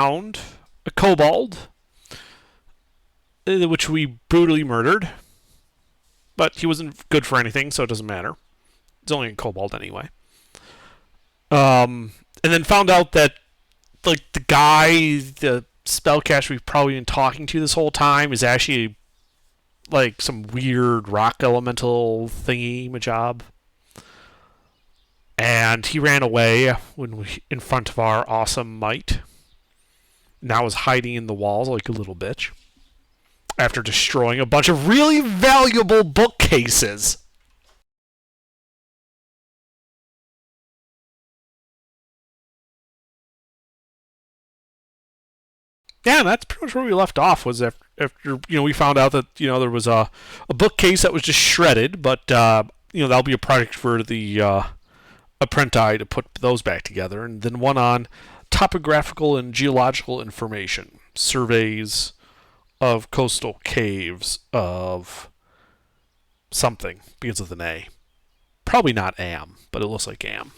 found a kobold, which we brutally murdered. But he wasn't good for anything, so it doesn't matter. It's only a kobold anyway. And then found out that like the guy, the spellcaster we've probably been talking to this whole time, is actually like some weird rock elemental thingy majob. And he ran away in front of our awesome might. Now is hiding in the walls like a little bitch. After destroying a bunch of really valuable bookcases. Yeah, that's pretty much where we left off. Was after we found out that there was a bookcase that was just shredded, but that'll be a project for the apprenti to put those back together, and then one on topographical and geological information, surveys of coastal caves of something begins with an A. Probably not Am, but it looks like Am.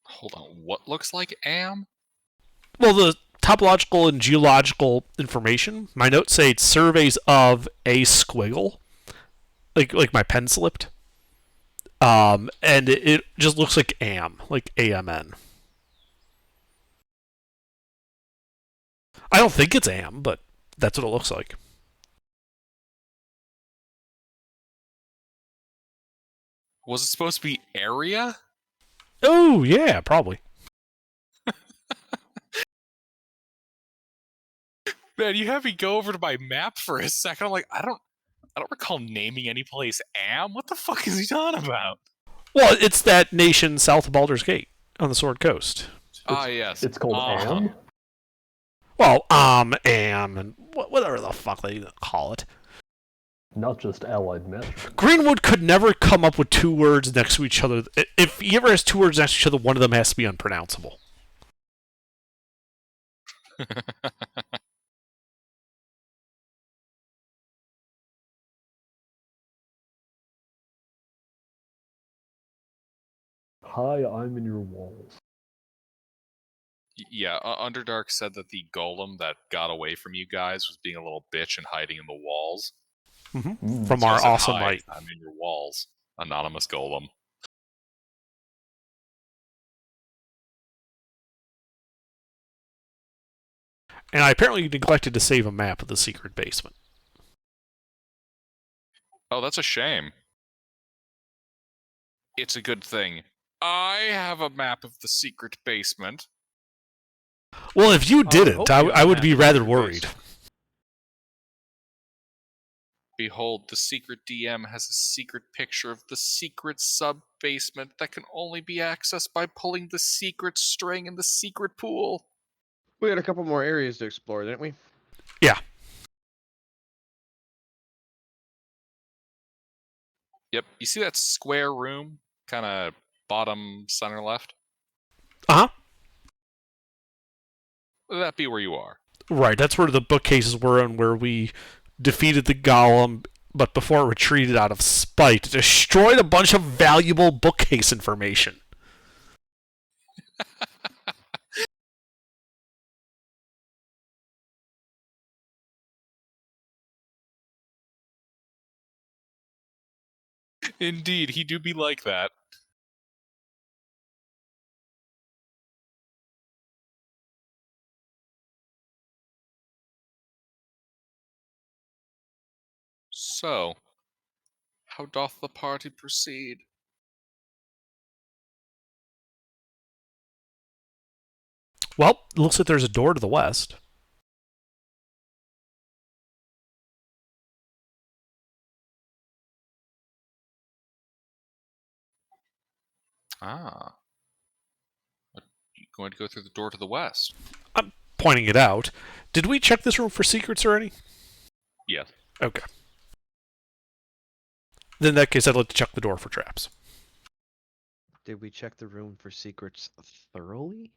Hold on, what looks like am? Well, the topological and geological information. My notes say it's surveys of a squiggle, like my pen slipped. And it just looks like Am, like AMN. I don't think it's Am, but that's what it looks like. Was it supposed to be area? Oh yeah, probably. Man, you had me go over to my map for a second. I'm like, I don't recall naming any place am. What the fuck is he talking about? Well, it's that nation south of Baldur's Gate on the Sword Coast. Yes. It's called Am? Well, Am, and whatever the fuck they call it. Not just Allied Met. Greenwood could never come up with two words next to each other. If he ever has two words next to each other, one of them has to be unpronounceable. Hi, I'm in your walls. Yeah, Underdark said that the golem that got away from you guys was being a little bitch and hiding in the walls. Mm-hmm. From So our I said, awesome hi, might. I'm in your walls. Anonymous golem. And I apparently neglected to save a map of the secret basement. Oh, that's a shame. It's a good thing. I have a map of the secret basement. Well, if you didn't, I would be rather worried. Behold, the secret DM has a secret picture of the secret sub-basement that can only be accessed by pulling the secret string in the secret pool. We had a couple more areas to explore, didn't we? Yeah. Yep. You see that square room? Kind of bottom center left? Uh-huh. That'd be where you are. Right, that's where the bookcases were and where we defeated the golem, but before it retreated out of spite, destroyed a bunch of valuable bookcase information. Indeed, he do be like that. So, how doth the party proceed? Well, it looks like there's a door to the west. Ah. You going to go through the door to the west? I'm pointing it out. Did we check this room for secrets already? Yes. Okay. Then in that case, I'd like to check the door for traps. Did we check the room for secrets thoroughly?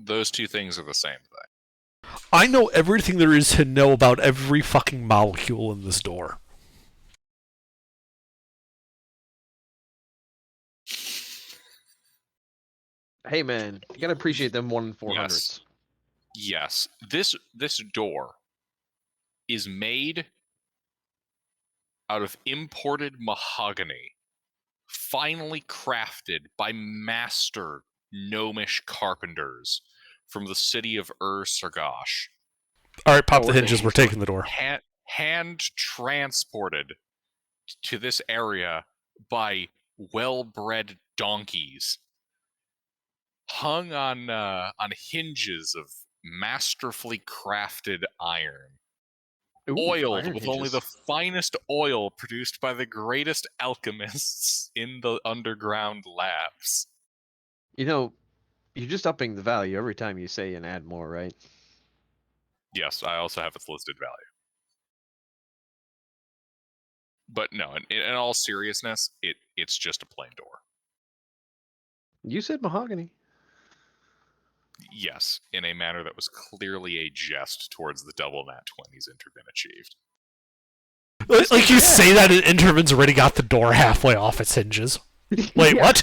Those two things are the same thing. I know everything there is to know about every fucking molecule in this door. Hey man, you gotta appreciate them 1 in 400s. Yes. This door is made out of imported mahogany, finely crafted by master gnomish carpenters from the city of Sargosh. All right, pop Oh, the we're hinges. taking We're this door. taking the door. Hand transported to this area by well-bred donkeys, hung on hinges of masterfully crafted iron, Ooh, oiled iron with only the hinges. finest oil produced by the greatest alchemists in the underground labs. You know, you're just upping the value every time you say and add more, right? Yes, I also have its listed value. But no, in all seriousness, it's just a plain door. You said mahogany. Yes, in a manner that was clearly a jest towards the double nat 20s Intervin achieved. Like you say that, and Intervin's already got the door halfway off its hinges. Wait, Yeah. what?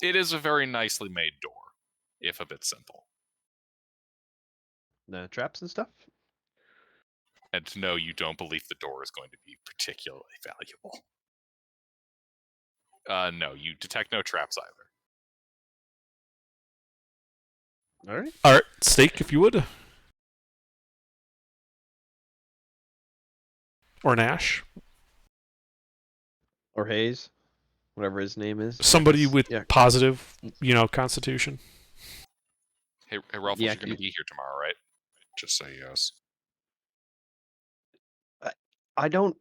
It is a very nicely made door, if a bit simple. The traps and stuff. And to know you don't believe the door is going to be particularly valuable. No, you detect no traps either. All right. All right, steak, if you would, or Nash, Or Hayes, whatever his name is. somebody Yeah, 'cause- with yeah, positive, Constitution. Hey Ruffles, Yeah, you're going to be here tomorrow, right? Just say yes. I don't.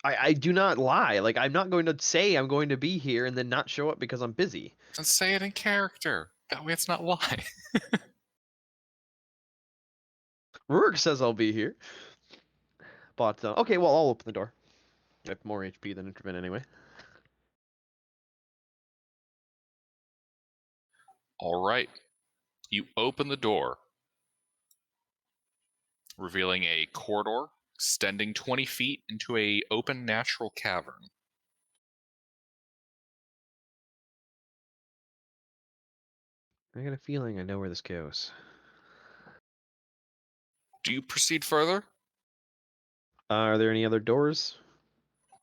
I do not lie. Like I'm not going to say I'm going to be here and then not show up because I'm busy. Then say it in character. That way it's not lie. Rurik says I'll be here. But okay, well I'll open the door. I have more HP than Intervin anyway. All right. You open the door, revealing a corridor extending 20 feet into a open natural cavern. I got a feeling I know where this goes. Do you proceed further? Are there any other doors?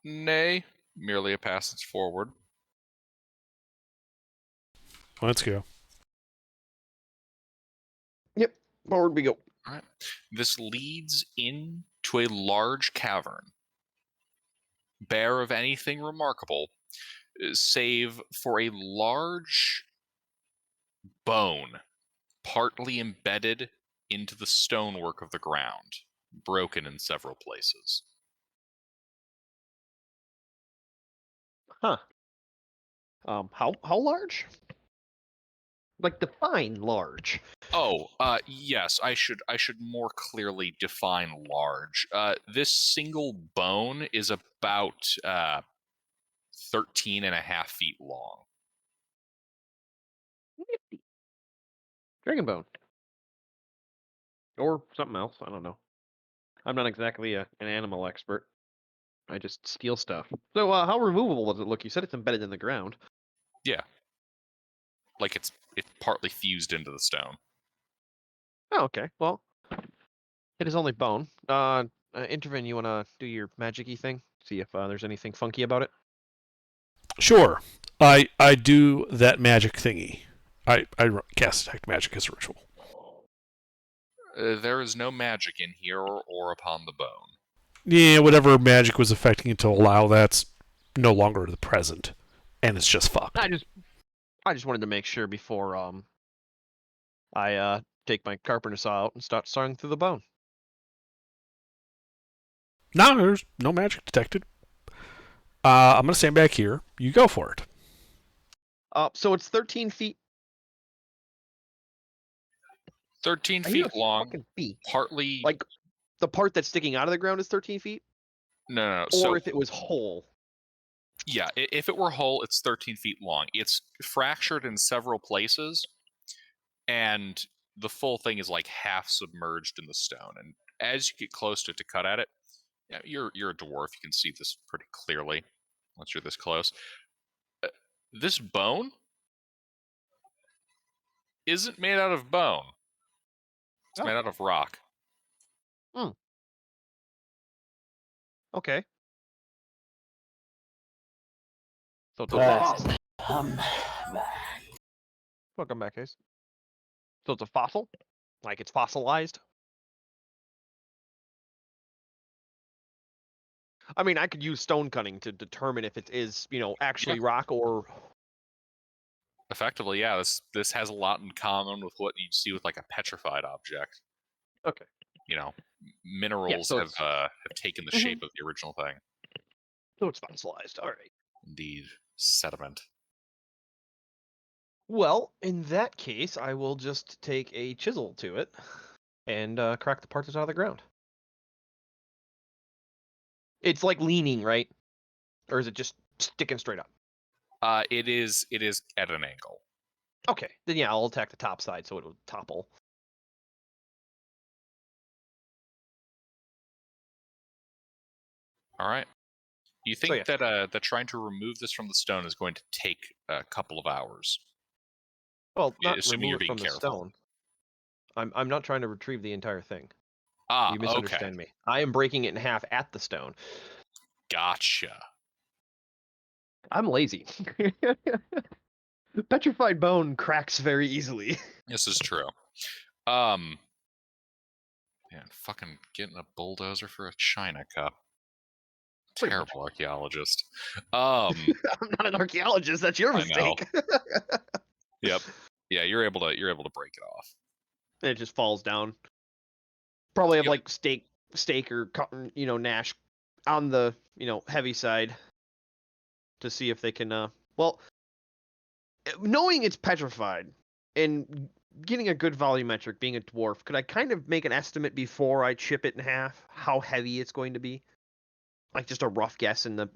Nay, merely a passage forward. Let's go. Yep, forward we go. All right. This leads into a large cavern, bare of anything remarkable, save for a large bone partly embedded into the stonework of the ground, broken in several places. Huh. How large? Like define large. Oh, yes, I should more clearly define large. This single bone is about 13 and a half feet long. Dragon bone. Or something else. I don't know. I'm not exactly an animal expert. I just steal stuff. So, how removable does it look? You said it's embedded in the ground. Yeah, like it's partly fused into the stone. Oh, okay. Well, it is only bone. Intervin, you wanna do your magic-y thing? See if there's anything funky about it? Sure. I do that magic thingy. I cast detect magic as a ritual. There is no magic in here or upon the bone. Yeah, whatever magic was affecting it to allow that's no longer the present, and it's just fucked. I just wanted to make sure before I take my carpenter saw out and start sawing through the bone. No, there's no magic detected. I'm gonna stand back here. You go for it. So it's 13 feet. 13 I need feet a long, fucking feet. partly. Like the part that's sticking out of the ground is 13 feet, No. or So if it was whole. yeah, if it were whole, it's 13 feet long. It's fractured in several places, and the full thing is like half submerged in the stone. And as you get close to it to cut at it, yeah, you're a dwarf. You can see this pretty clearly once you're this close. This bone isn't made out of bone. It's Oh. made out of rock. Okay. So it's a Ah. fossil. Back. Welcome back, Ace. So it's a fossil? Like it's fossilized? I mean, I could use stone cutting to determine if it is, actually rock or... Effectively, yeah. This has a lot in common with what you'd see with like a petrified object. Okay. Minerals so have it's- have taken the shape of the original thing. So it's fossilized. All right. Indeed, sediment. Well, in that case, I will just take a chisel to it and crack the parts out of the ground. It's like leaning, right? Or is it just sticking straight up? It is at an angle. Okay, then yeah, I'll attack the top side so it'll topple. All right. You think yeah. that trying to remove this from the stone is going to take a couple of hours? Well, not Assuming you're remove it being from the careful. stone. I'm not trying to retrieve the entire thing. Ah, You misunderstand me. I am breaking it in half at the stone. Gotcha. I'm lazy. Petrified bone cracks very easily. This is true. Man, fucking getting a bulldozer for a china cup. Pretty Terrible archaeologist. I'm not an archaeologist. That's your I know. mistake. Yep. Yeah, you're able to break it off. And it just falls down. Probably have Yep. like steak or Nash on the heavy side to see if they can. Well, knowing it's petrified and getting a good volumetric, being a dwarf, could I kind of make an estimate before I chip it in half how heavy it's going to be? Like just a rough guess in the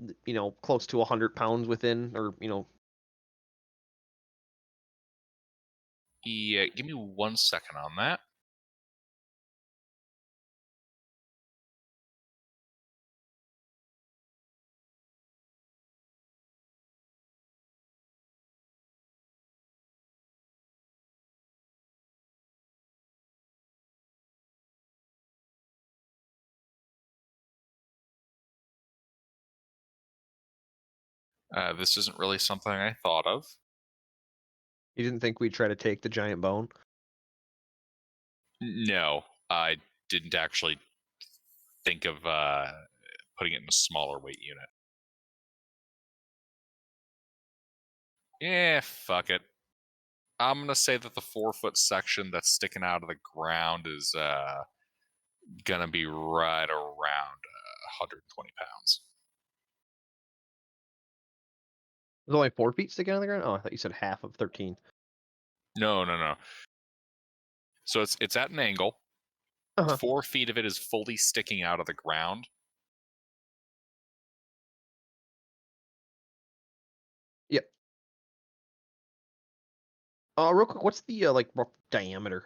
close to 100 pounds within, or Yeah, give me 1 second on that. This isn't really something I thought of. You didn't think we'd try to take the giant bone? No, I didn't actually think of putting it in a smaller weight unit. Yeah, fuck it. I'm gonna say that the 4-foot section that's sticking out of the ground is gonna be right around 120 pounds. There's only 4 feet sticking out of the ground? Oh, I thought you said half of 13. No. So it's at an angle. Uh-huh. 4 feet of it is fully sticking out of the ground. Yep. Real quick, what's the like rough diameter?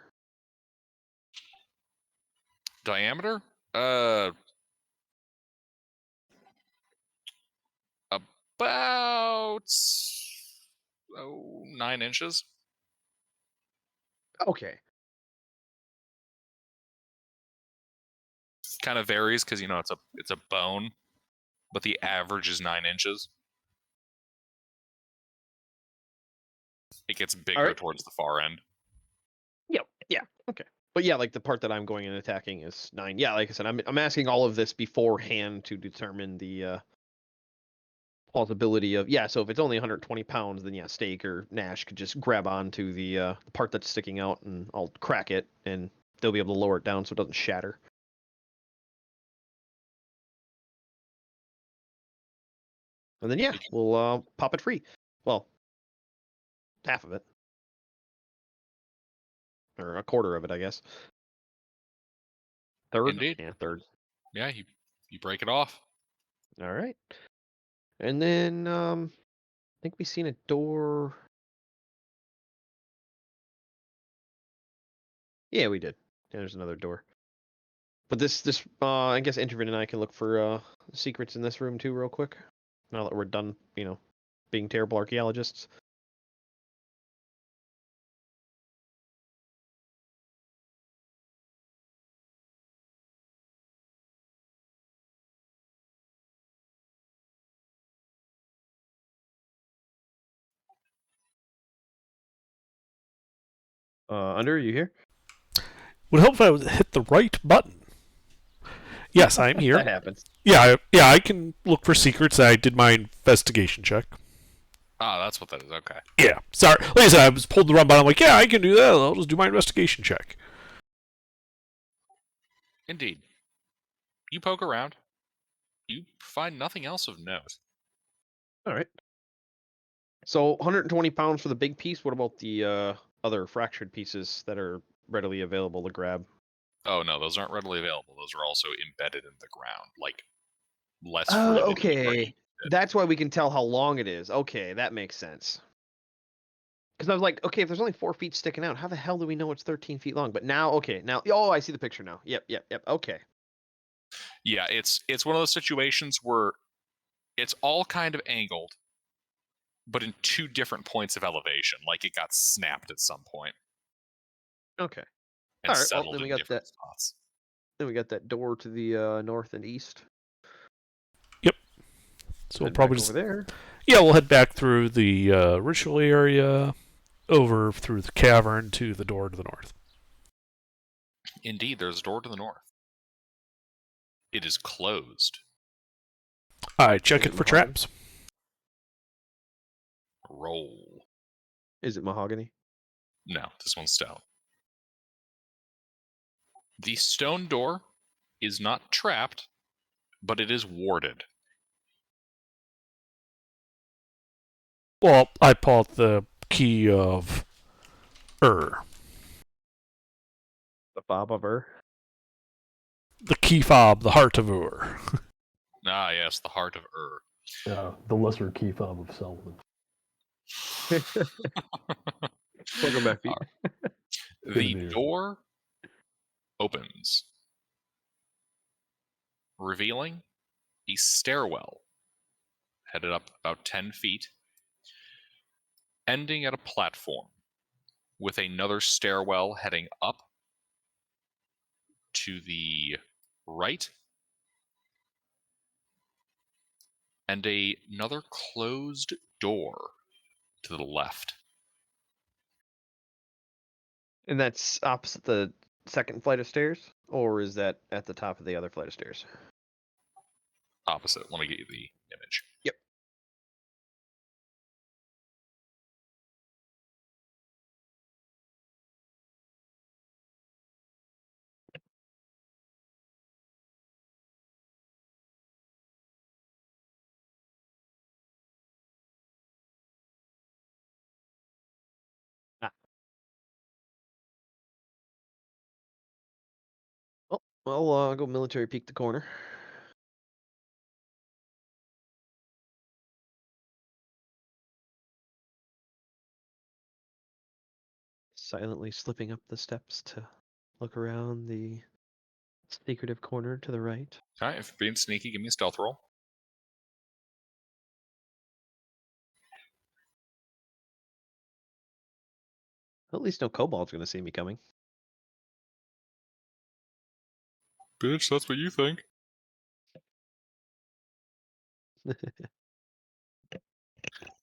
Diameter? About 9 inches. Okay. Kind of varies because it's a bone, but the average is 9 inches. It gets bigger right. towards the far end. Yep. Yeah. Okay. But yeah, like the part that I'm going and attacking is 9. Yeah, like I said, I'm asking all of this beforehand to determine the plausibility of so if it's only 120 pounds, then steak or Nash could just grab onto the part that's sticking out and I'll crack it and they'll be able to lower it down so it doesn't shatter. And then we'll pop it free. Well, half of it. Or a quarter of it, I guess. Third? Indeed. Yeah, third. Yeah, you break it off. All right. And then I think we seen a door. Yeah, we did. Yeah, there's another door. But this I guess Intervin and I can look for secrets in this room too, real quick. Now that we're done, being terrible archaeologists. Under, you here? Would help if I would hit the right button. Yes, I'm here. That happens. Yeah, I can look for secrets. I did my investigation check. Ah, that's what that is. Okay. Yeah, sorry. Like I said, I was pulled the wrong button. I'm like, yeah, I can do that. I'll just do my investigation check. Indeed. You poke around. You find nothing else of note. All right. So 120 pounds for the big piece. What about the other fractured pieces that are readily available to grab? Oh no, those aren't readily available. Those are also embedded in the ground, like less free than you've already Okay. did. That's why we can tell how long it is. Okay, that makes sense. Because I was like, okay, if there's only 4 feet sticking out, how the hell do we know it's 13 feet long? But now, okay, now, oh, I see the picture now. Yep. Okay. Yeah, it's one of those situations where it's all kind of angled, but in two different points of elevation, like it got snapped at some point Okay. and All right. Well, settled then we in got different that. spots. Then we got that door to the north and east. Yep. So we'll Head probably back just over there. yeah, we'll head back through the ritual area, over through the cavern to the door to the north. Indeed, there's a door to the north. It is closed. I check Is it it for mahogany? traps. Roll. Is it mahogany? No, this one's stone. The stone door is not trapped, but it is warded. Well, I pull out the key of Ur. The fob of her. The key fob, the heart of Ur. Ah, yes, the heart of Ur. The lesser key fob of Solomon. Welcome back, Pete. Good The to be here. door opens, revealing a stairwell headed up about 10 feet, ending at a platform with another stairwell heading up to the right and another closed door to the left. And that's opposite the second flight of stairs? Or is that at the top of the other flight of stairs? Opposite. Let me get you the image. Yep. Ah. Well, I'll go military peek the corner. Silently slipping up the steps to look around the secretive corner to the right. Okay, if you're being sneaky, give me a stealth roll. At least no kobold's going to see me coming. Bitch, that's what you think.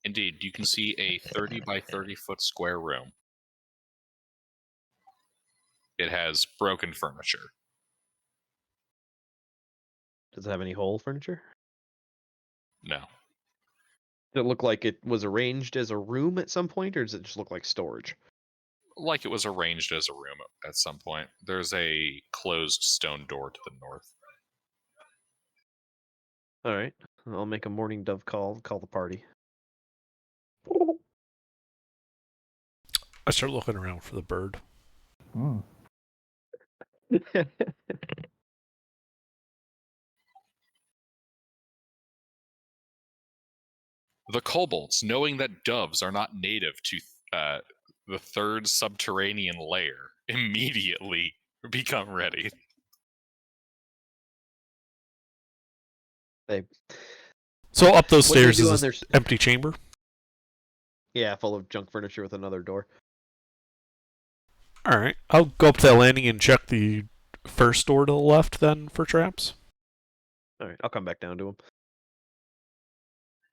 Indeed, you can see a 30 by 30 foot square room. It has broken furniture. Does it have any hole furniture? No. Does it look like it was arranged as a room at some point, or does it just look like storage? Like it was arranged as a room at some point. There's a closed stone door to the north. All right. I'll make a morning dove call the party. I start looking around for the bird. Mm. The kobolds, knowing that doves are not native to the third subterranean layer, immediately become ready. They So up those What do they stairs do is on this their empty chamber. full of junk furniture with another door. All right, I'll go up to that landing and check the first door to the left then for traps. All right, I'll come back down to him.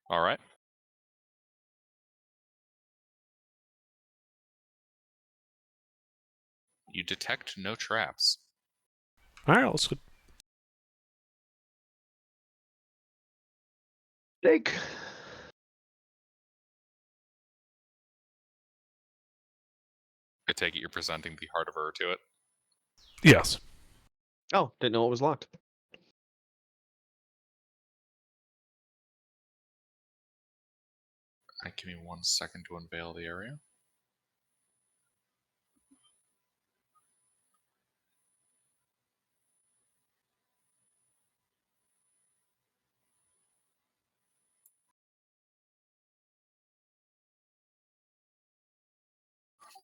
All right. You detect no traps. All right, let's go. Jake. I take it you're presenting the heart of Ur to it. Yes. Oh, didn't know it was locked. Give me 1 second to unveil the area.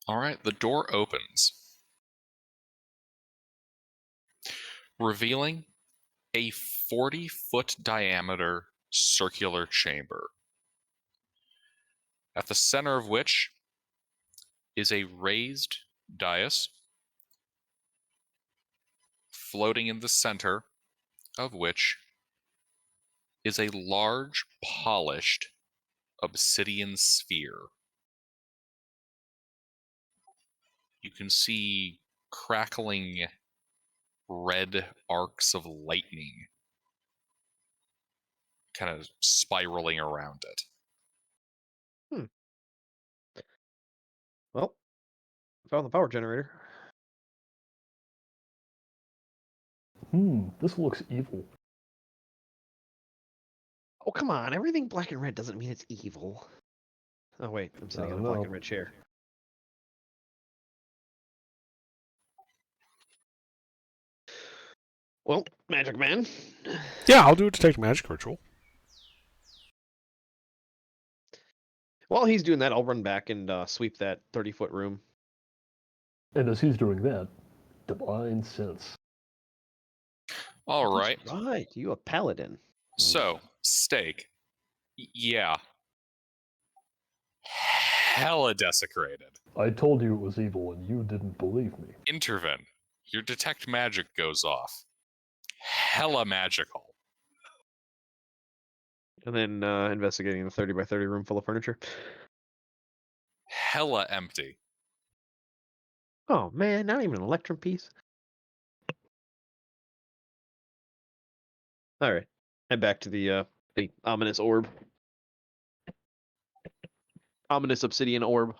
All right, the door opens, revealing a 40-foot diameter circular chamber, at the center of which is a raised dais, floating in the center of which is a large, polished obsidian sphere. You can see crackling red arcs of lightning kind of spiraling around it. Well, found the power generator. This looks evil. Oh, come on. Everything black and red doesn't mean it's evil. Oh, wait. I'm sitting I in a don't black know. and red chair. Well, Magic Man. Yeah, I'll do a detect magic ritual. While he's doing that, I'll run back and sweep that 30-foot room. And as he's doing that, divine sense. All That's right. right. You a paladin. So, Steak. Yeah. Hella desecrated. I told you it was evil and you didn't believe me. Intervene. Your detect magic goes off. Hella magical. And then investigating the 30 by 30 room full of furniture. Hella empty. Oh, man. Not even an electrum piece. All right. Head back to the ominous orb. Ominous obsidian orb.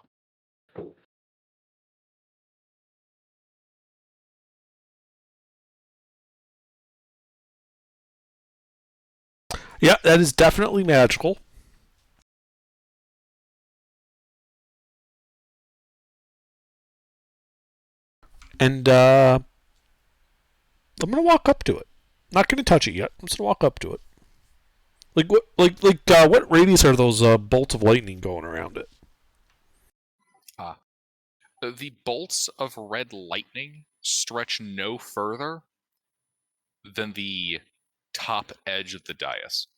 Yeah, that is definitely magical. And I'm gonna walk up to it. Not gonna touch it yet. I'm just gonna walk up to it. What radius are those bolts of lightning going around it? The bolts of red lightning stretch no further than the top edge of the dais.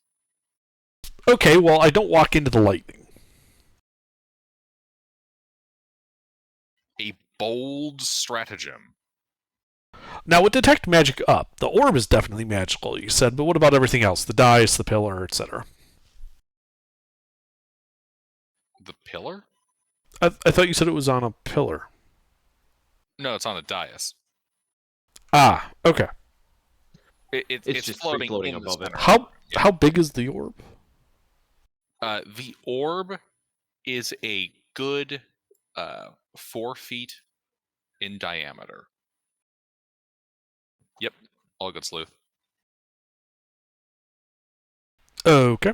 Okay, well, I don't walk into the lightning. A bold stratagem. Now, with detect magic up, the orb is definitely magical, you said, but what about everything else? The dice, the pillar, etc. The pillar? I thought you said it was on a pillar. No, it's on a dais. Ah, okay. It's just floating, free-floating in the above it. center. How big is the orb? The orb is a good 4 feet in diameter. Yep, all good, Sleuth. Okay.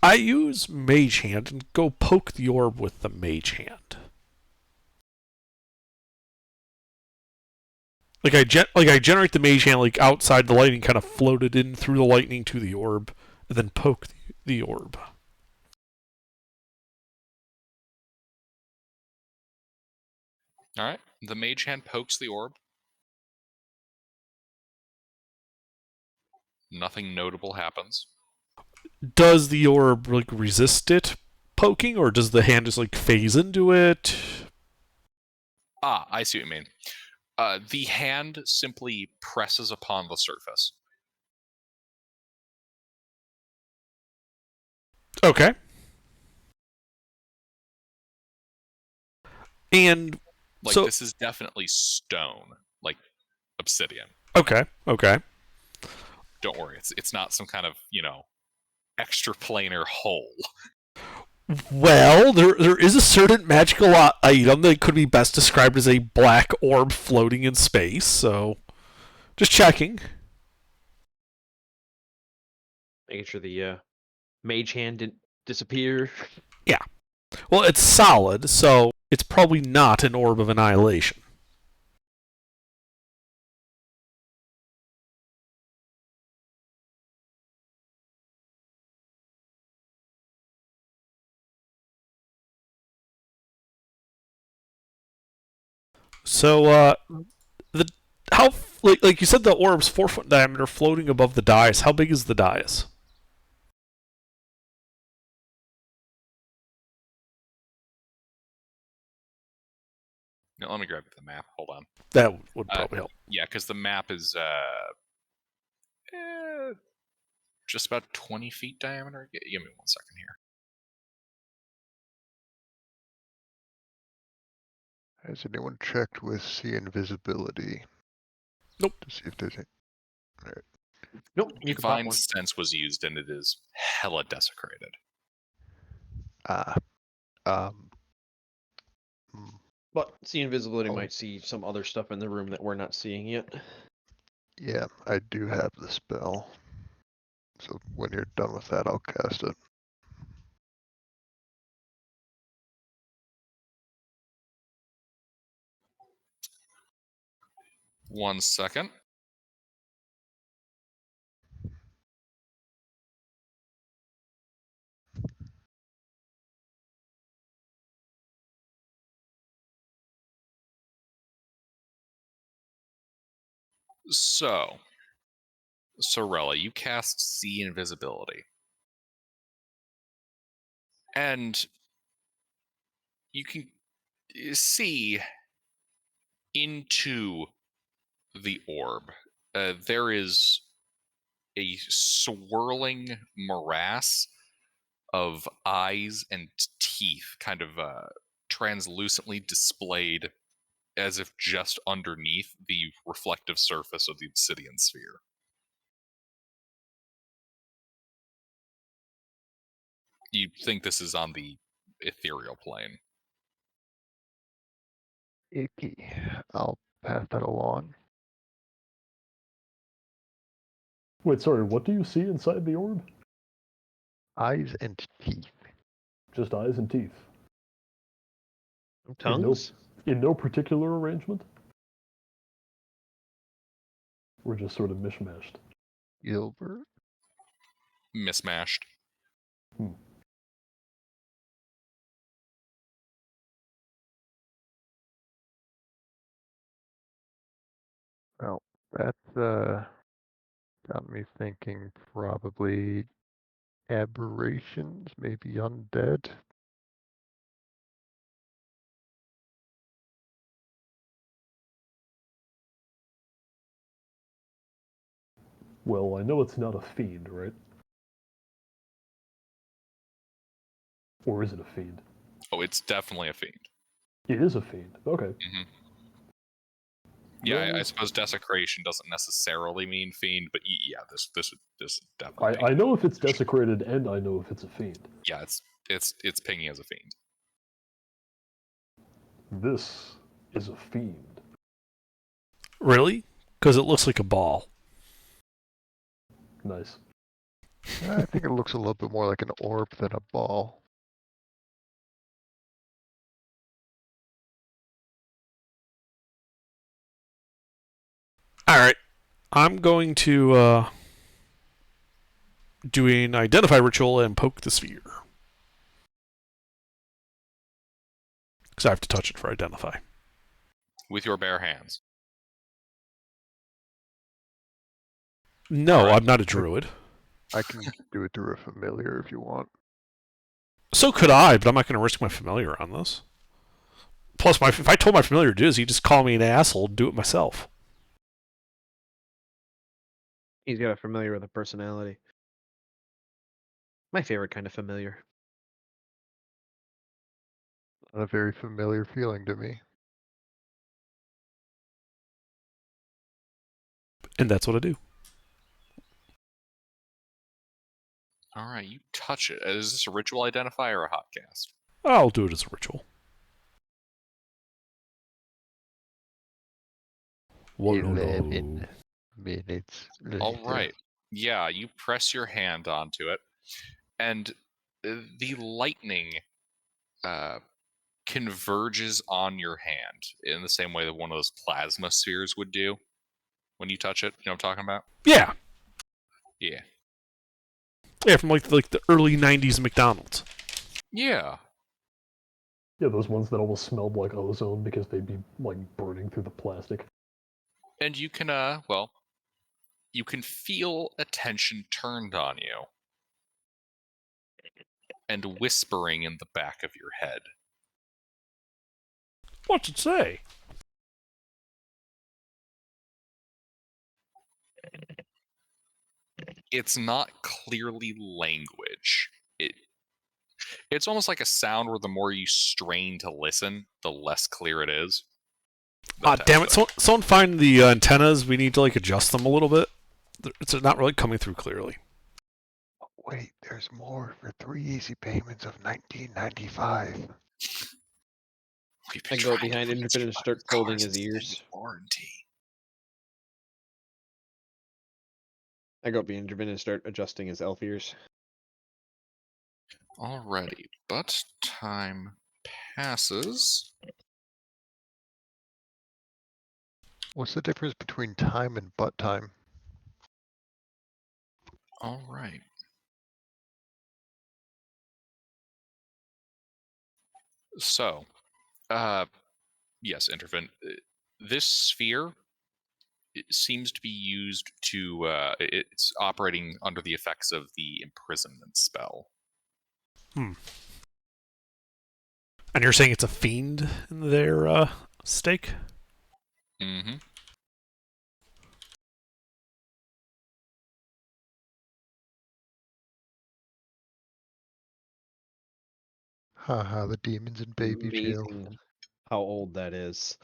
I use Mage Hand and go poke the orb with the Mage Hand. I generate the Mage Hand like outside the lightning, kind of floated in through the lightning to the orb, and then poke the orb. All right. The mage hand pokes the orb. Nothing notable happens. Does the orb like resist it poking, or does the hand just like phase into it? Ah, I see what you mean. The hand simply presses upon the surface. Okay. And Like, so, this is definitely stone, like obsidian. okay. Don't worry, it's not some kind of, extra planar hole. Well, there is a certain magical item that could be best described as a black orb floating in space. So, just checking. Making sure the mage hand didn't disappear. Yeah. Well, it's solid, so it's probably not an orb of annihilation. So, the how like you said, the orb's 4 foot diameter, floating above the dais. How big is the dais? Now, let me grab the map. Hold on. That would probably help. Yeah, because the map is just about 20 feet diameter. Give me 1 second here. Has anyone checked with sea invisibility? Nope. To see if there's any. Nope. You can pop Divine one. Sense was used, and it is hella desecrated. Ah. Um. But see invisibility Oh. might see some other stuff in the room that we're not seeing yet. Yeah, I do have the spell. So when you're done with that, I'll cast it. One second. So, Sorella, you cast See Invisibility. And you can see into the orb. There is a swirling morass of eyes and teeth kind of translucently displayed as if just underneath the reflective surface of the obsidian sphere. You think this is on the ethereal plane. Icky. I'll pass that along. Wait, sorry, what do you see inside the orb? Eyes and teeth. Just eyes and teeth. Tongues? In no particular arrangement? We're just sort of mishmashed. Gilbert? Mismashed. Well, that's got me thinking probably aberrations, maybe undead. Well, I know it's not a fiend, right? Or is it a fiend? Oh, it's definitely a fiend. It is a fiend. Okay. Mm-hmm. Yeah, Well, I suppose desecration doesn't necessarily mean fiend, but yeah, this is definitely. I know if it's desecrated, and I know if it's a fiend. Yeah, it's pinging as a fiend. This is a fiend. Really? Because it looks like a ball. Nice. I think it looks a little bit more like an orb than a ball. All right. I'm going to do an identify ritual and poke the sphere. Because I have to touch it for identify. with your bare hands. No, Alright. I'm not a druid. I can do it through a familiar if you want. So could I, but I'm not going to risk my familiar on this. Plus, if I told my familiar to do this, he'd just call me an asshole and do it myself. He's got a familiar with a personality. My favorite kind of familiar. Not a very familiar feeling to me. And that's what I do. Alright, you touch it. Is this a ritual identifier or a hot cast? I'll do it as a ritual. Whoa, 11 minutes later. Alright. Yeah, you press your hand onto it, and the lightning converges on your hand in the same way that one of those plasma spheres would do when you touch it. You know what I'm talking about? Yeah. Yeah. Yeah, from like the early 90s McDonald's. Yeah. Yeah, those ones that almost smelled like ozone because they'd be like burning through the plastic. And you can, you can feel attention turned on you and whispering in the back of your head. What's it say? It's not clearly language. It's almost like a sound where the more you strain to listen, the less clear it is. Damn it. Someone find the antennas. We need to like adjust them a little bit. It's not really coming through clearly. Wait, there's more for 3 easy payments of $19.95. I go behind Intrepid and start folding his ears. Warranty. I go behind Intrepid and start adjusting his elf ears. Alrighty, but time passes. What's the difference between time and butt time? Alright. So, yes, Intervent. This sphere seems to be used to, it's operating under the effects of the imprisonment spell. And you're saying it's a fiend in their stake? Mm-hmm. Haha, the demons in baby jail. Amazing how old that is.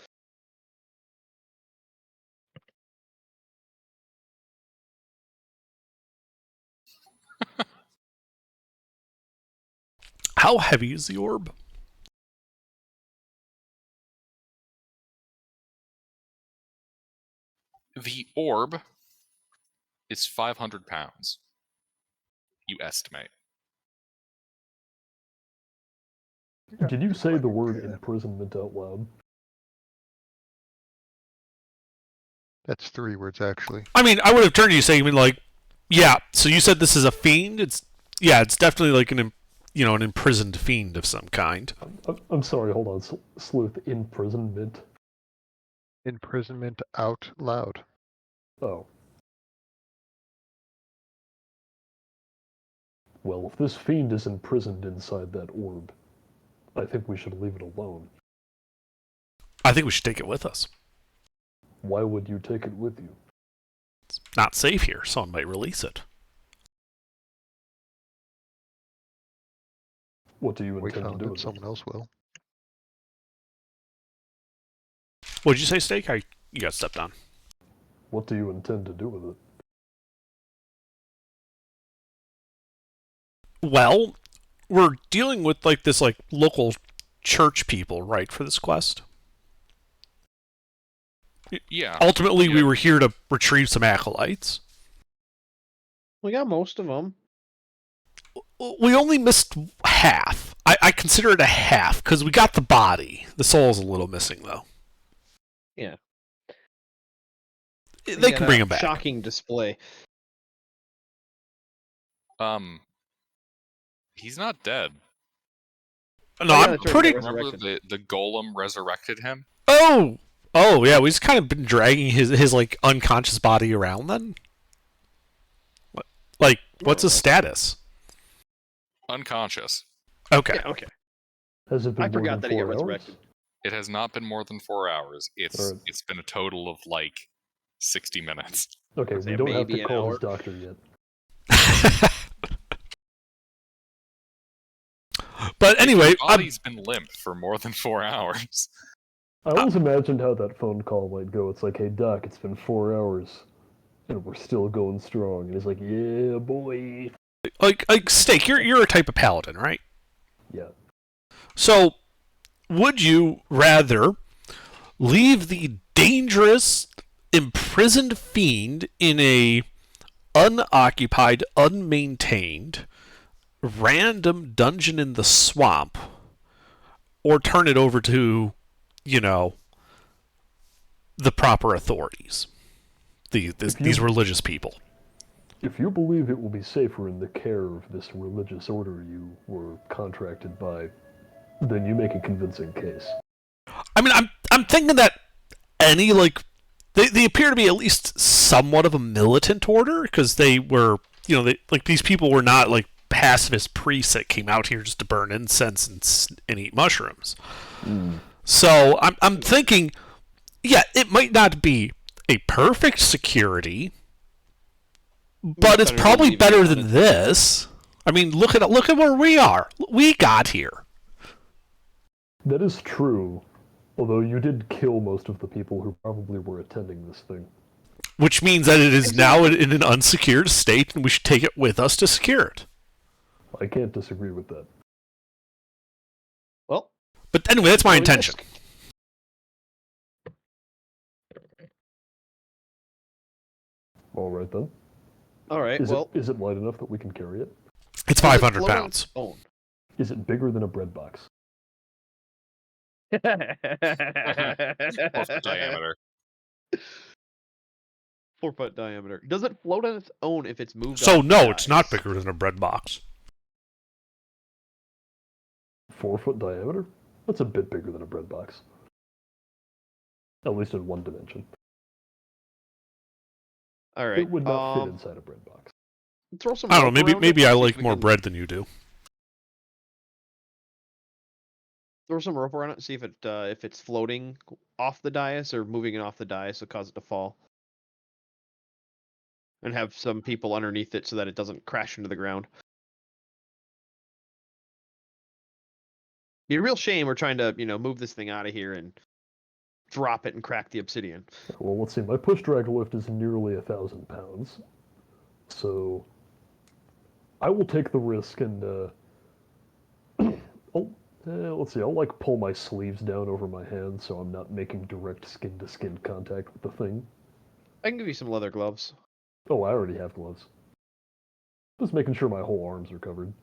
How heavy is the orb? The orb is 500 pounds. You estimate. Did you say the word imprisonment out loud? That's 3 words, actually. I mean, I would have turned to you saying, like, yeah. So you said this is a fiend. It's definitely like an imprisoned fiend of some kind. I'm sorry, hold on. Sleuth, imprisonment? Imprisonment out loud. Oh. Well, if this fiend is imprisoned inside that orb, I think we should leave it alone. I think we should take it with us. Why would you take it with you? It's not safe here. Someone might release it. What do you We intend to found do it, with it? someone else will. What did you say, Steak? You got stepped on. What do you intend to do with it? Well, we're dealing with like this like local church people, right, for this quest? Yeah. Ultimately, Yeah. we were here to retrieve some acolytes. We got most of them. We only missed half. I consider it a half because we got the body. The soul's a little missing, though. Yeah. They can bring him back. Shocking display. He's not dead. No, Oh, yeah, I'm that's right, pretty. he got Remember resurrected. the golem resurrected him? Oh, Oh yeah, we've just kind of been dragging his like unconscious body around then. Like, what's his Alright. status? Unconscious. Okay. Yeah, okay. Has it been I more forgot than that he got 4 hours? resurrected. It has not been more than 4 hours. Alright. It's been a total of like 60 minutes. Okay, Let's we say don't have maybe to an call hour. his doctor yet. But anyway, Your body's been limp for more than 4 hours. I always imagined how that phone call might go. It's like, hey, Doc, it's been 4 hours, and we're still going strong. And he's like, yeah, boy. like Steak, you're a type of paladin, right? Yeah. So, would you rather leave the dangerous, imprisoned fiend in a unoccupied, unmaintained, random dungeon in the swamp, or turn it over to, you know, the proper authorities, these religious people? If you believe it will be safer in the care of this religious order you were contracted by, then you make a convincing case. I mean, I'm thinking that any like they appear to be at least somewhat of a militant order because they were like these people were not like pacifist priests that came out here just to burn incense and eat mushrooms. So I'm thinking, yeah, it might not be a perfect security, but it's Better than probably leaving better it than on this. I mean, look at where we are. We got here. That is true, although you did kill most of the people who probably were attending this thing. Which means that it is now in an unsecured state, and we should take it with us to secure it. I can't disagree with that. Well, But anyway, that's my Well, intention. yes. Alright then. all right. Is, Well, is it light enough that we can carry it? It's does it 500 float on pounds. its own? Is it bigger than a bread box? 4-foot diameter. 4-foot diameter. Does it float on its own if it's moved? So off the no, it's not dice? bigger than a bread box. 4-foot diameter? That's a bit bigger than a bread box. At least in one dimension. All right. It would not fit inside a bread box. Throw some. I don't know. rope around Maybe it, I see if like we more can bread than you do. Throw some rope around it and see if it's floating off the dais or moving it off the dais to cause it to fall. And have some people underneath it so that it doesn't crash into the ground. Be a real shame we're trying to, move this thing out of here and drop it and crack the obsidian. Well, let's see. My push drag lift is nearly 1,000 pounds. So I will take the risk and let's see. I'll like pull my sleeves down over my hands so I'm not making direct skin to skin contact with the thing. I can give you some leather gloves. Oh, I already have gloves. Just making sure my whole arms are covered.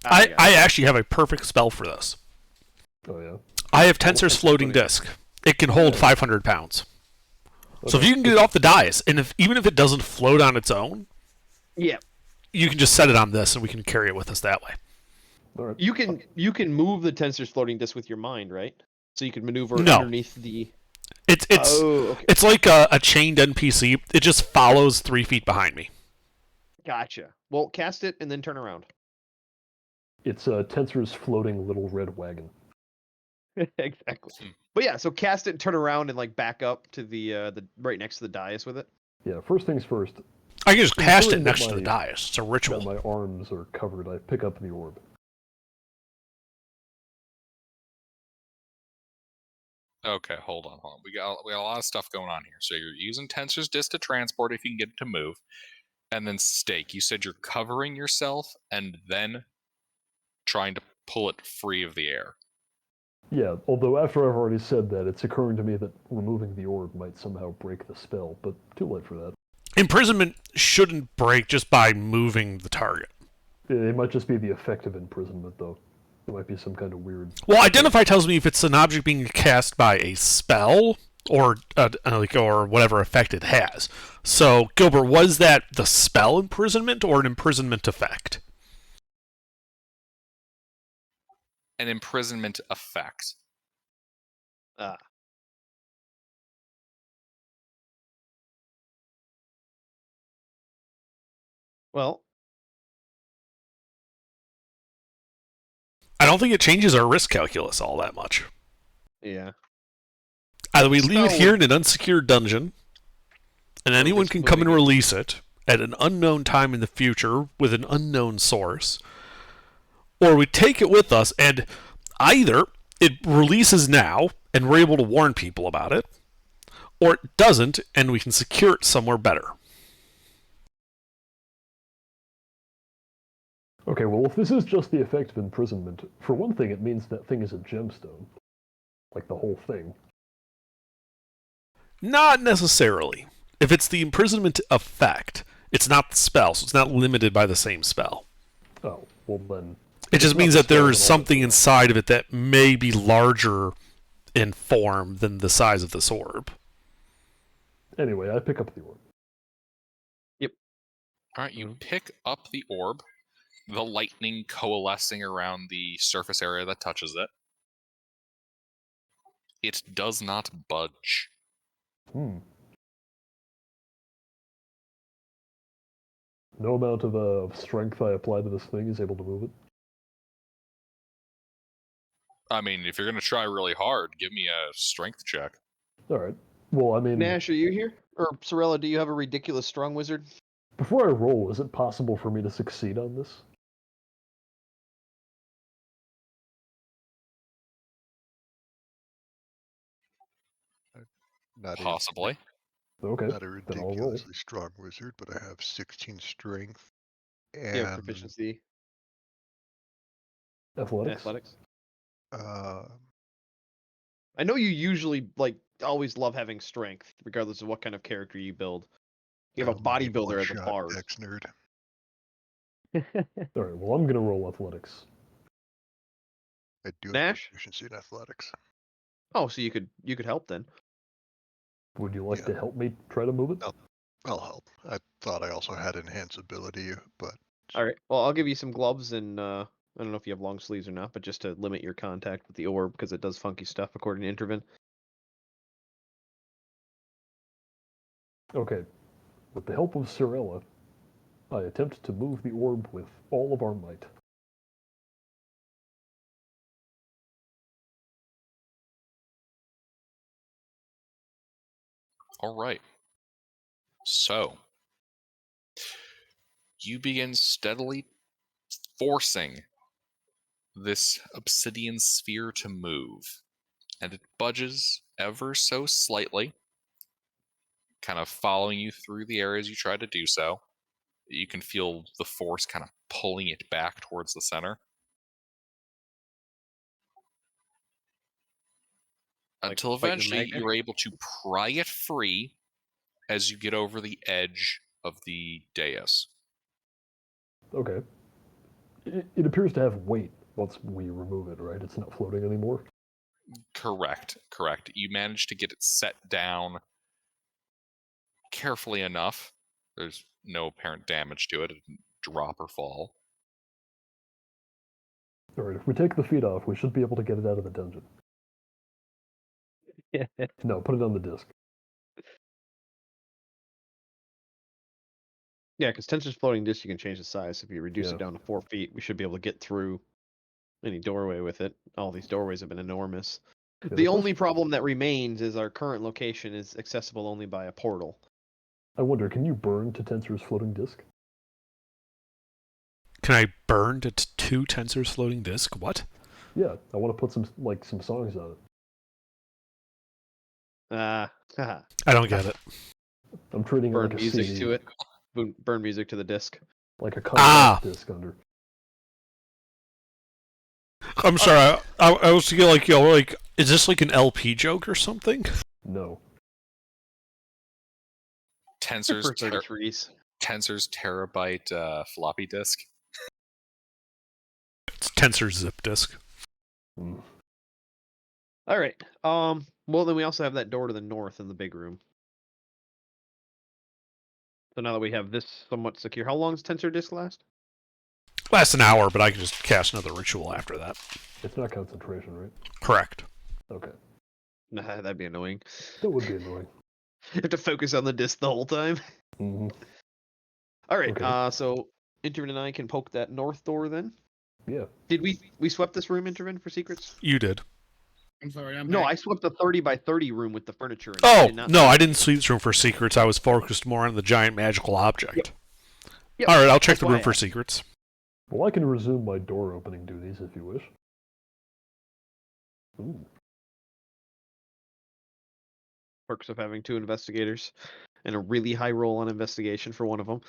I actually have a perfect spell for this. Oh yeah. I have Tensor's floating disc. It can hold 500 pounds. So if you can get it off the dais, and even if it doesn't float on its own, Yeah. you can just set it on this, and we can carry it with us that way. All right. You can move the tensor's floating disc with your mind, right? So you can maneuver No. underneath the. It's okay. it's like a chained NPC. It just follows 3 feet behind me. Gotcha. Well, cast it and then turn around. It's Tensor's floating little red wagon. Exactly. But yeah, so cast it and turn around and like back up to the right next to the dais with it. Yeah. First things first. I can just cast it Ensuring that next to the dais. It's a That ritual. my arms are covered. I pick up the orb. Okay, hold on. We got a lot of stuff going on here. So you're using Tensor's disc to transport if you can get it to move. And then Stake, you said you're covering yourself and then trying to pull it free of the air. Yeah, although after I've already said that, it's occurring to me that removing the orb might somehow break the spell, but too late for that. Imprisonment shouldn't break just by moving the target. It might just be the effect of imprisonment, though. It might be some kind of weird... Well, Identify tells me if it's an object being cast by a spell or or whatever effect it has. So, Gilbert, was that the spell imprisonment or an imprisonment effect? An imprisonment effect. Well, I don't think it changes our risk calculus all that much. yeah. Either we leave it Spell here would- in an unsecured dungeon, and Or anyone risk can come and moving it. release it at an unknown time in the future with an unknown source, or we take it with us and either it releases now and we're able to warn people about it, or it doesn't and we can secure it somewhere better. Okay, well, if this is just the effect of imprisonment, for one thing, it means that thing is a gemstone. Like the whole thing. Not necessarily. If it's the imprisonment effect, it's not the spell, so it's not limited by the same spell. Oh, well then. It It's just not means the that there spell is at all. something inside of it that may be larger in form than the size of this orb. Anyway, I pick up the orb. All right, you pick up the orb, the lightning coalescing around the surface area that touches it. It does not budge. No amount of strength I apply to this thing is able to move it. I mean, if you're going to try really hard, give me a strength check. Alright. Well, I mean, Nash, are you here? Or Sorella, do you have a ridiculous strong wizard? before I roll, is it possible for me to succeed on this? Not a, Possibly. Okay, not a then I'll roll. ridiculously strong wizard, but I have 16 strength Do you have and proficiency in Athletics? athletics? uh, I know you usually always love having strength, regardless of what kind of character you build. You have a I'm a bodybuilder as a one-shot bard. Dex nerd. Alright, well, I'm gonna roll athletics. I do have Nash? proficiency in athletics. Oh, so you could help then. Would you like Yeah. to help me try to move it? No. I'll help. I thought I also had enhance ability, but All right. Well, I'll give you some gloves and I don't know if you have long sleeves or not, but just to limit your contact with the orb because it does funky stuff according to Intervin. Okay. With the help of Sorella, I attempt to move the orb with all of our might. All right. So, you begin steadily forcing this obsidian sphere to move, and it budges ever so slightly, kind of following you through the areas you try to do so. You can feel the force kind of pulling it back towards the center. Like Until fighting a eventually magnet? you're able to pry it free as you get over the edge of the dais. Okay. It appears to have weight once we remove it, right? It's not floating anymore. Correct. You manage to get it set down carefully enough. There's no apparent damage to it. It didn't drop or fall. Alright, if we take the feet off, we should be able to get it out of the dungeon. No, put it on the disc. Yeah, because Tensor's floating disc, you can change the size. If you reduce Yeah. it down to 4 feet, we should be able to get through any doorway with it. All these doorways have been enormous. Yeah, The only problem that remains is our current location is accessible only by a portal. I wonder, can you burn to Tensor's floating disc? Can I burn to 2 Tensor's floating disk? What? Yeah, I want to put some songs on it. Haha. I don't get it. I'm treating it Burn like a music CD, to it. Burn music to the disc. like a Ah! compact disc under. I'm sorry. I was thinking like, is this like an LP joke or something? No. Tensor's, For 33s. Tensor's terabyte floppy disk. It's Tensor zip disk. Hmm. All right. Well, then we also have that door to the north in the big room. So now that we have this somewhat secure, how long does Tensor Disc last? Lasts an hour, but I can just cast another ritual after that. It's not concentration, right? Correct. Okay. Nah, that'd be annoying. That would be annoying. You have to focus on the disc the whole time. Mm-hmm. All right. Okay. So Intervin and I can poke that north door then. Yeah. Did we swept this room, Intervin, for secrets? You did. I'm sorry, I'm No, back. I swept the 30 by 30 room with the furniture in it. Oh, Did not no, sweep I the didn't sweep this room for secrets. I was focused more on the giant magical object. Yep, All right, I'll check that's the why room I for asked. secrets. Well, I can resume my door opening duties if you wish. Ooh. Perks of having 2 investigators and a really high roll on investigation for one of them.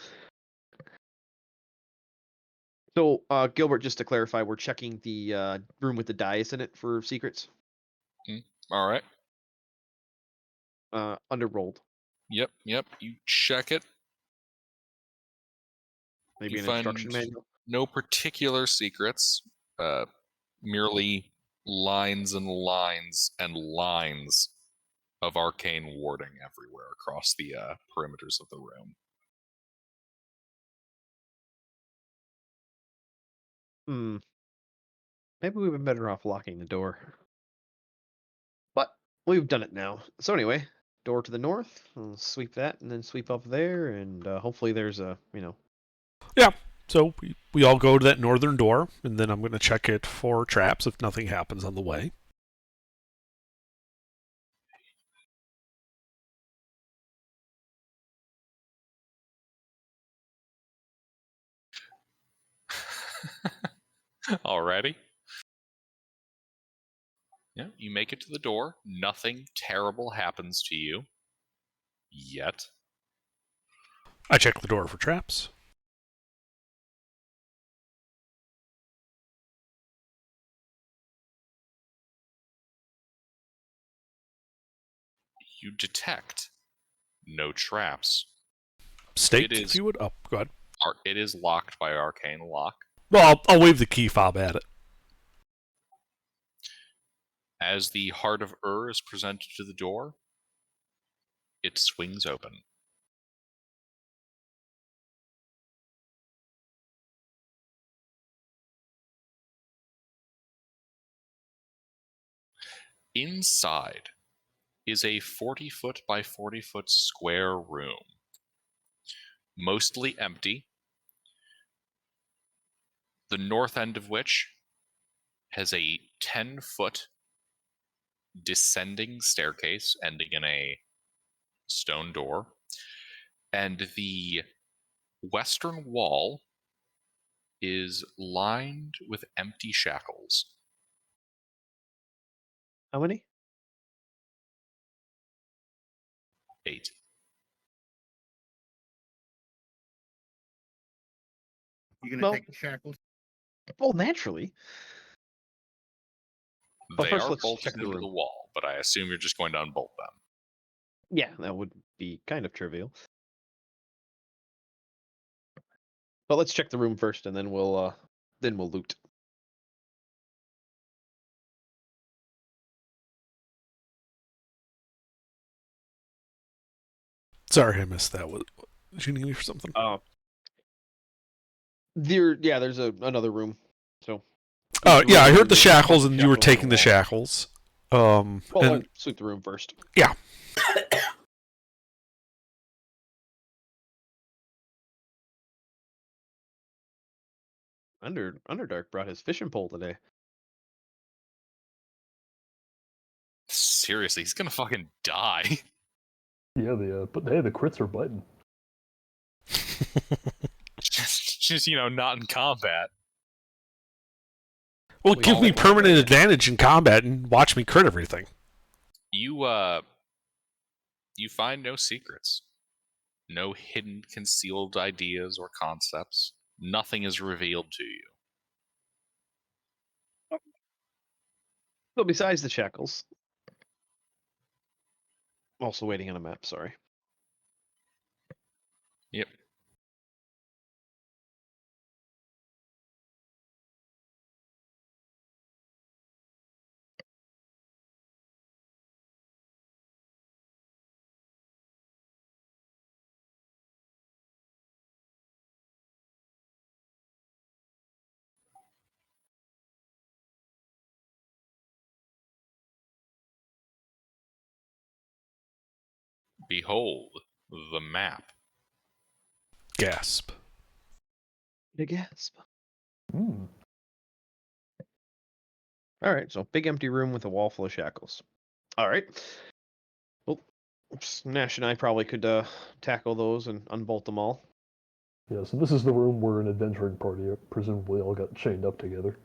So, Gilbert, just to clarify, we're checking the room with the dice in it for secrets. All right. Underrolled. Yep. You check it. Maybe You an find instruction manual. no particular secrets. Merely lines and lines and lines of arcane warding everywhere across the perimeters of the room. Maybe we've been better off locking the door. But we've done it now. So anyway, door to the north. We'll sweep that and then sweep up there, and hopefully there's a Yeah, so we all go to that northern door, and then I'm going to check it for traps if nothing happens on the way. Alrighty. Yeah, you make it to the door. Nothing terrible happens to you yet. I check the door for traps. You detect no traps. State, It if is you would. Oh, go ahead. It is locked by arcane lock. Well, I'll wave the key fob at it. As the heart of is presented to the door, it swings open. Inside is a 40-foot by 40-foot square room, mostly empty, the north end of which has a 10-foot descending staircase ending in a stone door, and the western wall is lined with empty shackles. how many? 8. You gonna Well- take the shackles? Well, naturally. But They first, are let's bolted check the into room. the wall, but I assume you're just going to unbolt them. Yeah, that would be kind of trivial. But let's check the room first, and then we'll loot. Sorry, I missed that. Did you need me for something? There's another room. So. Oh, sweep the yeah, I room, heard the there's shackles, and you were shackles on taking the wall. shackles. Well, And I'll sweep the room first. yeah, Underdark brought his fishing pole today. Seriously, he's gonna fucking die. Yeah, but hey, the crits are biting. just not in combat. well, We give all me want permanent that. advantage in combat and watch me crit everything. You find no secrets, no hidden, concealed ideas or concepts. Nothing is revealed to you. So besides the shackles, I'm also waiting on a map. Sorry. Yep. Okay. Behold the map. gasp. A gasp. Hmm. All right, so big empty room with a wall full of shackles. All right. Well, Nash and I probably could tackle those and unbolt them all. Yeah, so this is the room where an adventuring party presumably all got chained up together.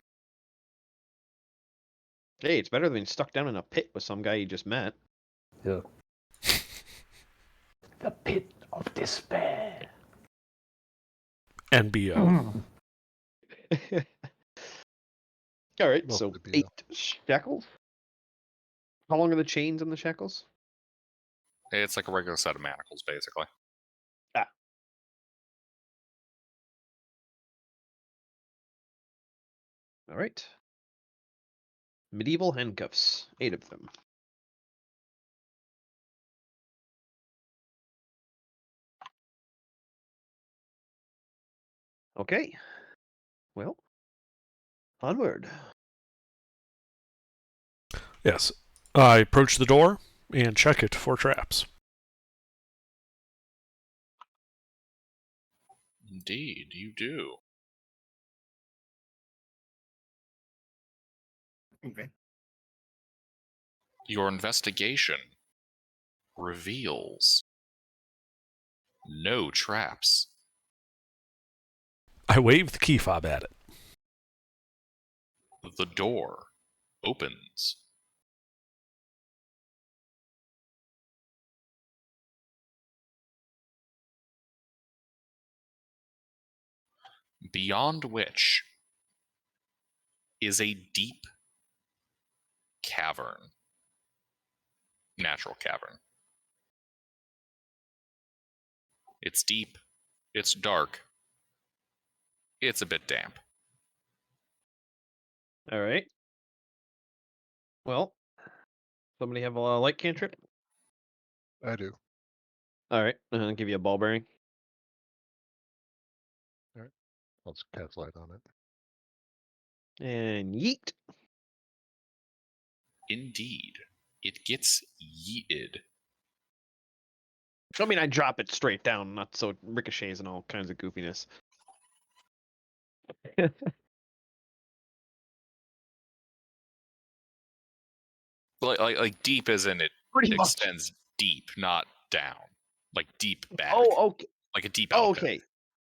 Hey, it's better than being stuck down in a pit with some guy you just met. Yeah. The pit of despair. NBO. All right, Welcome so to BO. 8 shackles. How long are the chains on the shackles? It's like a regular set of manacles, basically. All right. Medieval handcuffs, 8 of them. Okay. Well, onward. Yes. I approach the door and check it for traps. Indeed, you do. Okay. Your investigation reveals no traps. I wave the key fob at it. The door opens. Beyond which is a deep cavern. Natural cavern. It's deep. It's dark. It's a bit damp. All right. Well, somebody have a light cantrip? I do. All right. I'll give you a ball bearing. I'll just cast light on it. And yeet. Indeed, it gets yeeted. I mean, I drop it straight down, not so it ricochets and all kinds of goofiness. Like deep as in it Pretty much. extends deep, not down. Like deep back. Oh, okay. Like a deep Oh, outfit. okay.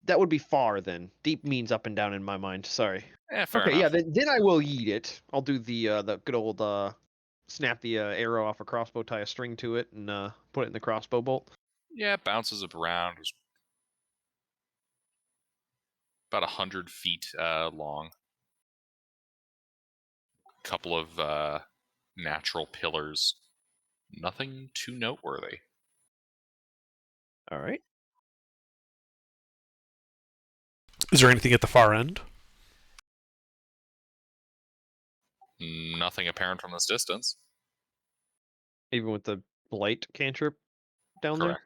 That would be far then. Deep means up and down in my mind. Sorry. Fair okay, enough. yeah. Then I will yeet it. I'll do the good old snap the arrow off a crossbow, tie a string to it, and put it in the crossbow bolt. Yeah, it bounces up around. It's about 100 feet long. Couple of natural pillars. Nothing too noteworthy. All right. Is there anything at the far end? Nothing apparent from this distance. Even with the light cantrip down Correct.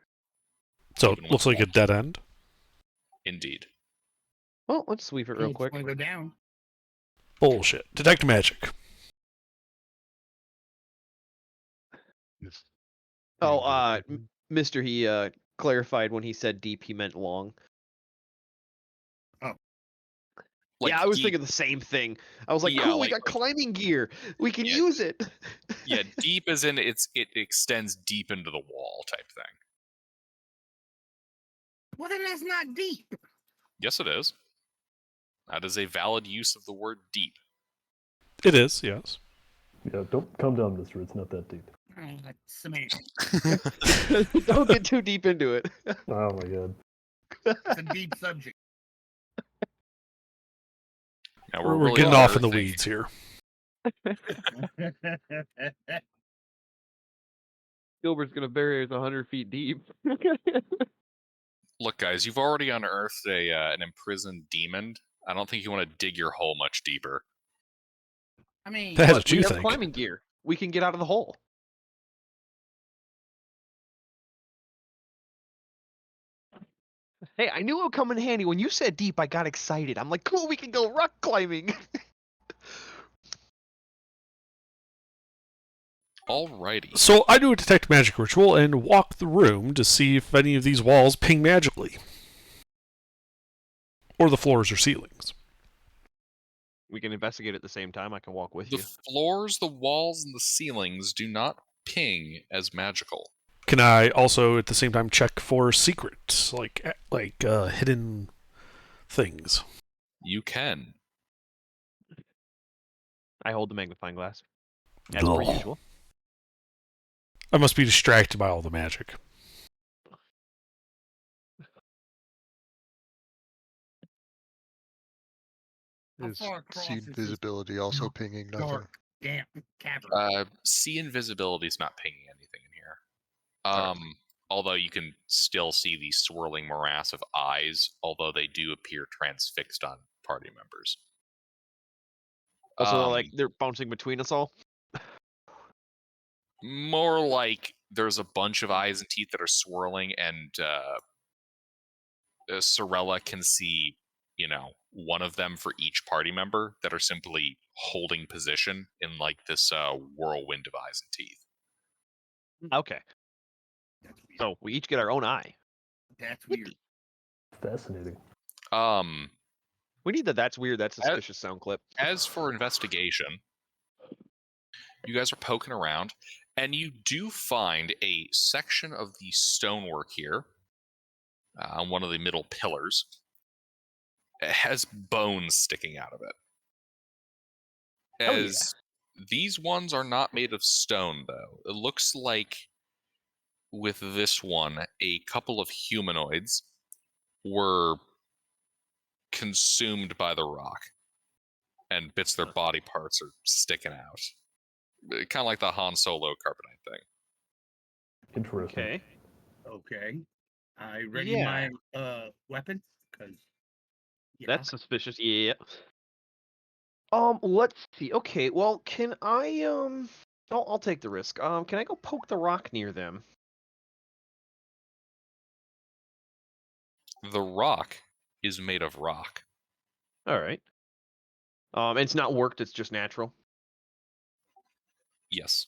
So Even it with looks like a light. dead end. Indeed. there. Well, let's sweep it real It's quick. gonna go down. Bullshit. Detect magic. Is Oh, being detected. Mister, he clarified when he said deep, he meant long. Like yeah, I was deep, thinking the same thing. I was like, Yeah, cool, we like- got climbing gear. We can Yeah. use it. Yeah, deep as in it extends deep into the wall type thing. Well, then that's not deep. Yes, it is. That is a valid use of the word deep. It is, yes. Yeah, don't calm down, mister. It's not that deep. That's semantics. Don't get too deep into it. Oh my god. It's a deep subject. Now We're really getting off in the unearthing- weeds here. Gilbert's gonna bury us 100 feet deep. Look, guys, you've already unearthed an imprisoned demon. I don't think you want to dig your hole much deeper. I mean, That's But what we you have think. climbing gear. We can get out of the hole. Hey, I knew it would come in handy. When you said deep, I got excited. I'm like, cool, we can go rock climbing. Alrighty. So I do a detect magic ritual and walk the room to see if any of these walls ping magically. or the floors or ceilings. We can investigate at the same time. I can walk with The you. floors, the walls, and the ceilings do not ping as magical. Can I also at the same time check for secrets, like hidden things? You can. I hold the magnifying glass, as per Ugh. usual. I must be distracted by all the magic. How Is far across see is this visibility also pinging nothing? dark, damp cavern? See invisibility is not pinging anything in here. Alright. Although you can still see the swirling morass of eyes, although they do appear transfixed on party members. Also, like they're bouncing between us all. More like there's a bunch of eyes and teeth that are swirling, and Sorella can see, one of them for each party member that are simply holding position in like this whirlwind of eyes and teeth. Okay, That's weird. so we each get our own eye. That's weird. Fascinating. We need the "That's weird, that's suspicious" sound clip. As for investigation, you guys are poking around, and you do find a section of the stonework here on one of the middle pillars. It has bones sticking out of it. Hell yeah. As these ones are not made of stone, though. It looks like with this one, a couple of humanoids were consumed by the rock, and bits of their body parts are sticking out. Kind of like the Han Solo carbonite thing. Interesting. Okay. Okay. I ready Yeah. my weapon because That's suspicious. Yeah. Let's see. Okay, well, can I I'll take the risk. Can I go poke the rock near them? The rock is made of rock. All right. It's not worked. It's just natural. Yes.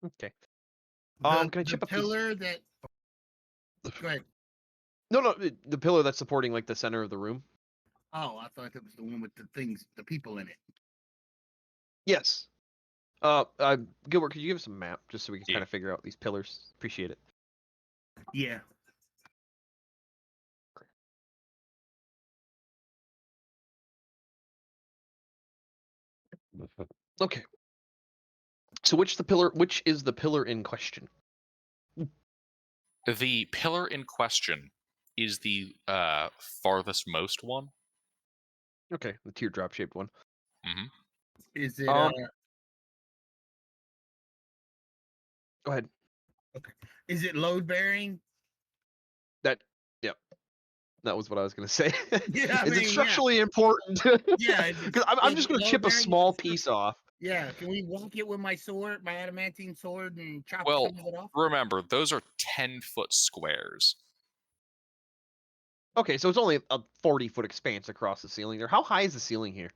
Okay. the, Can I chip the a piece? pillar that. Go ahead. No, the pillar that's supporting like the center of the room. Oh, I thought that was the one with the things, the people in it. Yes. Gilbert, could you give us a map just so we can Yeah. kind of figure out these pillars? Appreciate it. Yeah. Okay. So which is the pillar in question? The pillar in question is the farthest most one. Okay, the teardrop shaped one. Mm-hmm. Is it? Go ahead. Okay. Is it load bearing? Yep. That was what I was gonna say. Yeah, I Is it mean, yeah. structurally important? Yeah. Is it, Because I'm is just it gonna chip a load-bearing? small piece off. Yeah. Can we walk it with my sword, my adamantine sword, and chop Well, some of it off? remember, those are 10-foot squares. Okay, so it's only a 40-foot expanse across the ceiling there. How high is the ceiling here?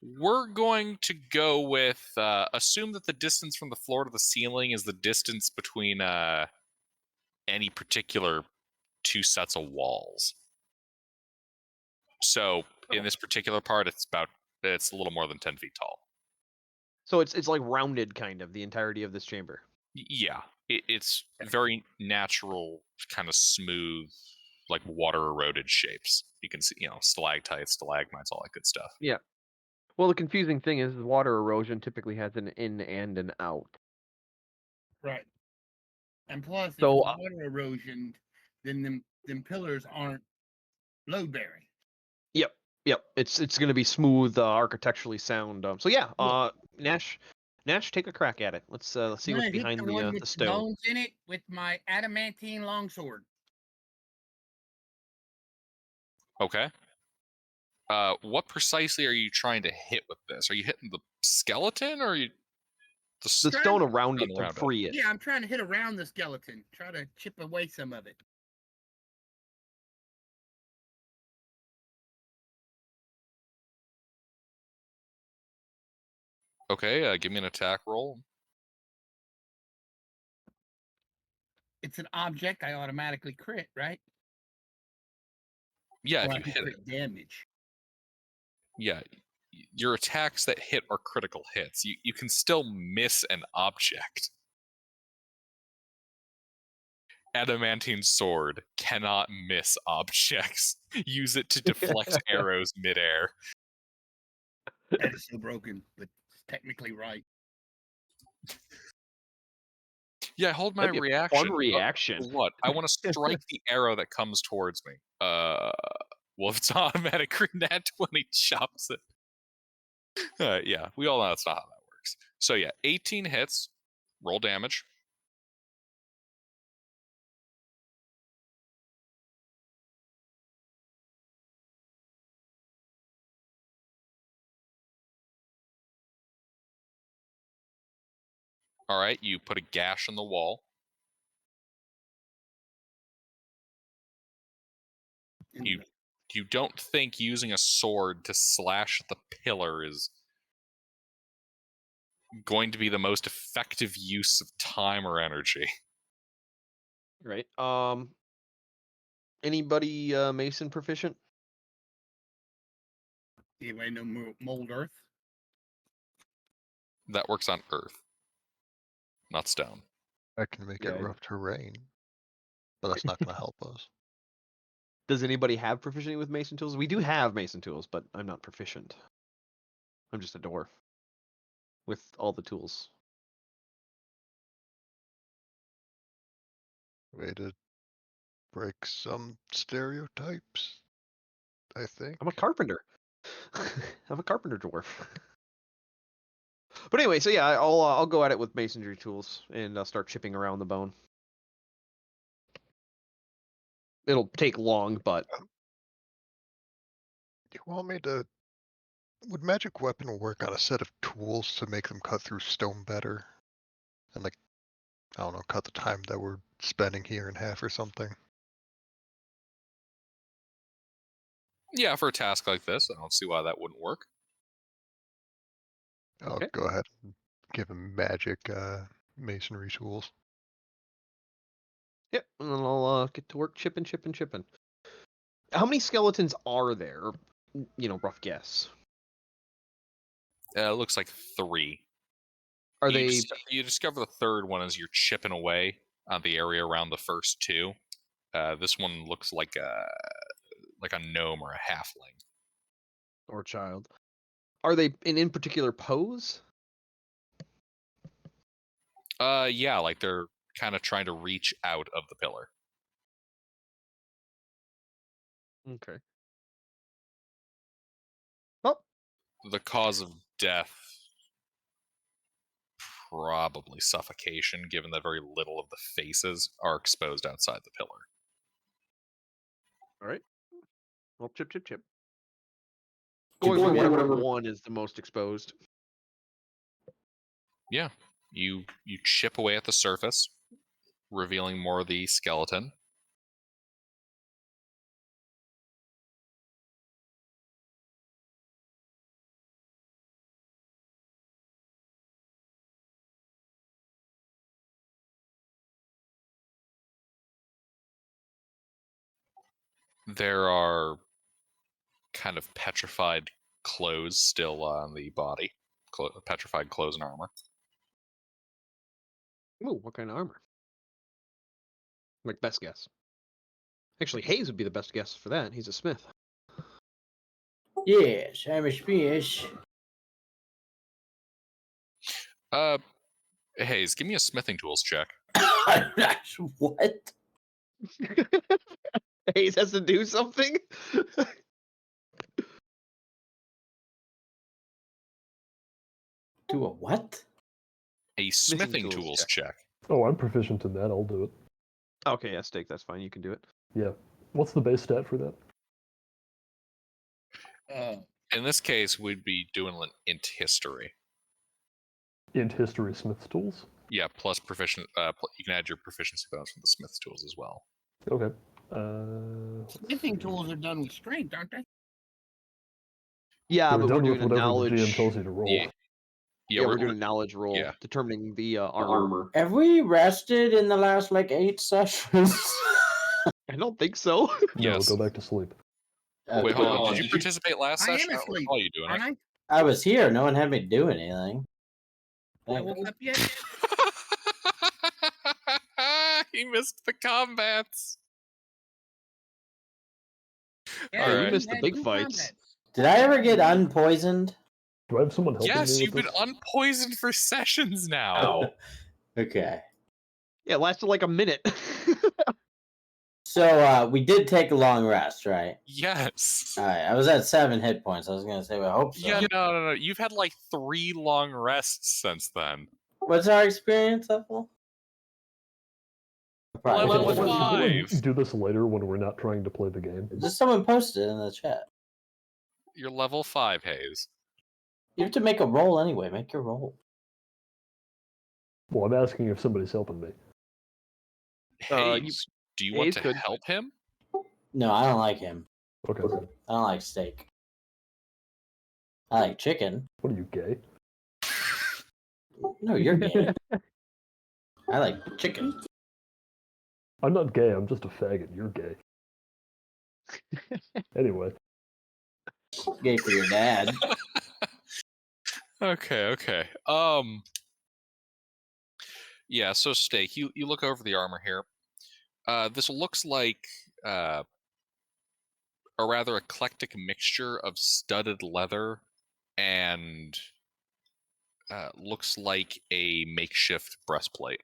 We're going to go with assume that the distance from the floor to the ceiling is the distance between any particular two sets of walls. So in this particular part, it's a little more than 10 feet tall. So it's like rounded kind of the entirety of this chamber. Yeah, it's very natural, kind of smooth, like water eroded shapes. You can see, stalactites, stalagmites, all that good stuff. Yeah. Well, the confusing thing is water erosion typically has an in and an out. Right. And plus, if So, it's water erosion, then them pillars aren't load bearing. Yep. It's going to be smooth, architecturally sound. So yeah. Cool. Nash, take a crack at it. Let's see I'm what's gonna hit behind the one the with the stone. bones in it with my adamantine longsword. Okay. What precisely are you trying to hit with this? Are you hitting the skeleton, or are you The the stone around it stone to around it? free it. Yeah, I'm trying to hit around the skeleton, try to chip away some of it. Okay, give me an attack roll. it's an object, I automatically crit, right? Yeah, Or if I you can hit it. crit damage. Yeah, your attacks that hit are critical hits. You can still miss an object. Adamantine sword cannot miss objects. Use it to deflect arrows midair. That is so broken, but it's technically right. Yeah, hold my That'd be a reaction. fun reaction. What? I want to strike the arrow that comes towards me. Well, if it's automatic, nat 20 chops it. Yeah, we all know that's not how that works. So yeah, 18 hits. Roll damage. All right, you put a gash in the wall. You don't think using a sword to slash the pillar is going to be the most effective use of time or energy. Right. Anybody Mason proficient? Anybody know mold earth? That works on earth, not stone. I can make Yeah, it rough terrain, but that's not going to help us. Does anybody have proficiency with Mason tools? We do have Mason tools, but I'm not proficient. I'm just a dwarf with all the tools. Way to break some stereotypes, I think. I'm a carpenter. I'm a carpenter dwarf. But anyway, so yeah, I'll go at it with masonry tools and start chipping around the bone. It'll take long, but You want me to... Would magic weapon work on a set of tools to make them cut through stone better? And like, I don't know, cut the time that we're spending here in half or something? Yeah, for a task like this, I don't see why that wouldn't work. I'll Okay. go ahead and give him magic masonry tools. yep, and then I'll get to work chipping. How many skeletons are there? Rough guess. It looks like 3. Are you, they? You discover the third one as you're chipping away on the area around the first 2. This one looks like a gnome or a halfling. Or child? Are they in particular pose? Yeah, like they're kind of trying to reach out of the pillar. Okay. Well, The cause of death, probably suffocation, given that very little of the faces are exposed outside the pillar. all right. Well, chip. Keep Going going, for yeah, whatever whatever. one is the most exposed. Yeah, you chip away at the surface, revealing more of the skeleton. There are kind of petrified clothes still on the body. Petrified clothes and armor. Ooh, what kind of armor? Like, best guess. Actually, Hayes would be the best guess for that. He's a smith. Yes, I'm a smith. Hayes, give me a smithing tools check. What? Hayes has to do something? Do a what? A Smithing smithing tools tools check. Oh, I'm proficient in that. I'll do it. Okay, yeah, Steak, that's fine. You can do it. Yeah. What's the base stat for that? In this case, we'd be doing an int history. Int history Smith's tools? Yeah, plus proficient. You can add your proficiency bonus from the smith's tools as well. Okay. Smithing tools are done with strength, aren't they? Yeah, They're but we're done with doing a whatever knowledge. the GM tells you to roll. Yeah. Yeah, we're doing a knowledge roll, yeah. determining the armor. Have we rested in the last like 8 sessions? I don't think so. No, Yes. go back to sleep. Wait, hold on. Did you Did participate last I am session? I don't asleep. recall you doing Aren't it. I? I was here. No one had me do anything. I woke up yet? He missed the combats. Yeah, All you right. missed the had big 2 fights. combats. Did I ever get unpoisoned? Do I have someone helping Yes, me you've with been this? unpoisoned for sessions now. Okay. Yeah, it lasted like a minute. So we did take a long rest, right? Yes. All right. I was at 7 hit points. I was gonna say, well, I hope so. Yeah, no. You've had like 3 long rests since then. What's our experience level? Level Okay, Probably- can 5. we do this later when we're not trying to play the game? Just someone posted it in the chat. You're level 5, Hayes. You have to make a roll anyway. Make your roll. Well, I'm asking if somebody's helping me. Hayes, do you want Hayes to could. help him? No, I don't like him. Okay. I don't like steak. I like chicken. What are you, gay? No, you're gay. I like chicken. I'm not gay, I'm just a faggot. You're gay. Anyway, Gay for your dad. Okay. Yeah, so Steak, you look over the armor here. This looks like a rather eclectic mixture of studded leather and looks like a makeshift breastplate.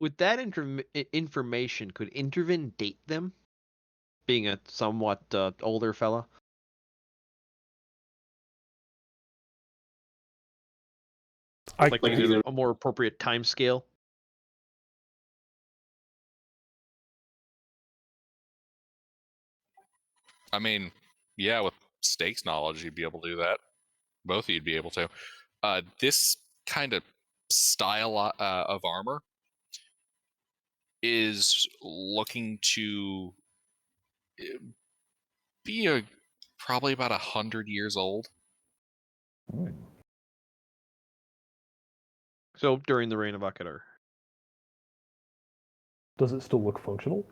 With that information, could Intervin date them? Being a somewhat older fella. Like a more appropriate time scale. I mean, yeah, with Steak's knowledge, you'd be able to do that. Both of you'd be able to. This kind of style of armor is looking to be probably about 100 years old. So during the reign of Akadar. does it still look functional?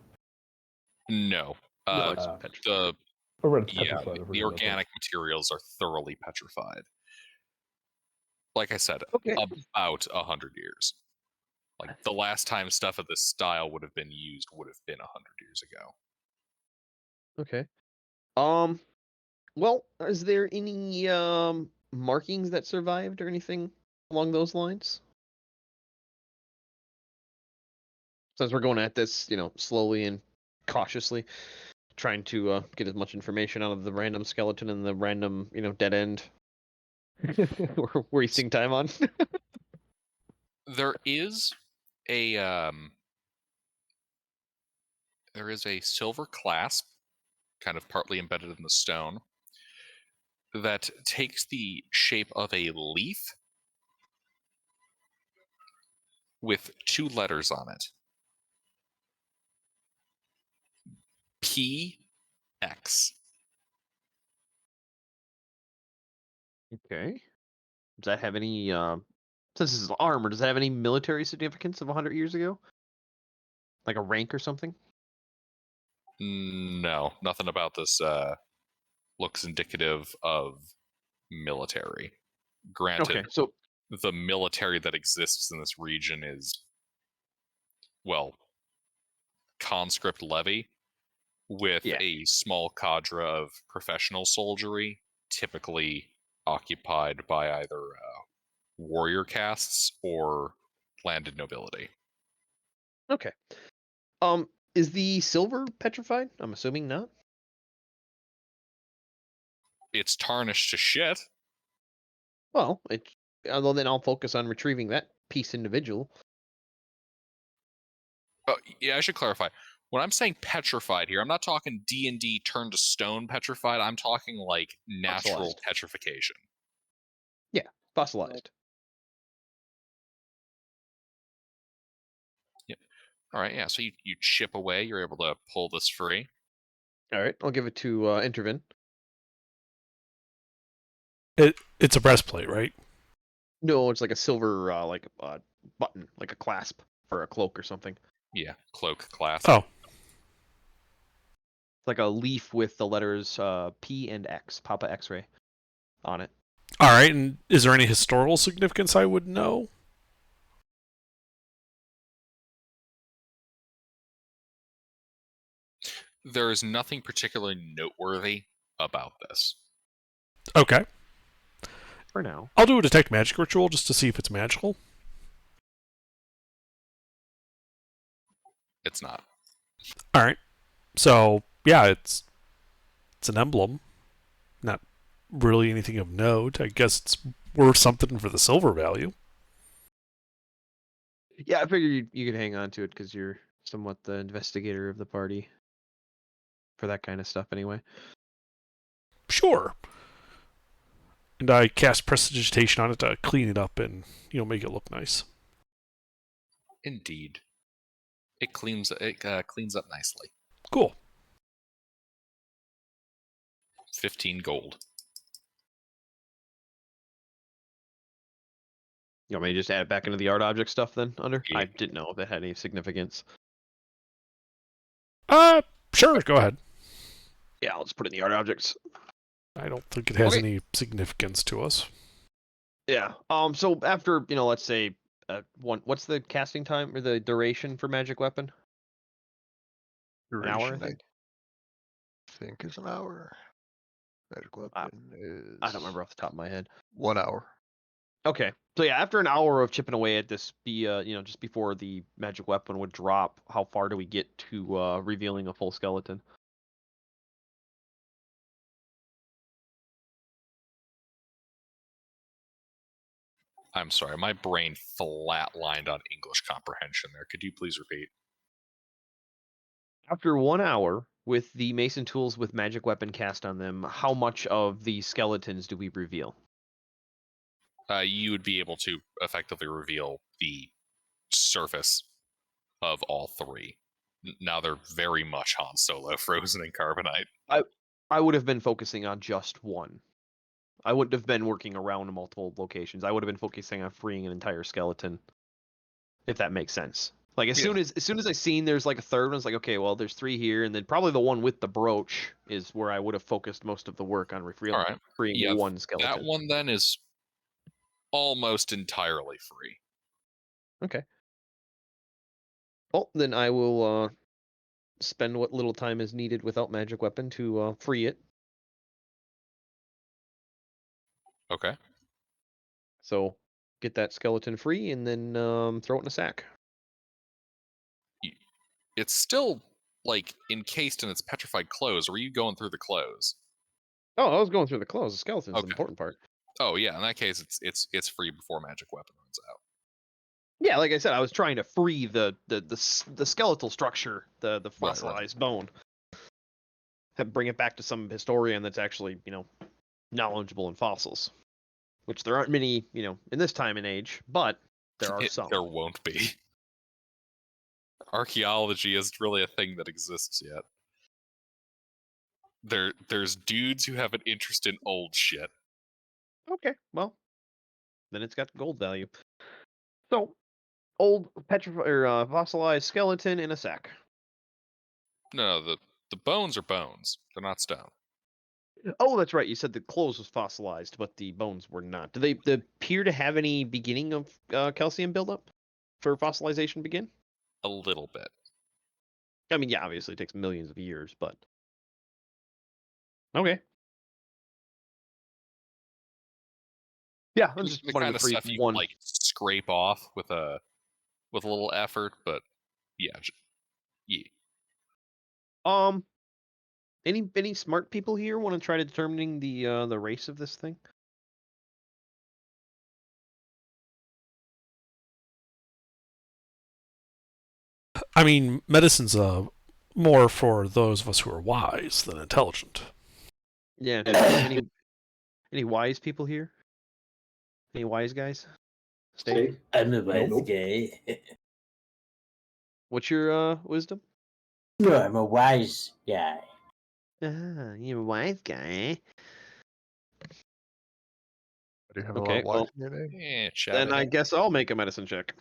No. No, it's Ah. petrified. I read it's Yeah, petrified. I forgot the about that. organic materials are thoroughly petrified. Like I said, Okay. about 100 years. Like the last time stuff of this style would have been used would have been 100 years ago. Okay. Well, is there any markings that survived or anything along those lines? Since we're going at this, slowly and cautiously, trying to get as much information out of the random skeleton and the random, dead end we're wasting time on. There is a silver clasp, kind of partly embedded in the stone, that takes the shape of a leaf with 2 letters on it. PX. Okay. Does that have any since this is armor, does that have any military significance of 100 years ago? Like a rank or something? No, nothing about this looks indicative of military. Granted, Okay, so the military that exists in this region is, well, conscript levy with Yeah. a small cadre of professional soldiery, typically occupied by either warrior castes or landed nobility. okay. Is the silver petrified? I'm assuming not. It's tarnished to shit. Well, although then I'll focus on retrieving that piece individual. Yeah, I should clarify. When I'm saying petrified here, I'm not talking D&D turned to stone petrified. I'm talking like natural Fossilized. petrification. Yeah, fossilized. All right, yeah. So you chip away. You're able to pull this free. All right, I'll give it to Intervin. It's a breastplate, right? No, it's like a silver, button, like a clasp for a cloak or something. Yeah, cloak clasp. Oh, It's like a leaf with the letters P and X, Papa X-ray, on it. all right. And is there any historical significance I would know? There is nothing particularly noteworthy about this. Okay, For now. I'll do a detect magic ritual just to see if it's magical. It's not. All right. So yeah, it's an emblem, not really anything of note. I guess it's worth something for the silver value. Yeah, I figured you could hang on to it because you're somewhat the investigator of the party for that kind of stuff, anyway. Sure. And I cast prestidigitation on it to clean it up and make it look nice. Indeed. It cleans up nicely. Cool. 15 gold. You want me to just add it back into the art object stuff then, Under? Yeah. I didn't know if it had any significance. Sure. Go ahead. Yeah, I'll just put it in the art objects. I don't think it has Okay. any significance to us. Yeah. So after let's say what's the casting time or the duration for magic weapon? An hour, I Duration, think. I think is an hour. Magic weapon is. I don't remember off the top of my head. 1 hour. Okay. So yeah, after an hour of chipping away at this, just before the magic weapon would drop, how far do we get to revealing a full skeleton? I'm sorry, my brain flatlined on English comprehension there. Could you please repeat? After 1 hour with the mason tools with magic weapon cast on them, how much of the skeletons do we reveal? You would be able to effectively reveal the surface of all three. Now they're very much Han Solo, frozen in carbonite. I would have been focusing on just one. I wouldn't have been working around multiple locations. I would have been focusing on freeing an entire skeleton, if that makes sense. Like as soon as I seen there's like a third one, it's like, okay, well there's 3 here, and then probably the one with the brooch is where I would have focused most of the work on All right. freeing Yeah, one skeleton. that one then is almost entirely free. Okay. Well, then I will spend what little time is needed without magic weapon to free it. Okay. So get that skeleton free and then throw it in a sack. It's still like encased in its petrified clothes. Or were you going through the clothes? Oh, I was going through the clothes. The skeleton's the Okay. important part. Oh yeah, in that case, it's free before magic weapon runs out. Yeah, like I said, I was trying to free the skeletal structure, the Right. fossilized bone, and bring it back to some historian that's actually knowledgeable in fossils, which there aren't many in this time and age, but there are some. There won't be. Archaeology isn't really a thing that exists yet. There's dudes who have an interest in old shit. Okay, well, then it's got gold value. So, old petrified or fossilized skeleton in a sack. No, the bones are bones. They're not stone. Oh, that's right. You said the clothes was fossilized, but the bones were not. Do they appear to have any beginning of calcium buildup for fossilization to begin? A little bit. I mean, yeah, obviously it takes millions of years, but okay. Yeah, I'm just The wanting kind to of free stuff you one. can, like scrape off with a little effort, but yeah, yeah. Any smart people here want to try to determining the race of this thing? I mean, medicine's more for those of us who are wise than intelligent. Yeah. Any wise people here? Any wise guys? Stay. I'm a wise Nope. guy. What's your wisdom? No, I'm a wise guy. Ah, you're a wise guy. Do you have a lot Okay, of life well, in your name? Yeah, chat then I ahead. guess I'll make a medicine check.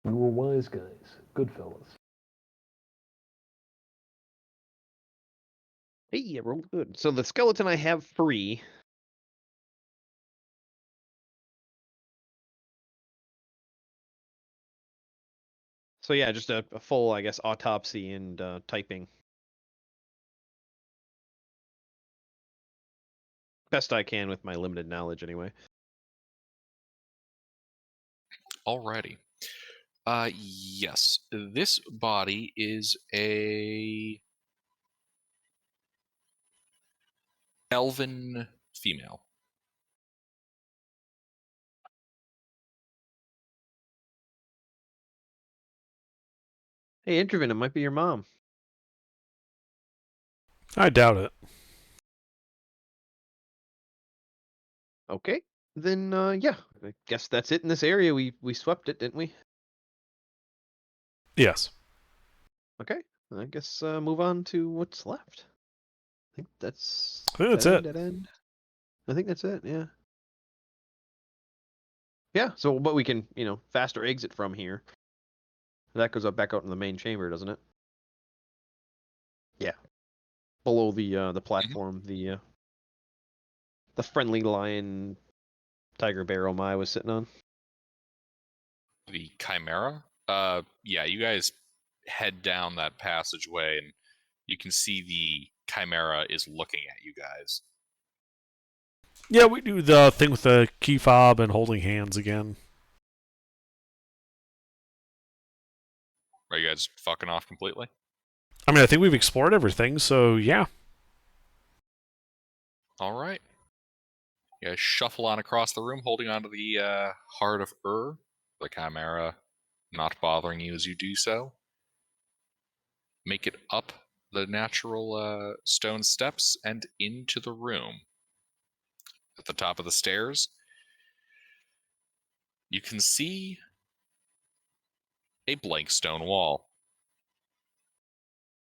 We were wise guys. Good fellas. Hey, I rolled good. So the skeleton I have free. So yeah, just a full, I guess, autopsy and typing. Best I can with my limited knowledge, anyway. Alrighty. Yes, this body is a elven female. Hey, Intervin, it might be your mom. I doubt it. Okay, then yeah, I guess that's it in this area. We swept it, didn't we? Yes. Okay, I guess move on to what's left. I think that's I think that's dead it. end, dead end. I think that's it. Yeah. Yeah. So, but we can, faster exit from here. That goes up back out in the main chamber, doesn't it? Yeah. Below the platform, the friendly lion tiger bear Omai was sitting on. The Chimera. Yeah, you guys head down that passageway, and you can see the Chimera is looking at you guys. Yeah, we do the thing with the key fob and holding hands again. Are you guys fucking off completely? I mean, I think we've explored everything, so yeah. All right. You guys shuffle on across the room, holding onto the heart of the Chimera not bothering you as you do so. Make it up the natural stone steps and into the room. At the top of the stairs, you can see a blank stone wall.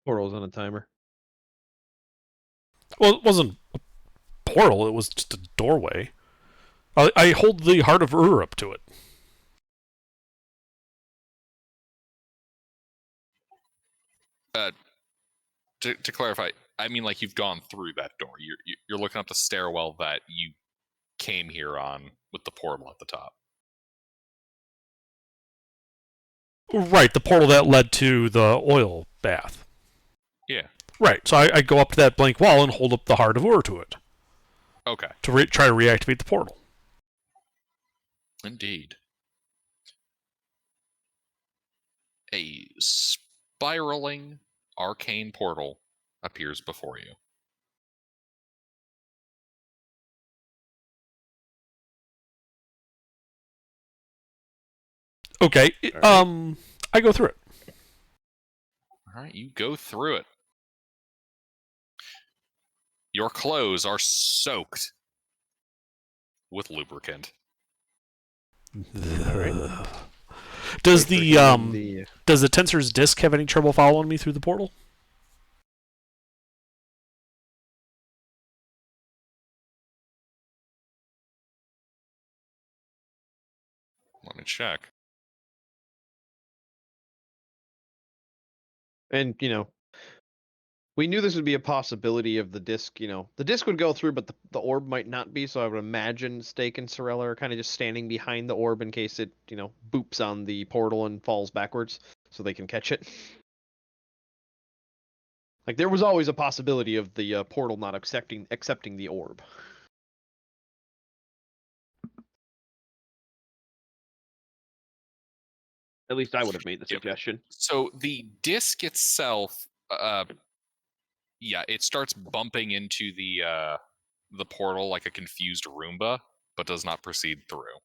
Portal's on a timer. Well, it wasn't a portal, it was just a doorway. I hold the heart of up to it. To clarify, I mean like you've gone through that door. You're looking up the stairwell that you came here on with the portal at the top. Right, the portal that led to the oil bath. Yeah. Right, so I go up to that blank wall and hold up the heart of to it. Okay. To try to reactivate the portal. Indeed. A spiraling arcane portal appears before you. Okay, right. I go through it. All right, you go through it. Your clothes are soaked with lubricant. Alright. Does Wait for the him and the does the tensor's disc have any trouble following me through the portal? Let me check. and we knew this would be a possibility of the disc. The disc would go through, but the orb might not be. So I would imagine Stake and Sorella are kind of just standing behind the orb in case it, boops on the portal and falls backwards, so they can catch it. Like there was always a possibility of the portal not accepting the orb. At least I would have made the Yep. suggestion. So the disc itself, yeah, it starts bumping into the portal like a confused Roomba, but does not proceed through.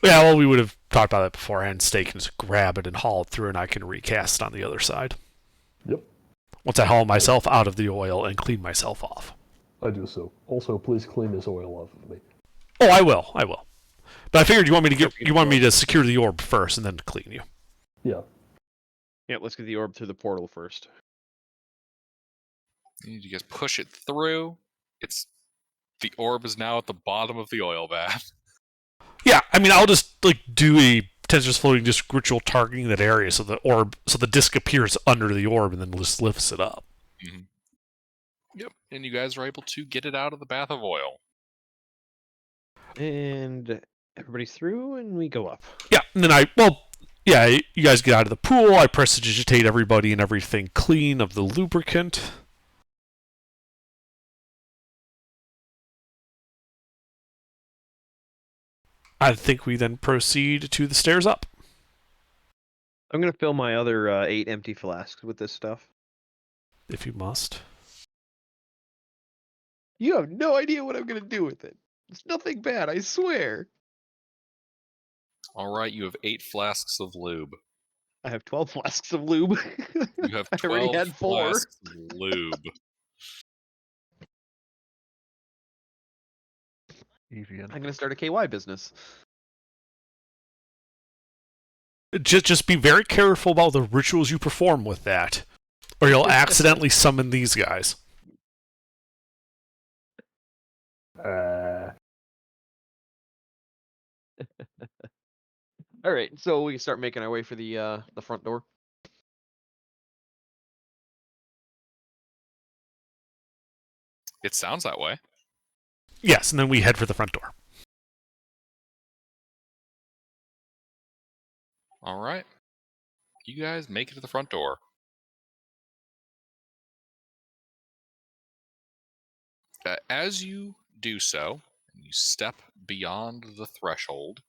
Yeah, well, we would have talked about that beforehand. Stake can just grab it and haul it through, and I can recast on the other side. Yep, Once I haul myself out of the oil and clean myself off. I do so. Also, please clean this oil off of me. Oh, I will. But I figured you want me Sure. to secure the orb first and then clean you. Yeah. Yeah, let's get the orb through the portal first. You guys push it through. It's The orb is now at the bottom of the oil bath. Yeah, I mean, I'll just do a Tensor's floating disc ritual targeting that area, so the disc appears under the orb and then just lifts it up. Mm-hmm. Yep, and you guys are able to get it out of the bath of oil. And everybody's through, and we go up. Yeah, and then you guys get out of the pool. I prestidigitate everybody and everything clean of the lubricant. I think we then proceed to the stairs up. I'm gonna fill my other 8 empty flasks with this stuff. If you must. You have no idea what I'm gonna do with it. It's nothing bad, I swear. All right, you have 8 flasks of lube. I have 12 flasks of lube. You have I 12 already had 4. flasks of lube. Evian. I'm gonna start a KY business. Just be very careful about the rituals you perform with that, or you'll accidentally summon these guys. All right, so we can start making our way for the front door. It sounds that way. Yes, and then we head for the front door. All right. You guys make it to the front door. As you do so, you step beyond the threshold.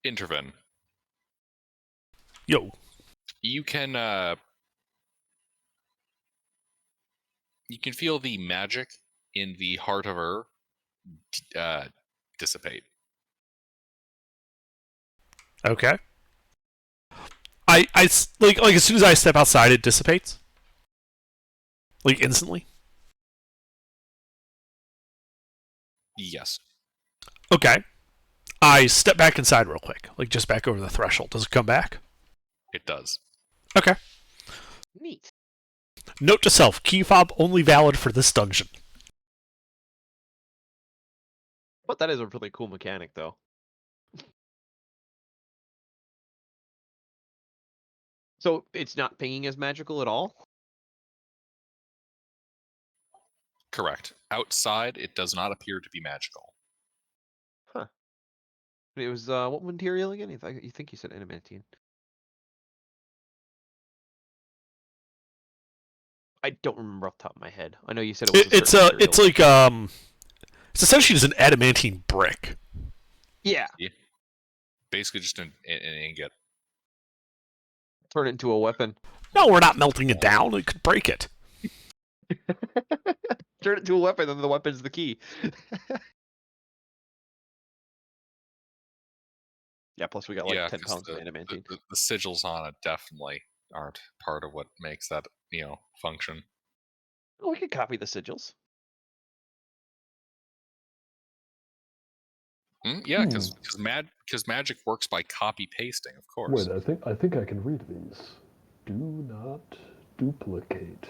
Intervin. Yo. You can feel the magic in the heart of her dissipate. Okay. I like as soon as I step outside, it dissipates. Like instantly. Yes. Okay. I step back inside real quick, like just back over the threshold. Does it come back? It does. Okay. Neat. Note to self: key fob only valid for this dungeon. But that is a really cool mechanic, though. So it's not pinging as magical at all? Correct. Outside, it does not appear to be magical. Huh. It was, what material again? You think you said adamantine. I don't remember off the top of my head. I know you said it was It's certain it's material. like it's essentially just an adamantine brick. Yeah. Basically just an ingot. Turn it into a weapon. No, we're not melting it down. It could break it. Turn it into a weapon, and the weapon's the key. Yeah, plus we got like 10 pounds of adamantine. The sigils on it definitely aren't part of what makes that, function. Oh, we could copy the sigils. Yeah, because magic works by copy pasting, of course. Wait, I think I can read these. Do not duplicate.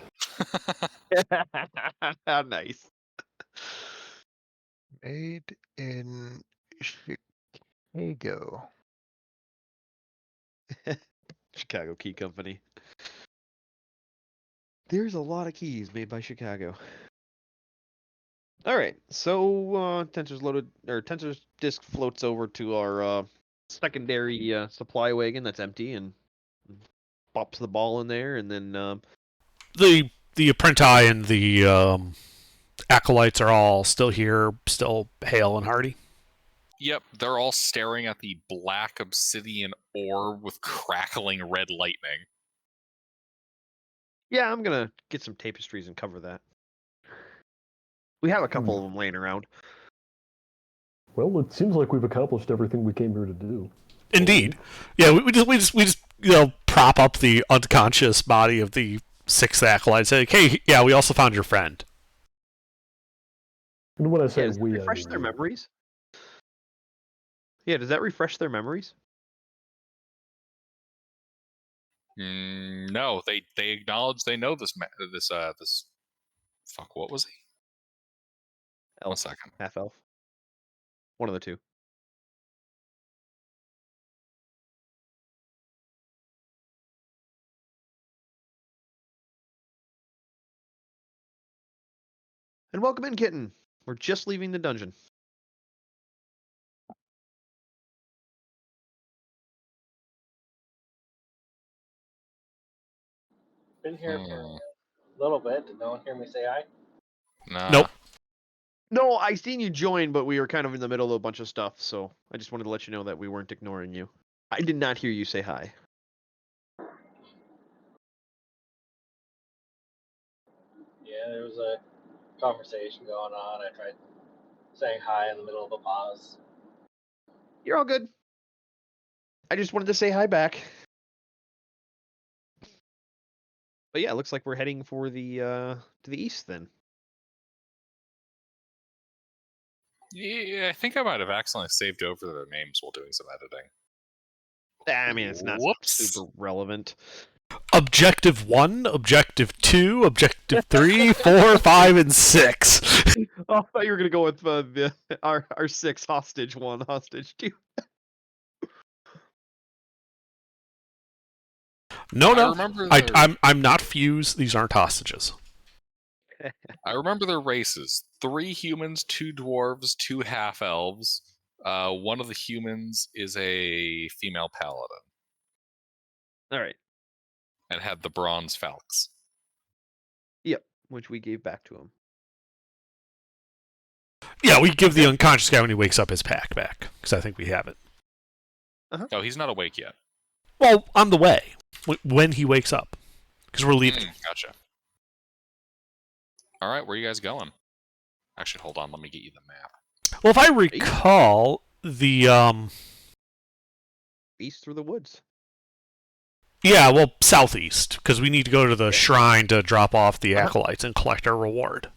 Nice. Made in Chicago. Chicago Key Company. There's a lot of keys made by Chicago. All right, so Tensor's loaded, or Tensor's disc floats over to our secondary supply wagon that's empty and pops the ball in there, and then The apprenti and the acolytes are all still here, still hale and hearty. Yep, they're all staring at the black obsidian orb with crackling red lightning. yeah, I'm gonna get some tapestries and cover that. We have a couple of them laying around. Well, it seems like we've accomplished everything we came here to do. Indeed. Yeah, we just prop up the unconscious body of the sixth acolyte. Say, hey, yeah, we also found your friend. And when I say does that we, refresh their memories? Yeah, does that refresh their memories? No, they acknowledge they know this. Fuck, what was he? Elf, 1 second. half elf. One of the two. And welcome in, Kitten. We're just leaving the dungeon. Been here for Hmm. a little bit. Did no one hear me say hi? Nah. Nope. No, I seen you join, but we were kind of in the middle of a bunch of stuff, so I just wanted to let you know that we weren't ignoring you. I did not hear you say hi. Yeah, there was a conversation going on. I tried saying hi in the middle of a pause. You're all good. I just wanted to say hi back. But yeah, it looks like we're heading for the to the east then. Yeah, I think I might have accidentally saved over their names while doing some editing. I mean, it's not Whoops. super relevant. Objective 1, Objective 2, Objective 3, 4, 5, and 6. Oh, I thought you were gonna go with our 6 hostage 1, hostage 2. No, I no. remember their, I'm not Fuse. These aren't hostages. I remember their races: 3 humans, 2 dwarves, 2 half elves. One of the humans is a female paladin All right. and had the bronze falcons. Yep, which we gave back to him. Yeah, we give the unconscious guy when he wakes up his pack back, because I think we have it. Oh, he's not awake yet. Well, on the way, when he wakes up, because we're leaving. Gotcha. All right, where are you guys going? Actually, hold on. Let me get you the map. Well, if I recall, the East through the woods. yeah, well, southeast, because we need to go to the Yeah. shrine to drop off the acolytes and collect our reward.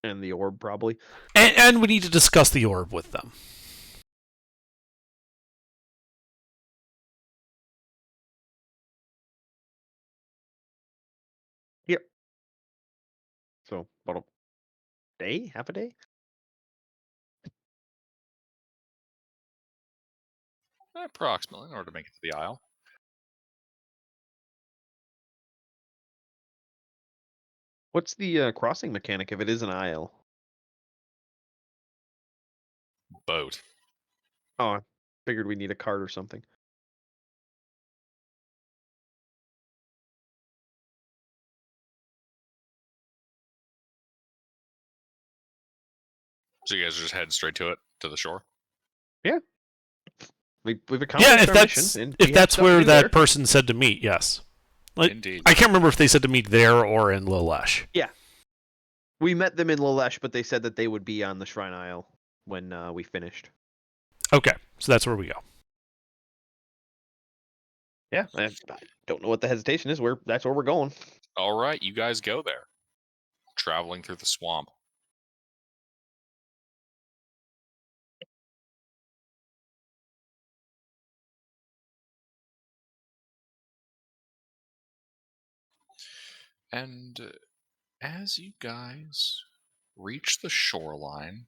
And the orb, probably. And we need to discuss the orb with them. Yep. So, about a day? Half a day? Approximately, in order to make it to the Isle. What's the crossing mechanic if it is an aisle? Boat. Oh, I figured we need a cart or something. So you guys are just heading straight to it, to the shore? We've accomplished our mission. And we if have that's stuff to where do that there. person said to meet, yes. Like, Indeed. I can't remember if they said to meet there or in Lilesh. We met them in Lilesh, but they said that they would be on the Shrine Isle when we finished. Okay, so that's where we go. Yeah, I don't know what the hesitation is. That's where we're going. All right, you guys go there. Traveling through the swamp. And as you guys reach the shoreline,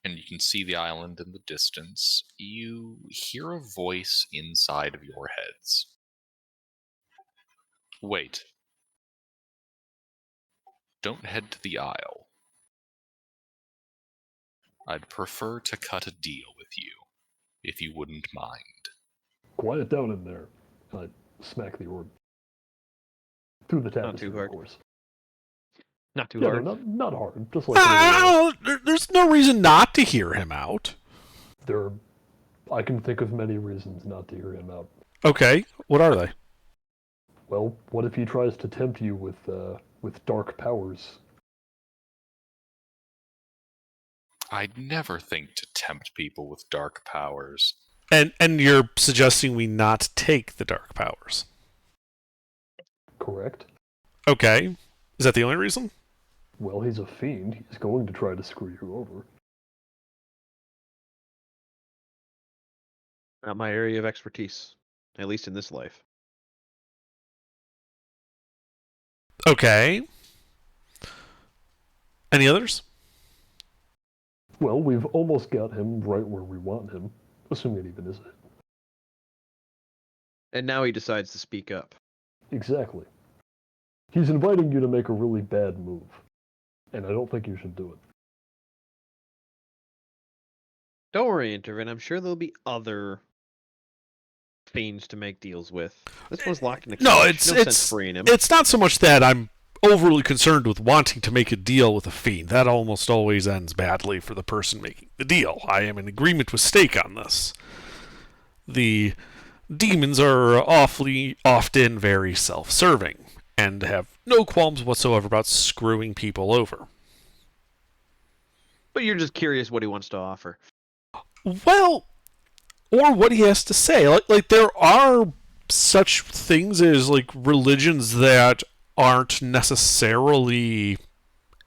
and you can see the island in the distance, you hear a voice inside of your heads. Wait. Don't head to the Isle. I'd prefer to cut a deal with you, if you wouldn't mind. Quiet down in there. And I smack the orb. Through the tapestry, hard. of course. Not too Yeah, hard. no, not hard. Just like regular. There's no reason not to hear him out. I can think of many reasons not to hear him out. Okay, what are they? Well, what if he tries to tempt you with dark powers? I'd never think to tempt people with dark powers. And you're suggesting we not take the dark powers. Correct? Okay. Is that the only reason? Well, he's a fiend. He's going to try to screw you over. Not my area of expertise, at least in this life. Okay. Any others? Well, we've almost got him right where we want him, assuming it even is it. And now he decides to speak up. Exactly. He's inviting you to make a really bad move, and I don't think you should do it. Don't worry, Intervin. I'm sure there'll be other fiends to make deals with. This one's locked in a cage. No, no sense freeing him. it's not so much that I'm overly concerned with wanting to make a deal with a fiend. That almost always ends badly for the person making the deal. I am in agreement with Stake on this. The demons are awfully often very self-serving and have no qualms whatsoever about screwing people over. But you're just curious what he wants to offer. Well, or what he has to say. Like there are such things as like religions that aren't necessarily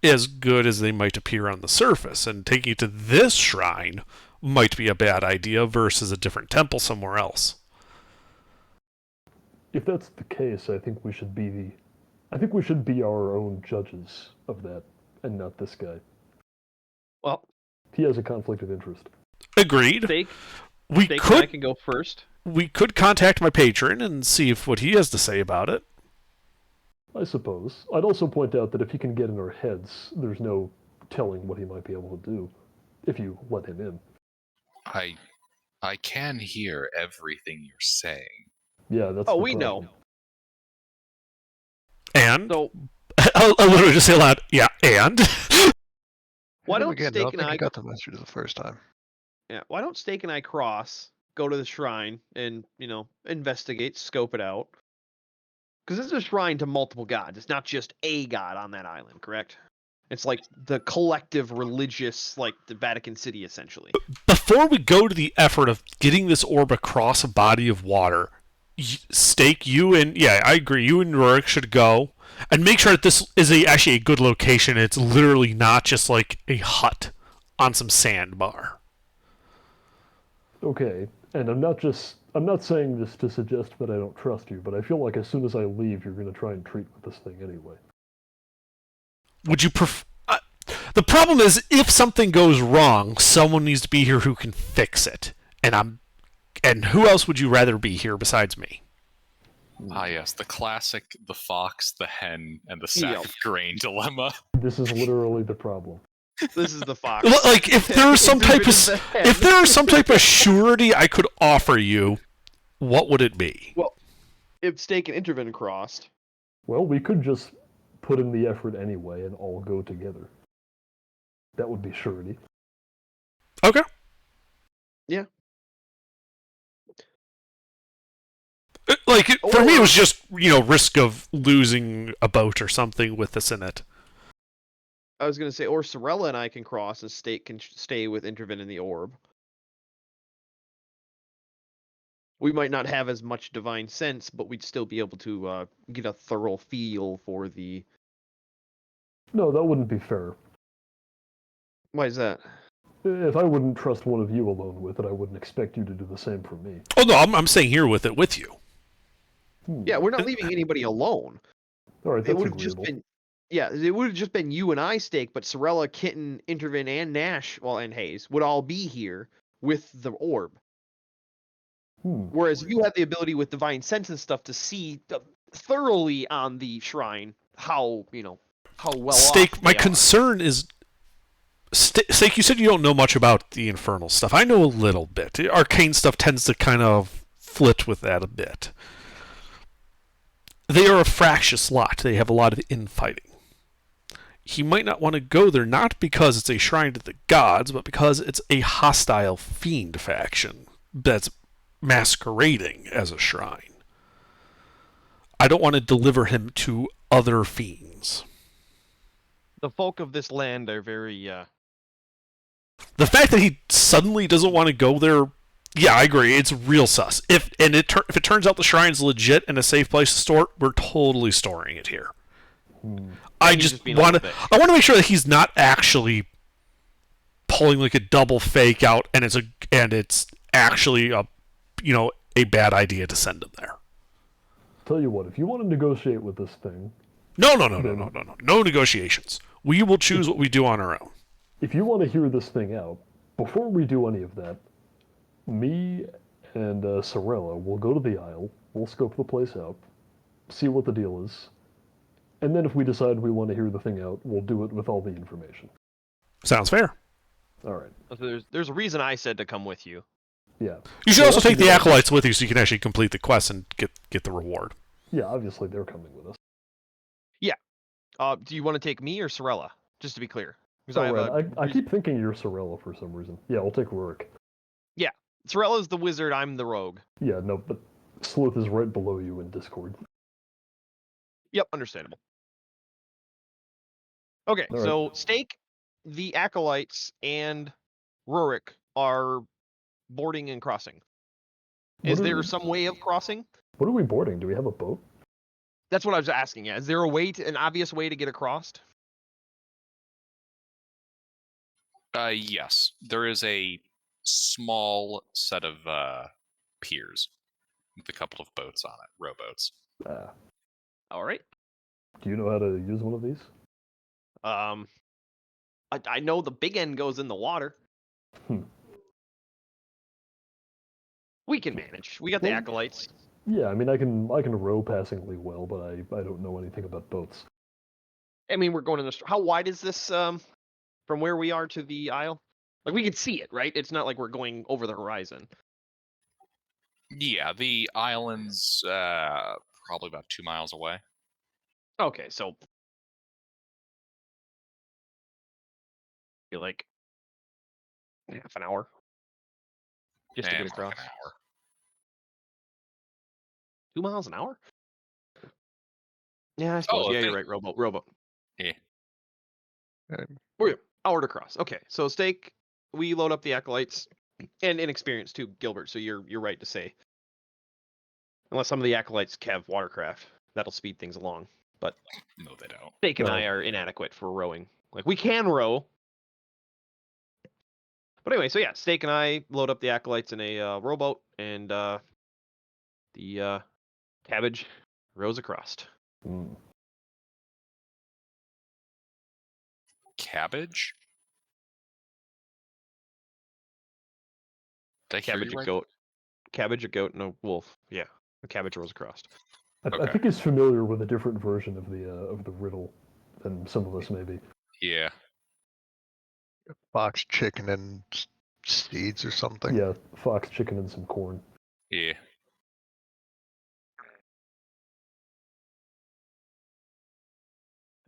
as good as they might appear on the surface, and taking you to this shrine might be a bad idea versus a different temple somewhere else. If that's the case, I think we should be our own judges of that, and not this guy. Well, He has a conflict of interest. Agreed. Stake We and I could can go first. contact my patron and see what he has to say about it. I suppose. I'd also point out that if he can get in our heads, there's no telling what he might be able to do, if you let him in. I can hear everything you're saying. Yeah, that's Oh, the we problem. know. And So I'll literally just say aloud, yeah, and why don't Again, I Stake don't and think I I got the message the first time. why don't Stake and I cross, go to the shrine, and investigate, scope it out? Because this is a shrine to multiple gods. It's not just a god on that island, correct? It's like the collective religious, like the Vatican City, essentially. before we go to the effort of getting this orb across a body of water, Stake, you and yeah, I agree. You and Rurik should go and make sure that this is actually a good location. It's literally not just like a hut on some sandbar. Okay, and I'm not saying this to suggest that I don't trust you, but I feel like as soon as I leave, you're going to try and treat with this thing anyway. Would you the problem is if something goes wrong, someone needs to be here who can fix it. And who else would you rather be here besides me? Ah, yes, the classic, the fox, the hen, and the sack Yep. of grain dilemma. This is literally the problem. This is the fox. Like if there was some type Intervin is the of hen. if there was some type of surety I could offer you, what would it be? Well, if Stake and Intervin crossed, Well, we could just put in the effort anyway and all go together. That would be surety. Okay. Yeah. Like for me, it was just risk of losing a boat or something with this in it. I was gonna say, or Sorella and I can cross, and Stake can stay with Intervin in the orb. We might not have as much divine sense, but we'd still be able to get a thorough feel for the. No, that wouldn't be fair. Why is that? If I wouldn't trust one of you alone with it, I wouldn't expect you to do the same for me. Oh no, I'm staying here with it with you. Yeah, we're not leaving anybody alone. All right, It that's would have just agreeable. been, it would have just been you and I, Stake, but Sorella, Kitten, Intervin, and Nash, well, and Hayes would all be here with the orb. Whereas you have the ability with divine sense and stuff to see thoroughly on the shrine how well Stake, off my they are. concern is Stake, you said you don't know much about the infernal stuff. I know a little bit. Arcane stuff tends to kind of flit with that a bit. They are a fractious lot. They have a lot of infighting. He might not want to go there, not because it's a shrine to the gods, but because it's a hostile fiend faction that's masquerading as a shrine. I don't want to deliver him to other fiends. The folk of this land are very The fact that he suddenly doesn't want to go there, yeah, I agree. It's real sus. If it turns out the shrine's legit and a safe place to store it, we're totally storing it here. I he's just just being want a to. little bitch. I want to make sure that he's not actually pulling like a double fake out, and it's actually a bad idea to send him there. Tell you what, if you want to negotiate with this thing, No, no, no, no, Then- no, no, no. No negotiations. We will choose what we do on our own. If you want to hear this thing out, before we do any of that, me and Sorella will go to the Isle, we'll scope the place out, see what the deal is, and then if we decide we want to hear the thing out, we'll do it with all the information. Sounds fair. All right. So there's a reason I said to come with you. Yeah. You should Well, also that's a take the good idea. acolytes with you so you can actually complete the quest and get the reward. Yeah, obviously they're coming with us. Do you want to take me or Sorella? Just to be clear, because Oh, I have right. a I keep thinking you're Sorella for some reason. Yeah, I'll take Rurik. Sorella's the wizard. I'm the rogue. Yeah, no, but Sleuth is right below you in Discord. Yep, understandable. Okay, All right. so Stake, the acolytes, and Rurik are boarding and crossing. Is What are there we- some way of crossing? What are we boarding? Do we have a boat? That's what I was asking. Yeah, is there a way an obvious way to get across? Yes, there is a small set of piers with a couple of boats on it, rowboats. All right. Do you know how to use one of these? I know the big end goes in the water. Hmm. We can manage. We got the Well- acolytes. Yeah, I mean, I can row passingly well, but I don't know anything about boats. I mean, we're going in the. How wide is this from where we are to the Isle? Like we can see it, right? It's not like we're going over the horizon. Yeah, the island's probably about 2 miles away. Okay, so you're like half an hour just to get Like across. an hour. 2 miles an hour? Yeah, I suppose. Oh, Yeah, if you're it- right. Rowboat. Yeah. Oh, yeah, hour to cross. Okay, so Stake, we load up the acolytes and inexperience too, Gilbert. So you're right to say, unless some of the acolytes have watercraft, that'll speed things along. But No, they don't. Stake and No. I are inadequate for rowing. Like we can row. But anyway, so yeah, Stake and I load up the acolytes in a rowboat, and the cabbage rows across. Mm. Cabbage? Did I hear Cabbage you a right? goat. Cabbage a goat and a wolf. Yeah, a cabbage rows across. I Okay. think he's familiar with a different version of the riddle than some of us may be. Yeah. Fox, chicken, and seeds or something. Yeah, fox, chicken, and some corn. Yeah.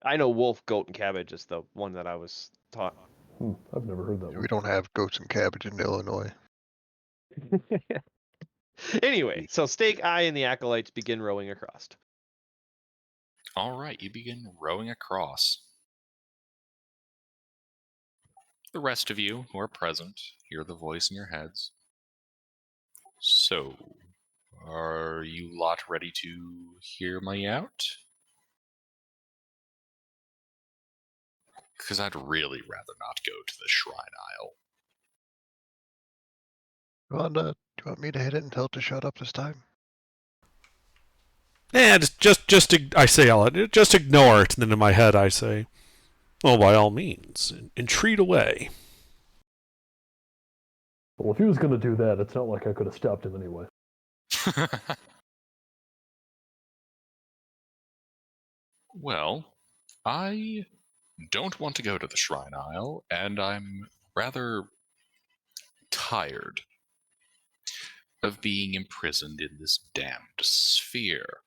I know wolf, goat, and cabbage is the one that I was taught. I've never heard that We one. don't have goats and cabbage in Illinois. Anyway, so Stake, I, and the acolytes begin rowing across. All right, you begin rowing across. The rest of you who are present hear the voice in your heads. So, are you lot ready to hear me out? Because I'd really rather not go to the Shrine Isle. Do you want me to hit it and tell it to shut up this time? I say all it. Just ignore it. And then in my head, I say, "Oh, by all means, entreat away." Well, if he was going to do that, it's not like I could have stopped him anyway. Well, I don't want to go to the Shrine Isle, and I'm rather tired of being imprisoned in this damned sphere.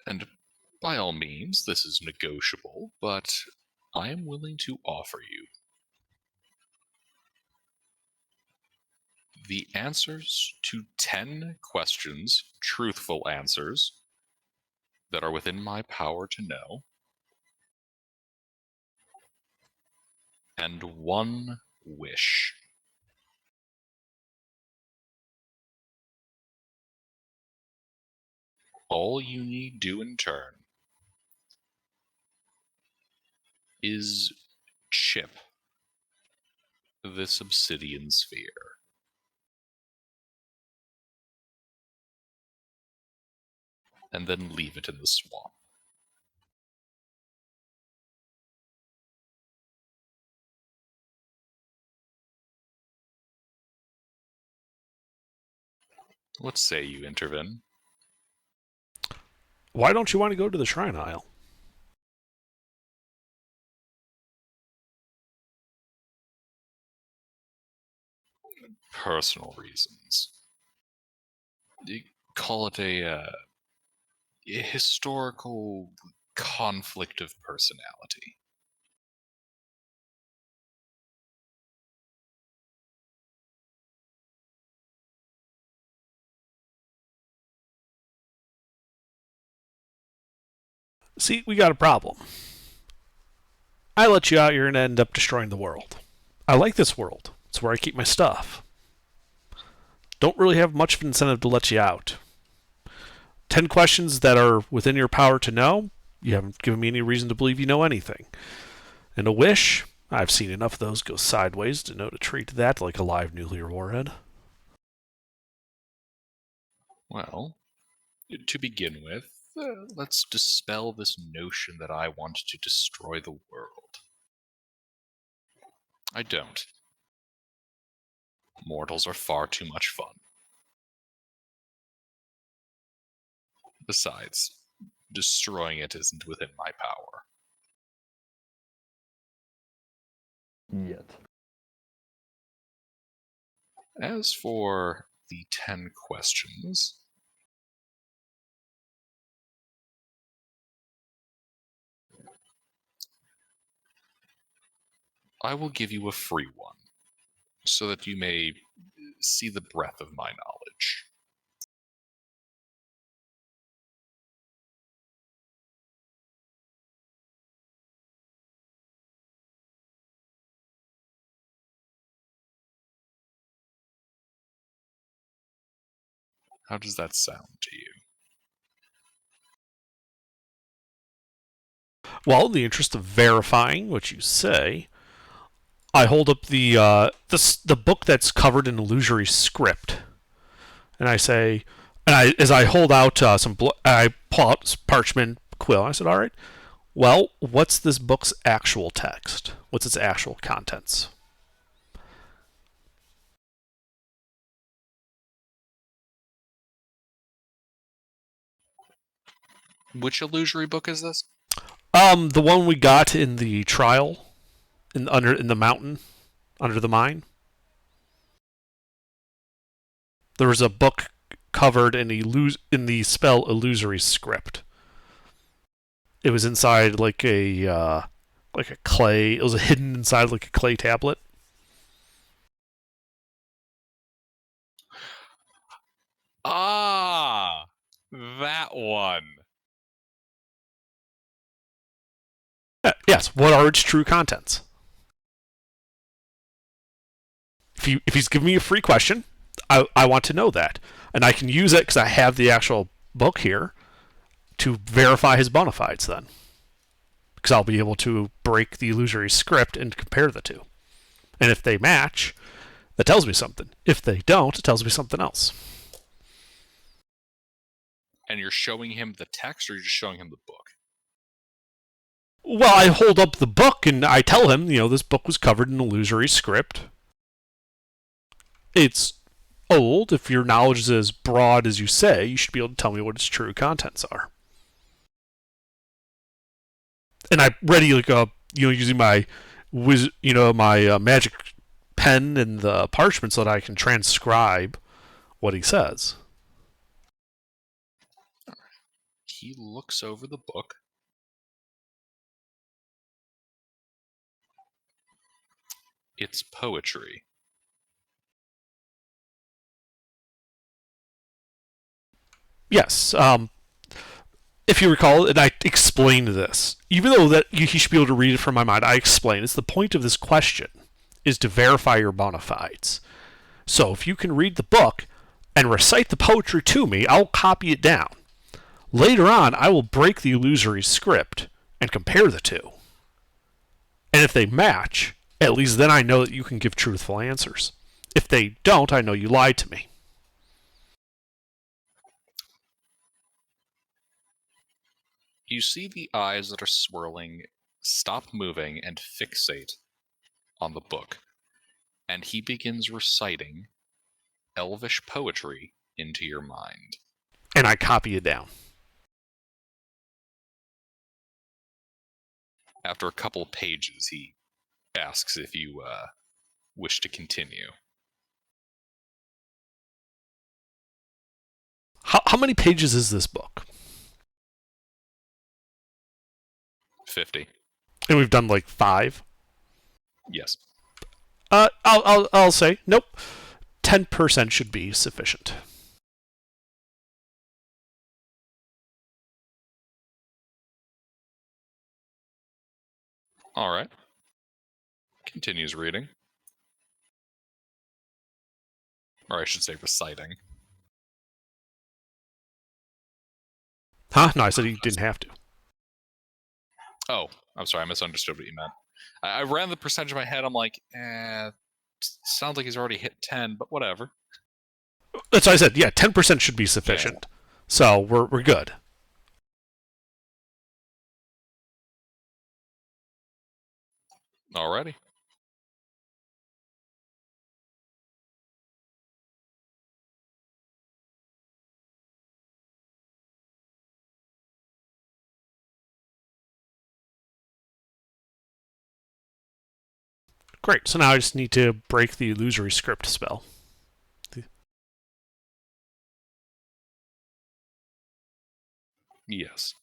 And by all means, this is negotiable, but I am willing to offer you the answers to 10 questions, truthful answers, that are within my power to know, and one wish. All you need do in turn is chip this obsidian sphere. and then leave it in the swamp. What say you, Intervin? Why don't you want to go to the Shrine Isle? Personal reasons. You call it a historical conflict of personality. See, we got a problem. I let you out, you're going to end up destroying the world. I like this world. It's where I keep my stuff. Don't really have much of an incentive to let you out. 10 questions that are within your power to know. You haven't given me any reason to believe you know anything. And a wish? I've seen enough of those go sideways to know to treat that like a live nuclear warhead. Well, to begin with, let's dispel this notion that I want to destroy the world. I don't. Mortals are far too much fun. Besides, destroying it isn't within my power. Yet. As for the 10 questions, I will give you a free one, so that you may see the breadth of my knowledge. How does that sound to you? Well, in the interest of verifying what you say, I hold up the book that's covered in illusory script, and I say, as I hold out I pull out parchment quill. I said, "All right. Well, what's this book's actual text? What's its actual contents?" Which illusory book is this? The one we got in the trial, in the mountain, under the mine. There was a book covered in the spell illusory script. It was inside like a clay. It was hidden inside like a clay tablet. Ah, that one. Yes. What are its true contents? If he's giving me a free question, I want to know that, and I can use it because I have the actual book here to verify his bona fides. Then, because I'll be able to break the illusory script and compare the two, and if they match, that tells me something. If they don't, it tells me something else. And you're showing him the text, or you're just showing him the book? Well, I hold up the book and I tell him, this book was covered in illusory script. It's old. If your knowledge is as broad as you say, you should be able to tell me what its true contents are. And I ready using my my magic pen and the parchment so that I can transcribe what he says. He looks over the book. It's poetry. Yes. If you recall, and I explained this, even though that he should be able to read it from my mind, I explain it's the point of this question is to verify your bona fides. So if you can read the book and recite the poetry to me, I'll copy it down. Later on, I will break the illusory script and compare the two. And if they match, at least then I know that you can give truthful answers. If they don't, I know you lied to me. You see the eyes that are swirling stop moving and fixate on the book, and he begins reciting elvish poetry into your mind. And I copy it down. After a couple of pages, he asks if you wish to continue. How many pages is this book? 50. And we've done like 5. Yes. I'll say nope. 10% should be sufficient. All right. Continues reading. Or I should say reciting. Huh? No, I said he didn't have to. Oh, I'm sorry, I misunderstood what you meant. I ran the percentage in my head, I'm like, sounds like he's already hit 10, but whatever. That's what I said. Yeah, 10% should be sufficient. Yeah. So we're good. Alrighty. Great. So now I just need to break the illusory script spell. Yes.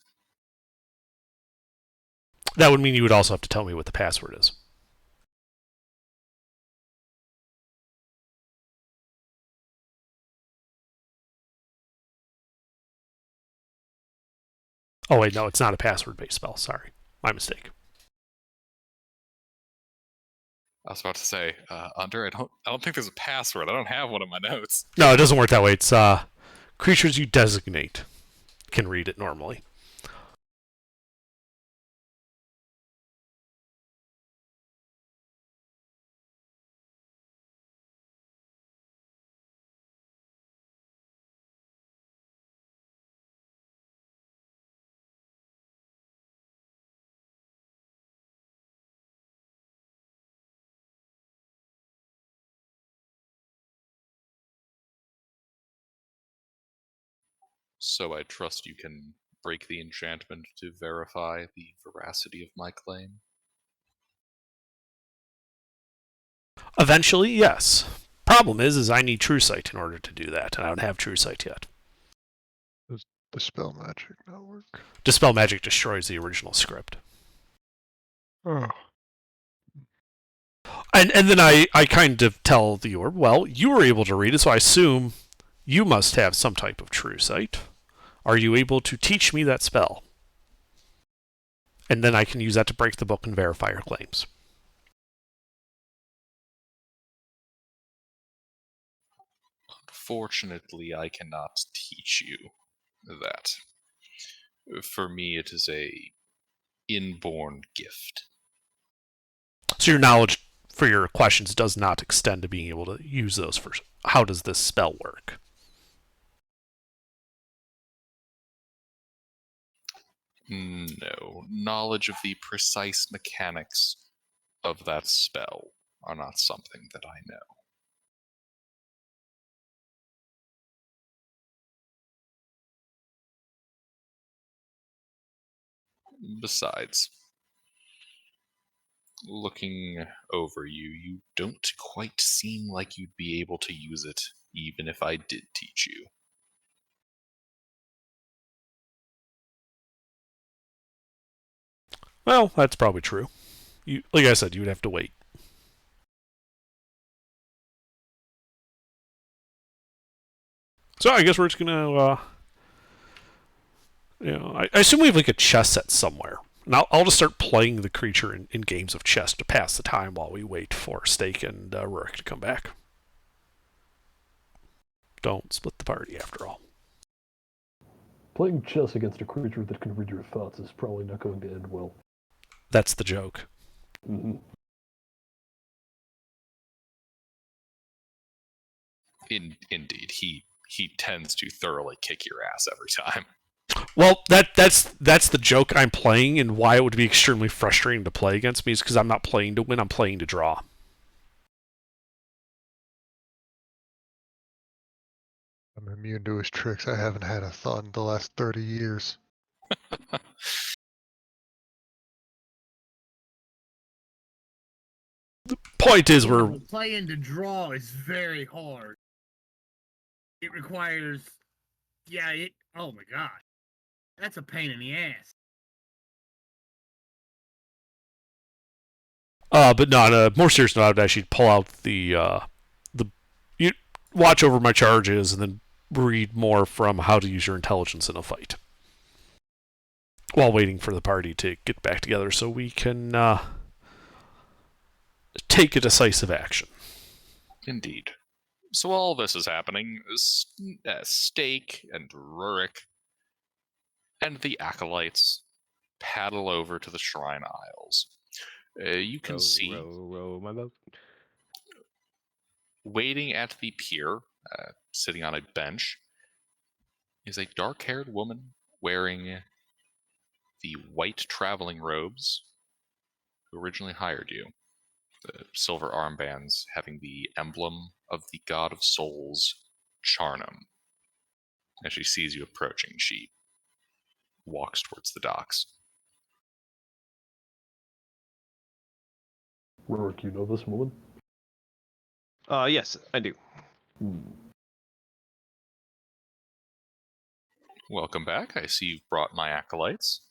That would mean you would also have to tell me what the password is. Oh wait, no, it's not a password-based spell. Sorry, my mistake. I was about to say, Under, I don't think there's a password. I don't have one in my notes. No, it doesn't work that way. It's creatures you designate can read it normally. So I trust you can break the enchantment to verify the veracity of my claim? Eventually, yes. Problem is I need True Sight in order to do that, and I don't have True Sight yet. Does Dispel Magic not work? Dispel Magic destroys the original script. Oh. And then I kind of tell the orb, well, you were able to read it, so I assume you must have some type of True Sight. Are you able to teach me that spell? And then I can use that to break the book and verify your claims. Unfortunately, I cannot teach you that. For me, it is a inborn gift. So your knowledge for your questions does not extend to being able to use those for how does this spell work? No. Knowledge of the precise mechanics of that spell are not something that I know. Besides, looking over you, you don't quite seem like you'd be able to use it, even if I did teach you. Well, that's probably true. You, like I said, you would have to wait. So I guess we're just gonna, I assume we have like a chess set somewhere. And I'll just start playing the creature in games of chess to pass the time while we wait for Steak and Rurik to come back. Don't split the party after all. Playing chess against a creature that can read your thoughts is probably not going to end well. That's the joke. Mm-hmm. Indeed, he tends to thoroughly kick your ass every time. Well, that's the joke I'm playing, and why it would be extremely frustrating to play against me is because I'm not playing to win. I'm playing to draw. I'm immune to his tricks. I haven't had a thought in the last 30 years. Point is, we're Playing to draw is very hard. It requires, oh my gosh, that's a pain in the ass. but no, on a more serious note, I'd actually pull out the you watch over my charges and then read more from how to use your intelligence in a fight while waiting for the party to get back together so we can take a decisive action. Indeed. So all this is happening. Stake and Rurik and the acolytes paddle over to the shrine aisles. You can see, row my boat. waiting at the pier, sitting on a bench, is a dark-haired woman wearing the white traveling robes who originally hired you. The silver armbands having the emblem of the god of souls, Charnum. As she sees you approaching, she walks towards the docks. Rurik, you know this woman? Yes, I do. Welcome back. I see you've brought my acolytes.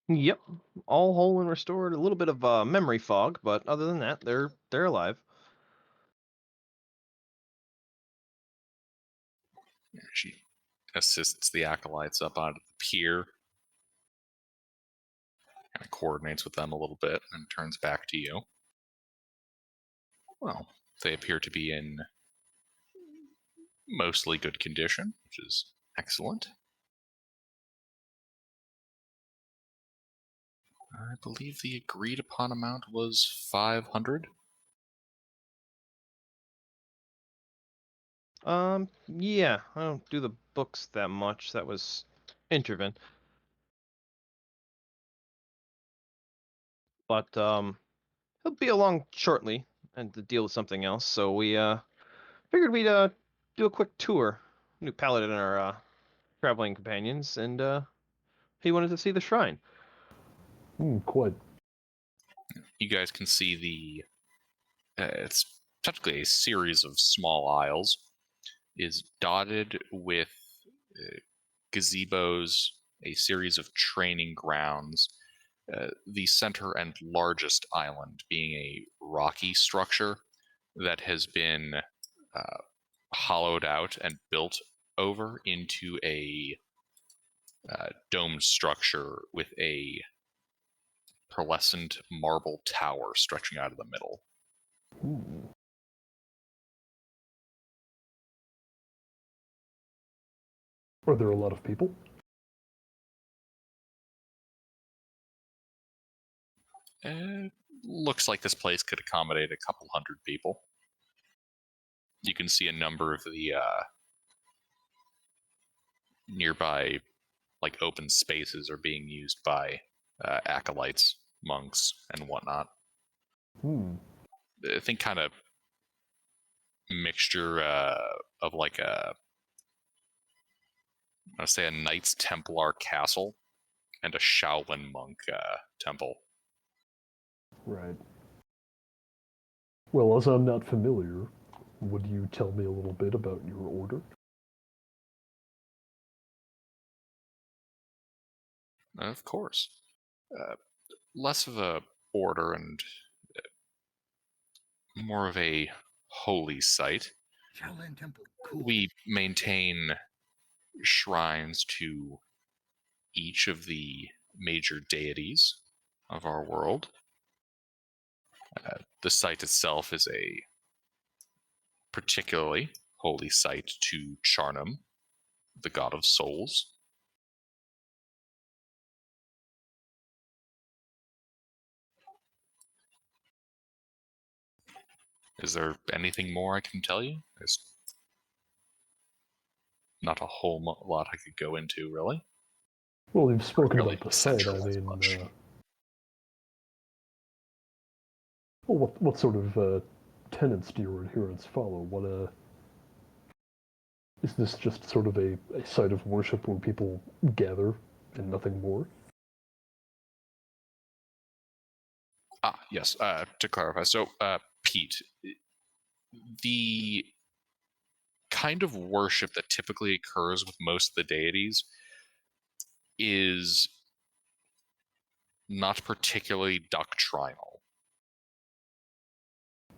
Yep, all whole and restored. A little bit of memory fog, but other than that, they're alive. She assists the acolytes up onto the pier, kind of coordinates with them a little bit, and turns back to you. Well, they appear to be in mostly good condition, which is excellent. I believe the agreed upon amount was 500. Yeah, I don't do the books that much. That was Intervent. But he'll be along shortly and to deal with something else. So we figured we'd do a quick tour. New paladin and our traveling companions, and he wanted to see the shrine. Quite. You guys can see it's technically a series of small aisles, is dotted with gazebos, a series of training grounds, the center and largest island being a rocky structure that has been hollowed out and built over into a domed structure with a pearlescent marble tower stretching out of the middle. Are there a lot of people? Looks like this place could accommodate a couple hundred people. You can see a number of the nearby, like, open spaces are being used by acolytes, monks, and whatnot. I think kind of mixture of like I'll say a Knights Templar castle and a Shaolin monk temple. Right. Well, as I'm not familiar, would you tell me a little bit about your order? Of course. Less of a order and more of a holy site. Shaolin Temple, cool. We maintain shrines to each of the major deities of our world. The site itself is a particularly holy site to Charnum, the god of souls. Is there anything more I can tell you? There's not a whole lot I could go into, really. Well, we've spoken really about the site. I centralized mean, much. well, what sort of tenets do your adherents follow? What is this just sort of a site of worship where people gather and nothing more? Yes. To clarify, so Pete, the kind of worship that typically occurs with most of the deities is not particularly doctrinal.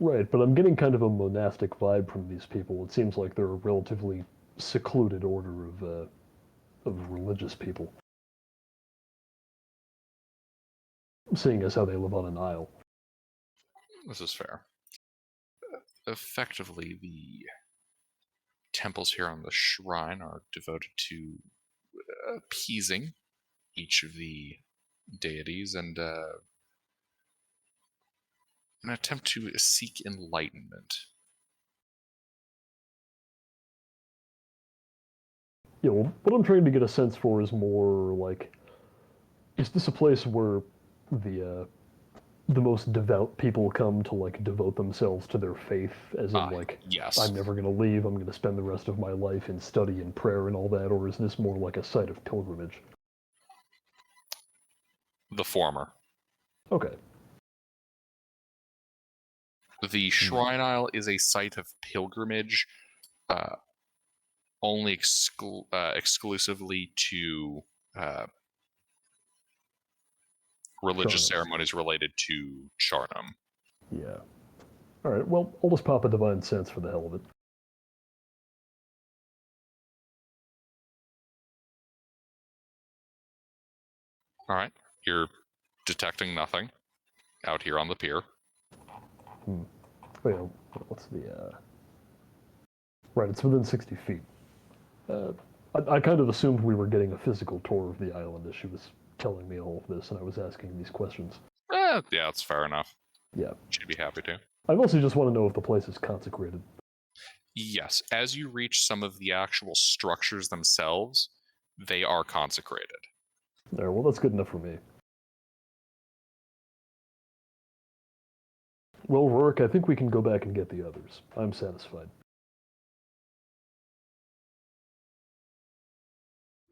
Right, but I'm getting kind of a monastic vibe from these people. It seems like they're a relatively secluded order of religious people, seeing as how they live on an isle. This is fair. Effectively, the temples here on the shrine are devoted to appeasing each of the deities and an attempt to seek enlightenment. Yeah, well, what I'm trying to get a sense for is more like, is this a place where the most devout people come to like devote themselves to their faith, as in like, Yes. I'm never going to leave, I'm going to spend the rest of my life in study and prayer and all that, or is this more like a site of pilgrimage? The former. Okay. The Shrine Isle is a site of pilgrimage, only exclusively to religious Charnums. ceremonies related to Charnum. Yeah. Alright, well, I'll just pop a divine sense for the hell of it. All right, you're detecting nothing out here on the pier. Oh yeah, what's the, Right, it's within 60 feet. I kind of assumed we were getting a physical tour of the island as she was telling me all of this, and I was asking these questions. Yeah, that's fair enough. Yeah. She'd be happy to. I mostly just want to know if the place is consecrated. Yes, as you reach some of the actual structures themselves, they are consecrated. There, well, that's good enough for me. Well, Rourke, I think we can go back and get the others. I'm satisfied.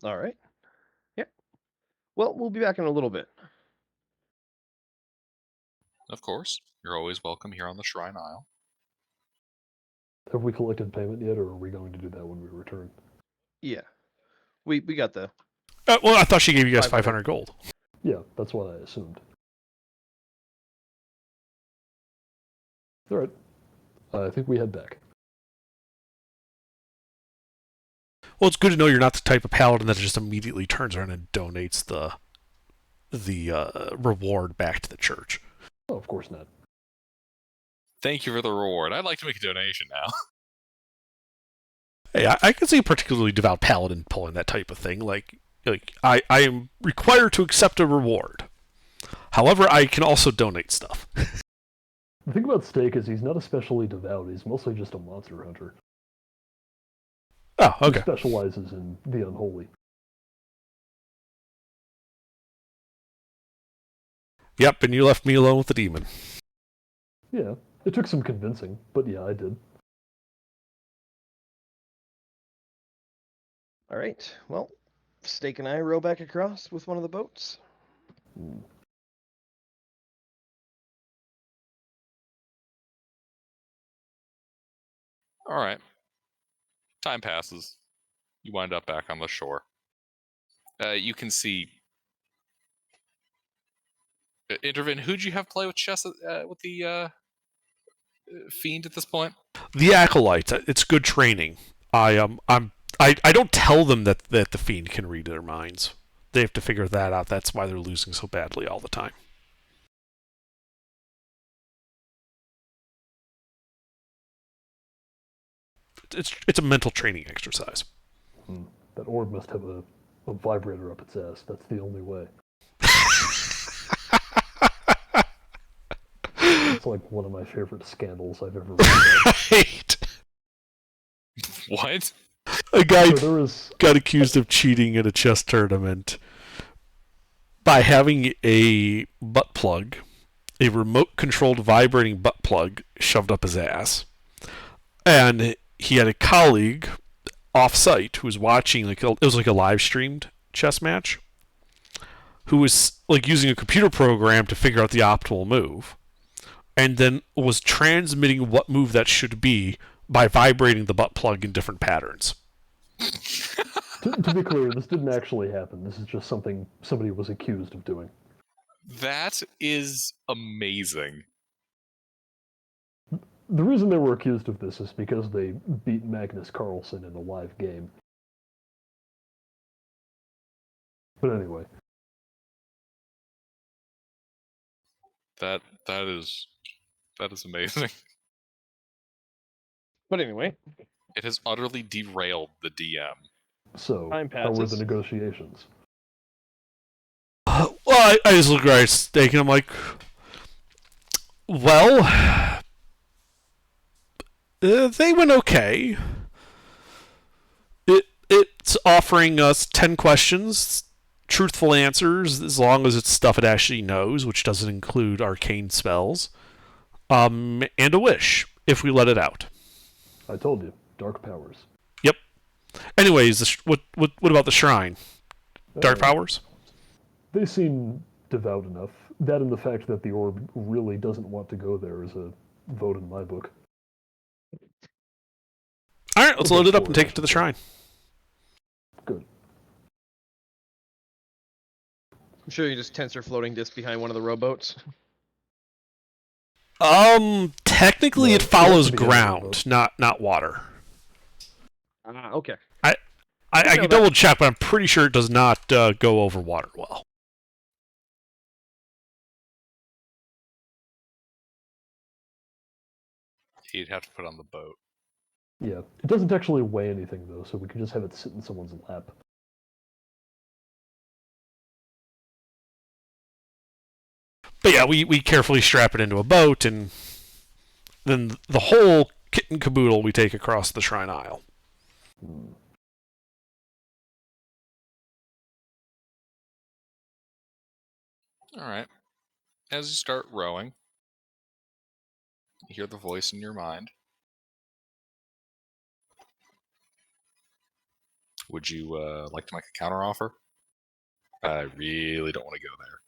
All right. Yep. Well, we'll be back in a little bit. Of course, you're always welcome here on the Shrine Isle. Have we collected payment yet, or are we going to do that when we return? Yeah. We got the Well, I thought she gave you guys 500. 500 gold. Yeah, that's what I assumed. Alright. I think we head back. Well, it's good to know you're not the type of paladin that just immediately turns around and donates the reward back to the church. Oh, of course not. Thank you for the reward. I'd like to make a donation now. Hey, I can see a particularly devout paladin pulling that type of thing. Like I am required to accept a reward. However, I can also donate stuff. The thing about Steak is he's not especially devout. He's mostly just a monster hunter. Oh, okay. He specializes in the unholy. Yep, and you left me alone with the demon. Yeah, it took some convincing, but yeah, I did. All right. Well, Steak and I row back across with one of the boats. All right. Time passes. You wind up back on the shore. You can see. Intervin, who'd you have play with chess with the fiend at this point? The acolytes. It's good training. I don't tell them that the fiend can read their minds. They have to figure that out. That's why they're losing so badly all the time. It's a mental training exercise. That orb must have a vibrator up its ass. That's the only way. It's like one of my favorite scandals I've ever read about. Right. What? A guy So there was... got accused of cheating at a chess tournament. by having a butt plug, a remote-controlled vibrating butt plug, shoved up his ass. And he had a colleague off-site who was watching, it was like a live-streamed chess match, who was like using a computer program to figure out the optimal move, and then was transmitting what move that should be by vibrating the butt plug in different patterns. To be clear, this didn't actually happen. This is just something somebody was accused of doing. That is amazing. The reason they were accused of this is because they beat Magnus Carlsen in a live game. But anyway. That is amazing. But anyway, It has utterly derailed the DM. So, Time how were the passes. negotiations? Well, I just look right at Steak and I'm like, well, they went okay. It's offering us 10 questions, truthful answers, as long as it's stuff it actually knows, which doesn't include arcane spells, and a wish, if we let it out. I told you, dark powers. Yep. Anyways, what about the shrine? Dark powers? They seem devout enough. That and the fact that the orb really doesn't want to go there is a vote in my book. Alright, let's load it up and take it to the shrine. Good. I'm sure you just tensor floating disc behind one of the rowboats. Technically No, it it follows has to be ground, not water. Okay. I can double check, but I'm pretty sure it does not go over water well. He'd have to put on the boat. Yeah, it doesn't actually weigh anything though, so we can just have it sit in someone's lap. But yeah, we carefully strap it into a boat, and then the whole kit and caboodle we take across the shrine aisle. All right. As you start rowing, you hear the voice in your mind. Would you like to make a counteroffer? I really don't want to go there.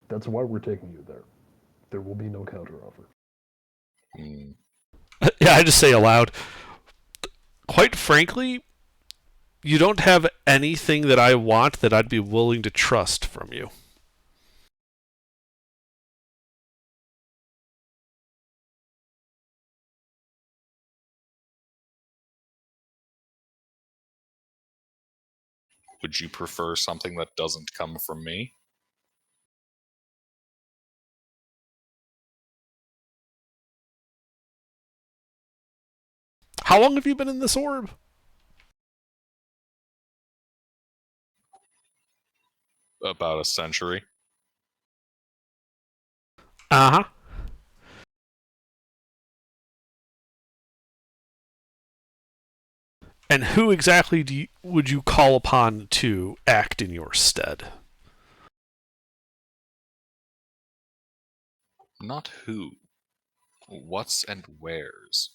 That's why we're taking you there. There will be no counteroffer. Hmm. Yeah, I just say aloud, quite frankly, you don't have anything that I want that I'd be willing to trust from you. Would you prefer something that doesn't come from me? How long have you been in this orb? About a century. Uh-huh. And who exactly would you call upon to act in your stead? Not who. What's and where's.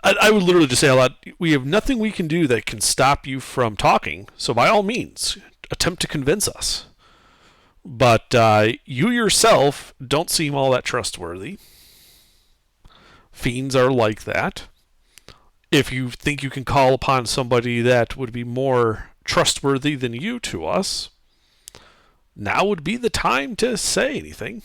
I would literally just say a lot. We have nothing we can do that can stop you from talking. So by all means, attempt to convince us. But you yourself don't seem all that trustworthy. Fiends are like that. If you think you can call upon somebody that would be more trustworthy than you to us, now would be the time to say anything.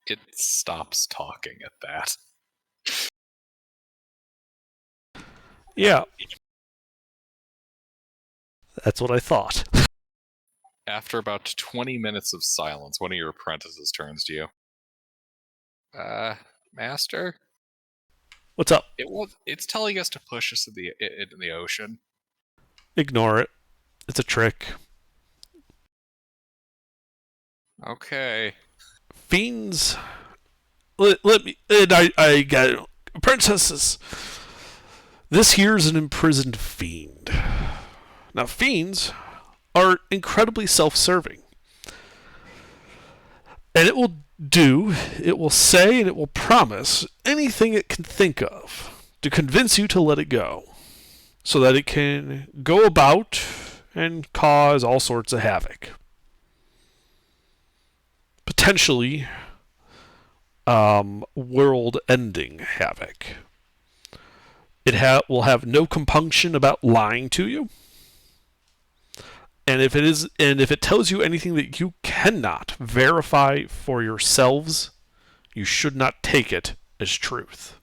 It stops talking at that. Yeah. That's what I thought. After about 20 minutes of silence, one of your apprentices turns to you. Master, What's up? it's telling us to push us into the ocean. Ignore it. It's a trick. Okay. Fiends. Let me. And I got it. Princesses. This here's an imprisoned fiend. Now, fiends are incredibly self-serving. And it will say, and it will promise anything it can think of to convince you to let it go, so that it can go about and cause all sorts of havoc. Potentially, world-ending havoc. It will have no compunction about lying to you. And if it tells you anything that you cannot verify for yourselves, you should not take it as truth.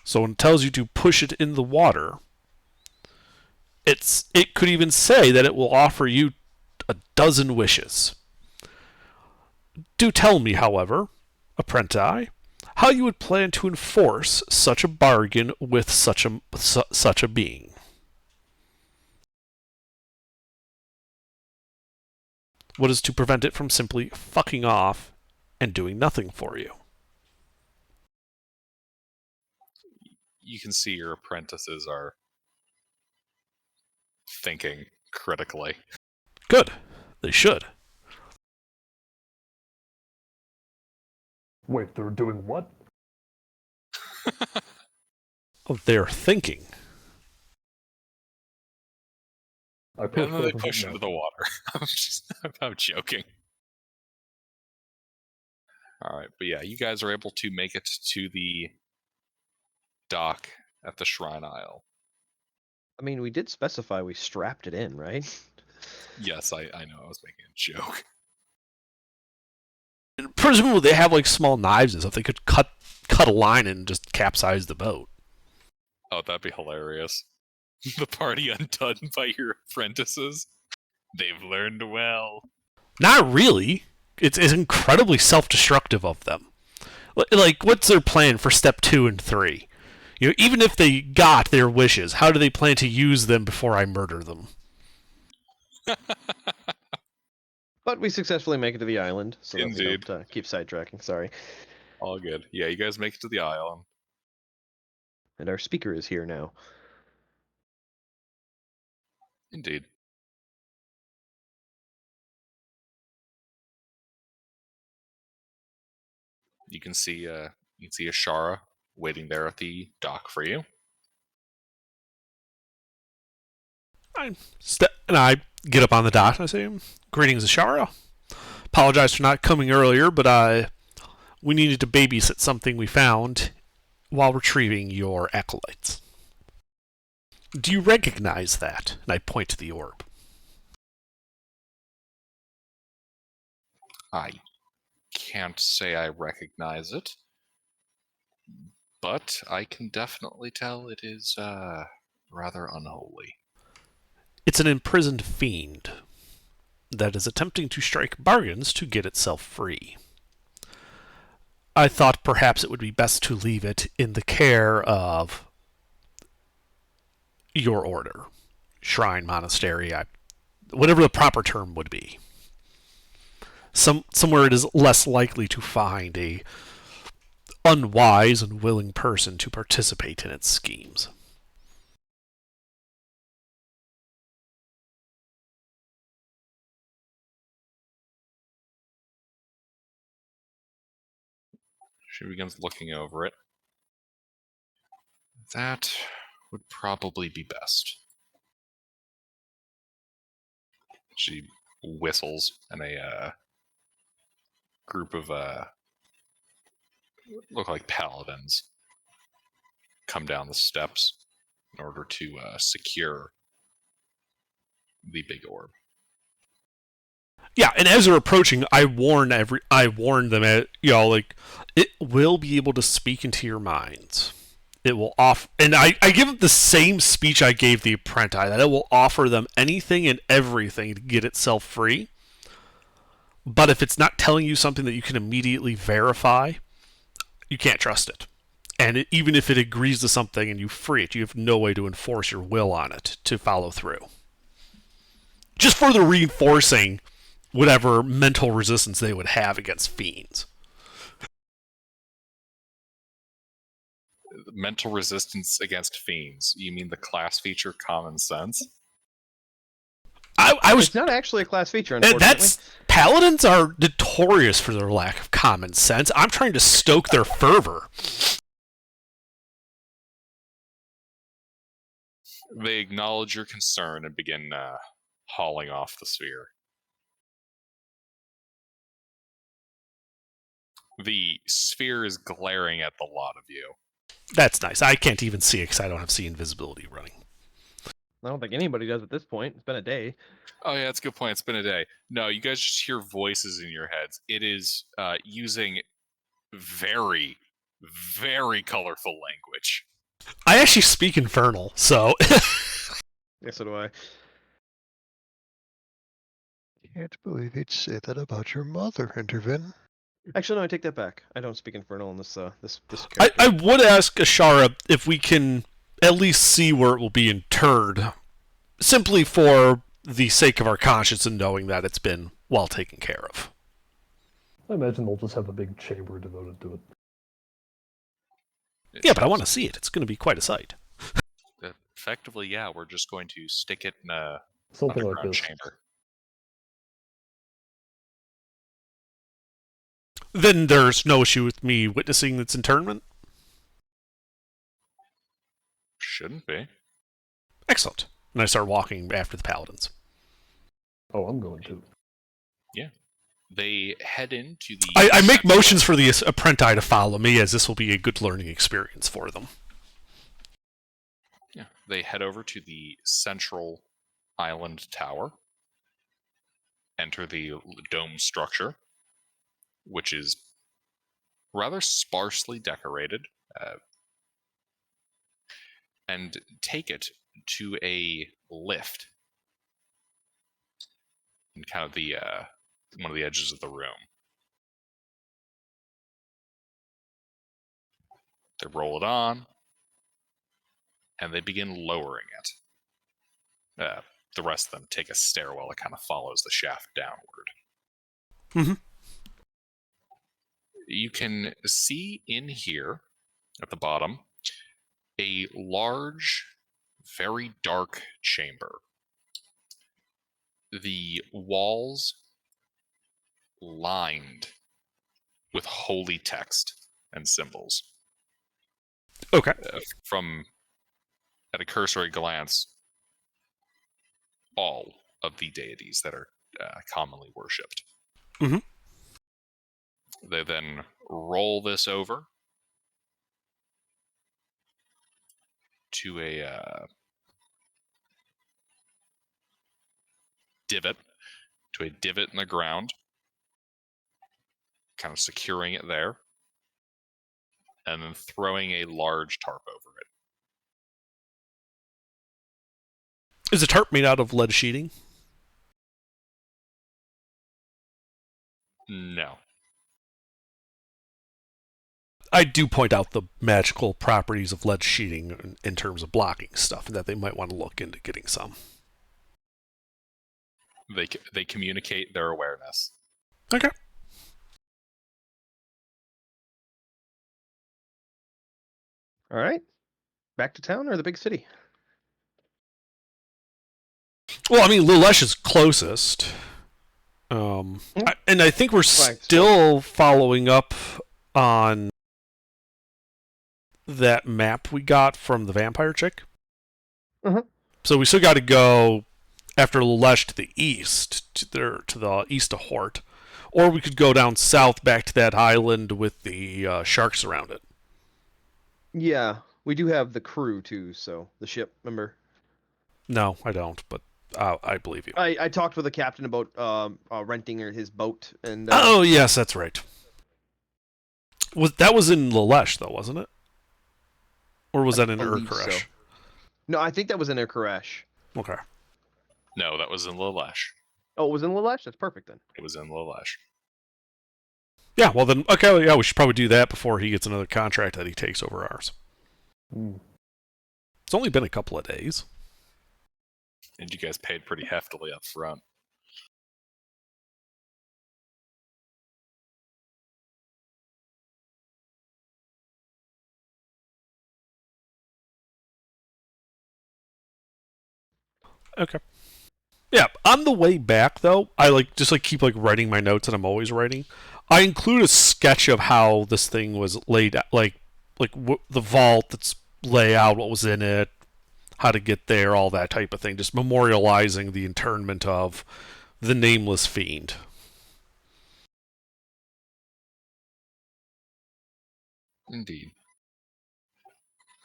So when it tells you to push it in the water, it could even say that it will offer you a dozen wishes. Do tell me, however, apprentice, how you would plan to enforce such a bargain with such a being. What is to prevent it from simply fucking off and doing nothing for you? You can see your apprentices are thinking critically. Good. They should. Wait, they're doing what? Oh, they're thinking. I push And then they both of push them into out. the water. I'm joking. All right, but yeah, you guys are able to make it to the dock at the Shrine Isle. I mean, we did specify we strapped it in, right? Yes, I know. I was making a joke. And presumably they have like small knives and stuff. They could cut a line and just capsize the boat. Oh, that'd be hilarious. The party undone by your apprentices. They've learned well. Not really. It's incredibly self-destructive of them. Like, what's their plan for step 2 and 3? You know, even if they got their wishes, how do they plan to use them before I murder them? But we successfully make it to the island, so that we Indeed. don't keep sidetracking. Sorry. All good. Yeah, you guys make it to the island. And our speaker is here now. Indeed. You can see Ashara waiting there at the dock for you. And I get up on the dock and I say, "Greetings, Ashara. Apologize for not coming earlier, but we needed to babysit something we found while retrieving your acolytes. Do you recognize that?" And I point to the orb. I can't say I recognize it, but I can definitely tell it is rather unholy. It's an imprisoned fiend that is attempting to strike bargains to get itself free. I thought perhaps it would be best to leave it in the care of your order, shrine, monastery, whatever the proper term would be. Somewhere it is less likely to find a unwise and willing person to participate in its schemes. She begins looking over it. That would probably be best. She whistles, and a group of look like paladins come down the steps in order to secure the big orb. Yeah, and as they're approaching, I warn them, like, it will be able to speak into your minds. It will offer, and I give them the same speech I gave the apprentice, that it will offer them anything and everything to get itself free. but if it's not telling you something that you can immediately verify, you can't trust it. And even if it agrees to something and you free it, you have no way to enforce your will on it to follow through. Just further reinforcing whatever mental resistance they would have against fiends. Mental resistance against fiends. You mean the class feature common sense? I was. It's not actually a class feature, unfortunately. That's paladins are notorious for their lack of common sense. I'm trying to stoke their fervor. They acknowledge your concern and begin hauling off the sphere. The sphere is glaring at the lot of you. That's nice. I can't even see it because I don't have see invisibility running. I don't think anybody does at this point. It's been a day. Oh yeah, that's a good point. It's been a day. No, you guys just hear voices in your heads. It is using very, very colorful language. I actually speak Infernal, so Yeah, so do I. Can't believe you'd say that about your mother, Intervin. Actually, no, I take that back. I don't speak Infernal in this this I character. would ask Ashara if we can at least see where it will be interred, simply for the sake of our conscience and knowing that it's been well taken care of. I imagine they'll just have a big chamber devoted to it. Yeah, but I want to see it. It's going to be quite a sight. Effectively, yeah, we're just going to stick it in a Something like underground this. chamber. Then there's no issue with me witnessing its internment? Shouldn't be. Excellent. And I start walking after the paladins. Oh, I'm going to. They head into the... I make motions for the apprentice to follow me, as this will be a good learning experience for them. Yeah, they head over to the central island tower, enter the dome structure, which is rather sparsely decorated, and take it to a lift in kind of the one of the edges of the room. They roll it on, and they begin lowering it. The rest of them take a stairwell that kind of follows the shaft downward. Mm-hmm. You can see in here, at the bottom, a large, very dark chamber. The walls lined with holy text and symbols. Okay. From, at a cursory glance, all of the deities that are commonly worshipped. Mm-hmm. They then roll this over to a divot, in the ground, kind of securing it there, and then throwing a large tarp over it. Is the tarp made out of lead sheeting? No. I do point out the magical properties of lead sheeting in terms of blocking stuff, and that they might want to look into getting some. They communicate their awareness. Okay. All right. Back to town or the big city? Well, I mean, Lulesh is closest. And I think we're still following up on that map we got from the vampire chick. Mm-hmm. So we still got to go after Lulesh to the east, to the east of Hort. Or we could go down south back to that island with the sharks around it. Yeah, we do have the crew too, so the ship, remember? No, I don't, but I believe you. I talked with the captain about renting his boat, and Oh, yes, that's right. That was in Lulesh, though, wasn't it? Or was that in believe Urkeresh? so. No, I think that was in Urkeresh. Okay. No, that was in Lulesh. Oh, it was in Lalesh? That's perfect then. It was in Lalesh. Yeah, well then, okay, well, yeah, we should probably do that before he gets another contract that he takes over ours. Hmm. It's only been a couple of days. And you guys paid pretty heftily up front. Okay. Yeah, on the way back though, I keep writing my notes, and I'm always writing. I include a sketch of how this thing was laid out, the vault, that's layout, what was in it, how to get there, all that type of thing. Just memorializing the internment of the nameless fiend. Indeed.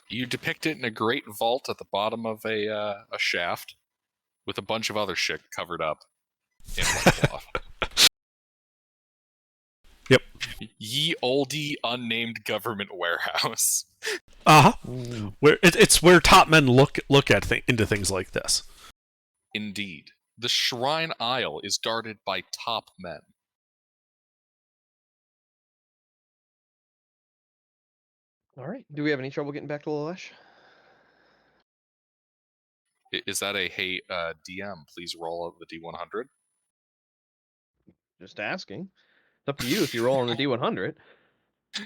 You depict it in a great vault at the bottom of a shaft with a bunch of other shit covered up in white cloth. Yep. Ye oldie unnamed government warehouse. Uh huh. Hmm. It's where top men look into things like this. Indeed. The shrine aisle is guarded by top men. All right. Do we have any trouble getting back to Lalesh? Is that a hey DM? Please roll the D100. Just asking. It's up to you if you roll on the D100.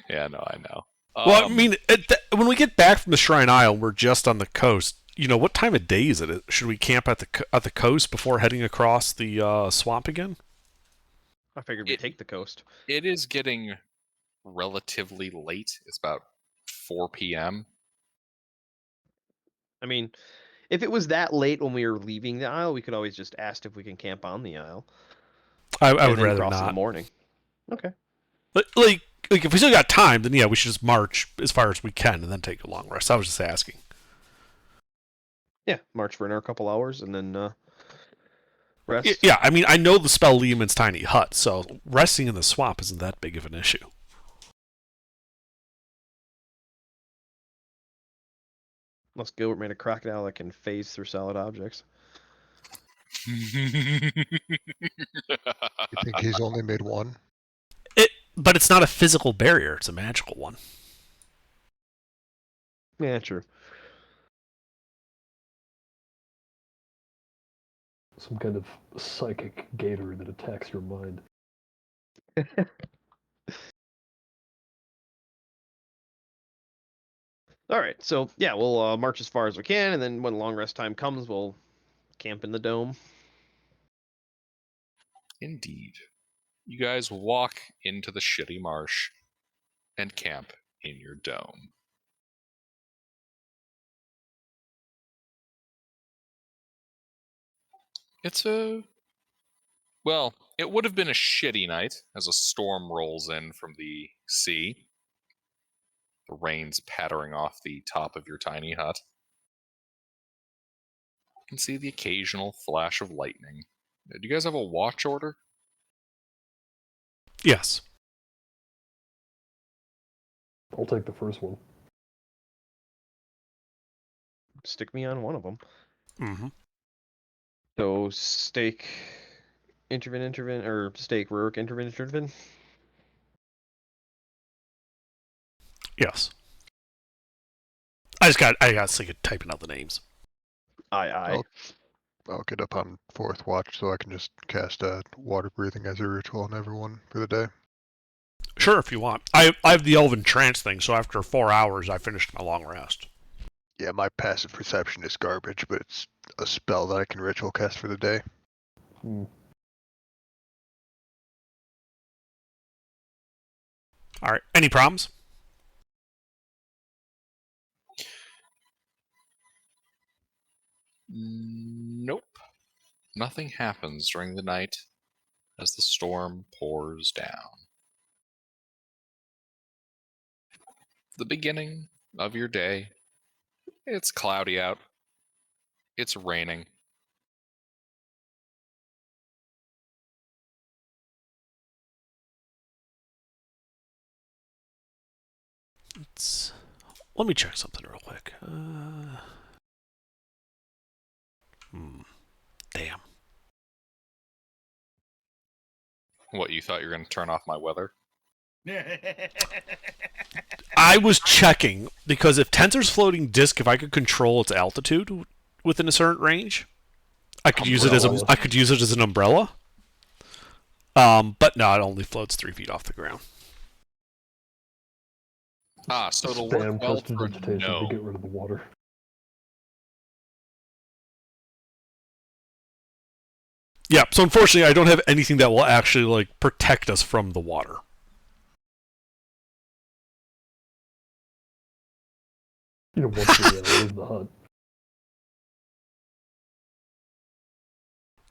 Yeah, no, I know. Well, I mean, when we get back from the Shrine Isle, we're just on the coast. What time of day is it? Should we camp at the coast before heading across the swamp again? I figured we'd take the coast. It is getting relatively late. It's about 4 p.m. I mean, if it was that late when we were leaving the Isle, we could always just ask if we can camp on the Isle. I and would then rather cross in the not. morning. Okay. Like if we still got time, then yeah, we should just march as far as we can and then take a long rest. I was just asking. Yeah, march for another couple hours and then rest. Yeah, I mean, I know the spell Lehman's tiny hut, so resting in the swamp isn't that big of an issue. Unless Gilbert made a crocodile that can phase through solid objects. You think he's only made one? But it's not a physical barrier; it's a magical one. Yeah, true. Some kind of psychic gator that attacks your mind. All right, so yeah, we'll march as far as we can, and then when long rest time comes, we'll camp in the dome. Indeed. You guys walk into the shitty marsh and camp in your dome. It's well, it would have been a shitty night as a storm rolls in from the sea. The rain's pattering off the top of your tiny hut. You can see the occasional flash of lightning. Do you guys have a watch order? Yes. I'll take the first one. Stick me on one of them. Mm-hmm. So stake, intervene, or stake, Rurik, intervene. Yes. I got sick of typing out the names. Aye. I'll get up on fourth watch so I can just cast a water breathing as a ritual on everyone for the day. Sure, if you want. I have the Elven Trance thing, so after 4 hours, I finished my long rest. Yeah, my passive perception is garbage, but it's a spell that I can ritual cast for the day. Hmm. All right. Any problems? Nope. Nothing happens during the night as the storm pours down. The beginning of your day. It's cloudy out. It's raining. Let me check something real quick. Damn. What, you thought you were going to turn off my weather? I was checking because if Tensor's floating disk, if I could control its altitude within a certain range, I could use it as Umbrella. I could use it as an umbrella. But no, it only floats 3 feet off the ground. So it'll work Spam well for a prestidigitation to get gnome. rid of the water. Yeah. So unfortunately, I don't have anything that will actually like protect us from the water. Once we leave the hut.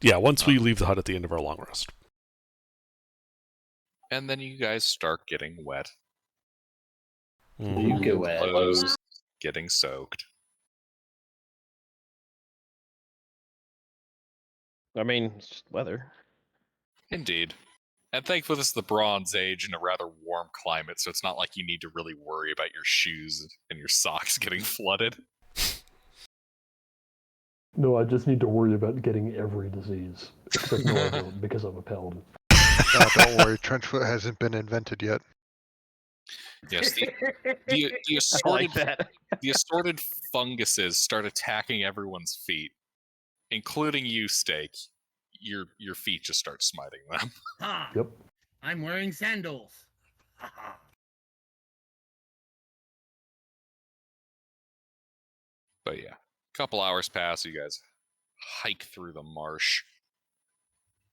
Yeah. Once we leave the hut at the end of our long rest. And then you guys start getting wet. Mhm. You get wet. Clothes getting soaked. I mean, it's just weather. Indeed. And thankfully, this is the Bronze Age in a rather warm climate, so it's not like you need to really worry about your shoes and your socks getting flooded. No, I just need to worry about getting every disease. Except no, I don't, because I'm a paladin. Don't worry, Trenchfoot hasn't been invented yet. Yes, the I assorted like that. the assorted funguses start attacking everyone's feet, including you, Steak. Your feet just start smiting them. Ha! Yep. I'm wearing sandals. Ha ha. But yeah, a couple hours pass. You guys hike through the marsh,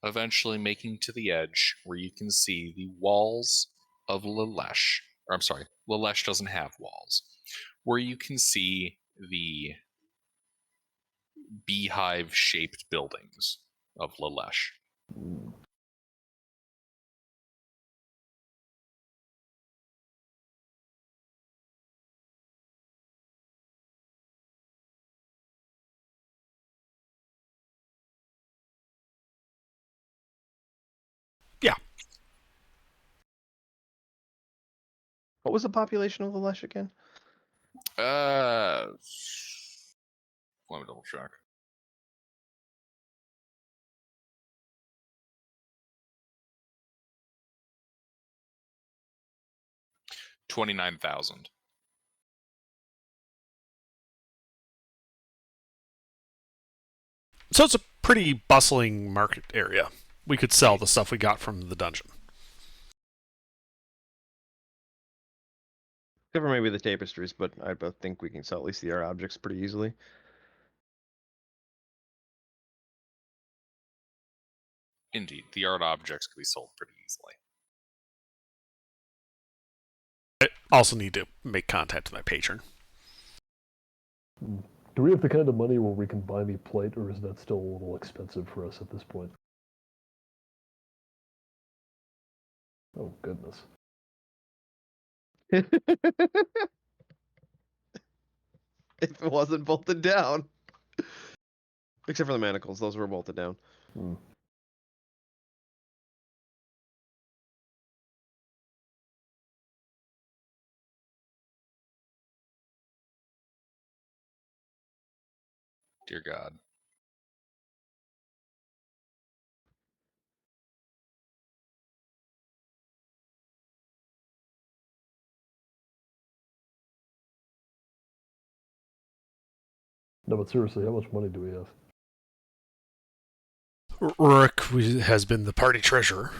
eventually making to the edge where you can see the walls of Lelesh. Or I'm sorry, Lelesh doesn't have walls. Where you can see the beehive-shaped buildings of Lelesh. Yeah. What was the population of the Lesh again? Let me double check. $29,000. So it's a pretty bustling market area. We could sell the stuff we got from the dungeon. Except for maybe the tapestries, but I both think we can sell at least the art objects pretty easily. Indeed, the art objects can be sold pretty easily. I also need to make contact with my patron. Do we have the kind of money where we can buy me plate, or is that still a little expensive for us at this point? Oh, goodness. If it wasn't bolted down. Except for the manacles, those were bolted down. Hmm. Dear God. No, but seriously, how much money do we have? Rurik has been the party treasurer.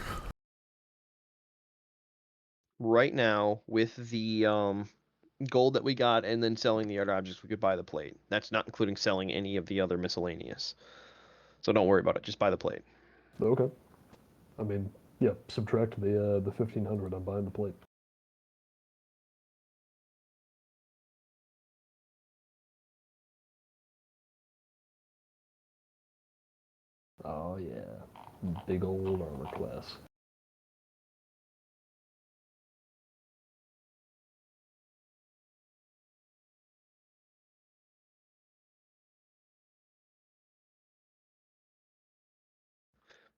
Right now, with the gold that we got and then selling the art objects, we could buy the plate. That's not including selling any of the other miscellaneous. So don't worry about it. Just buy the plate. Okay. I mean, yeah, subtract the 1,500. I'm buying the plate. Oh yeah, big old armor class.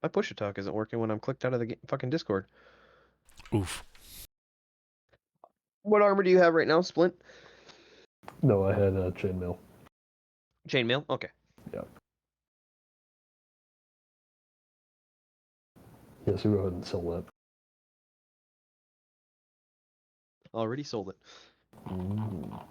My push talk isn't working when I'm clicked out of the fucking Discord. Oof. What armor do you have right now, Splint? No, I had chainmail. Chainmail? Okay. Yeah, Yeah, so go ahead and sell that. Already sold it. Mm.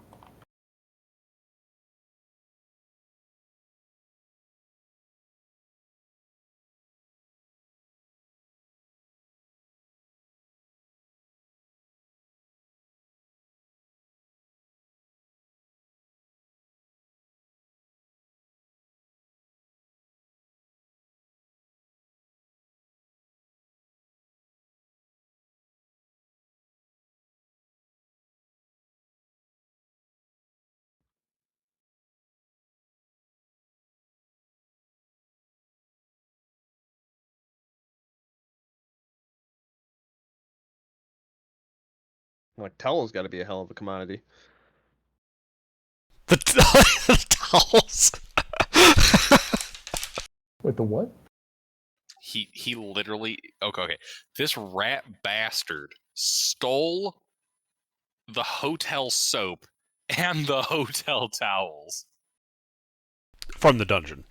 Like, towel's got to be a hell of a commodity. The towels. Wait, the what? He literally okay. This rat bastard stole the hotel soap and the hotel towels. From the dungeon.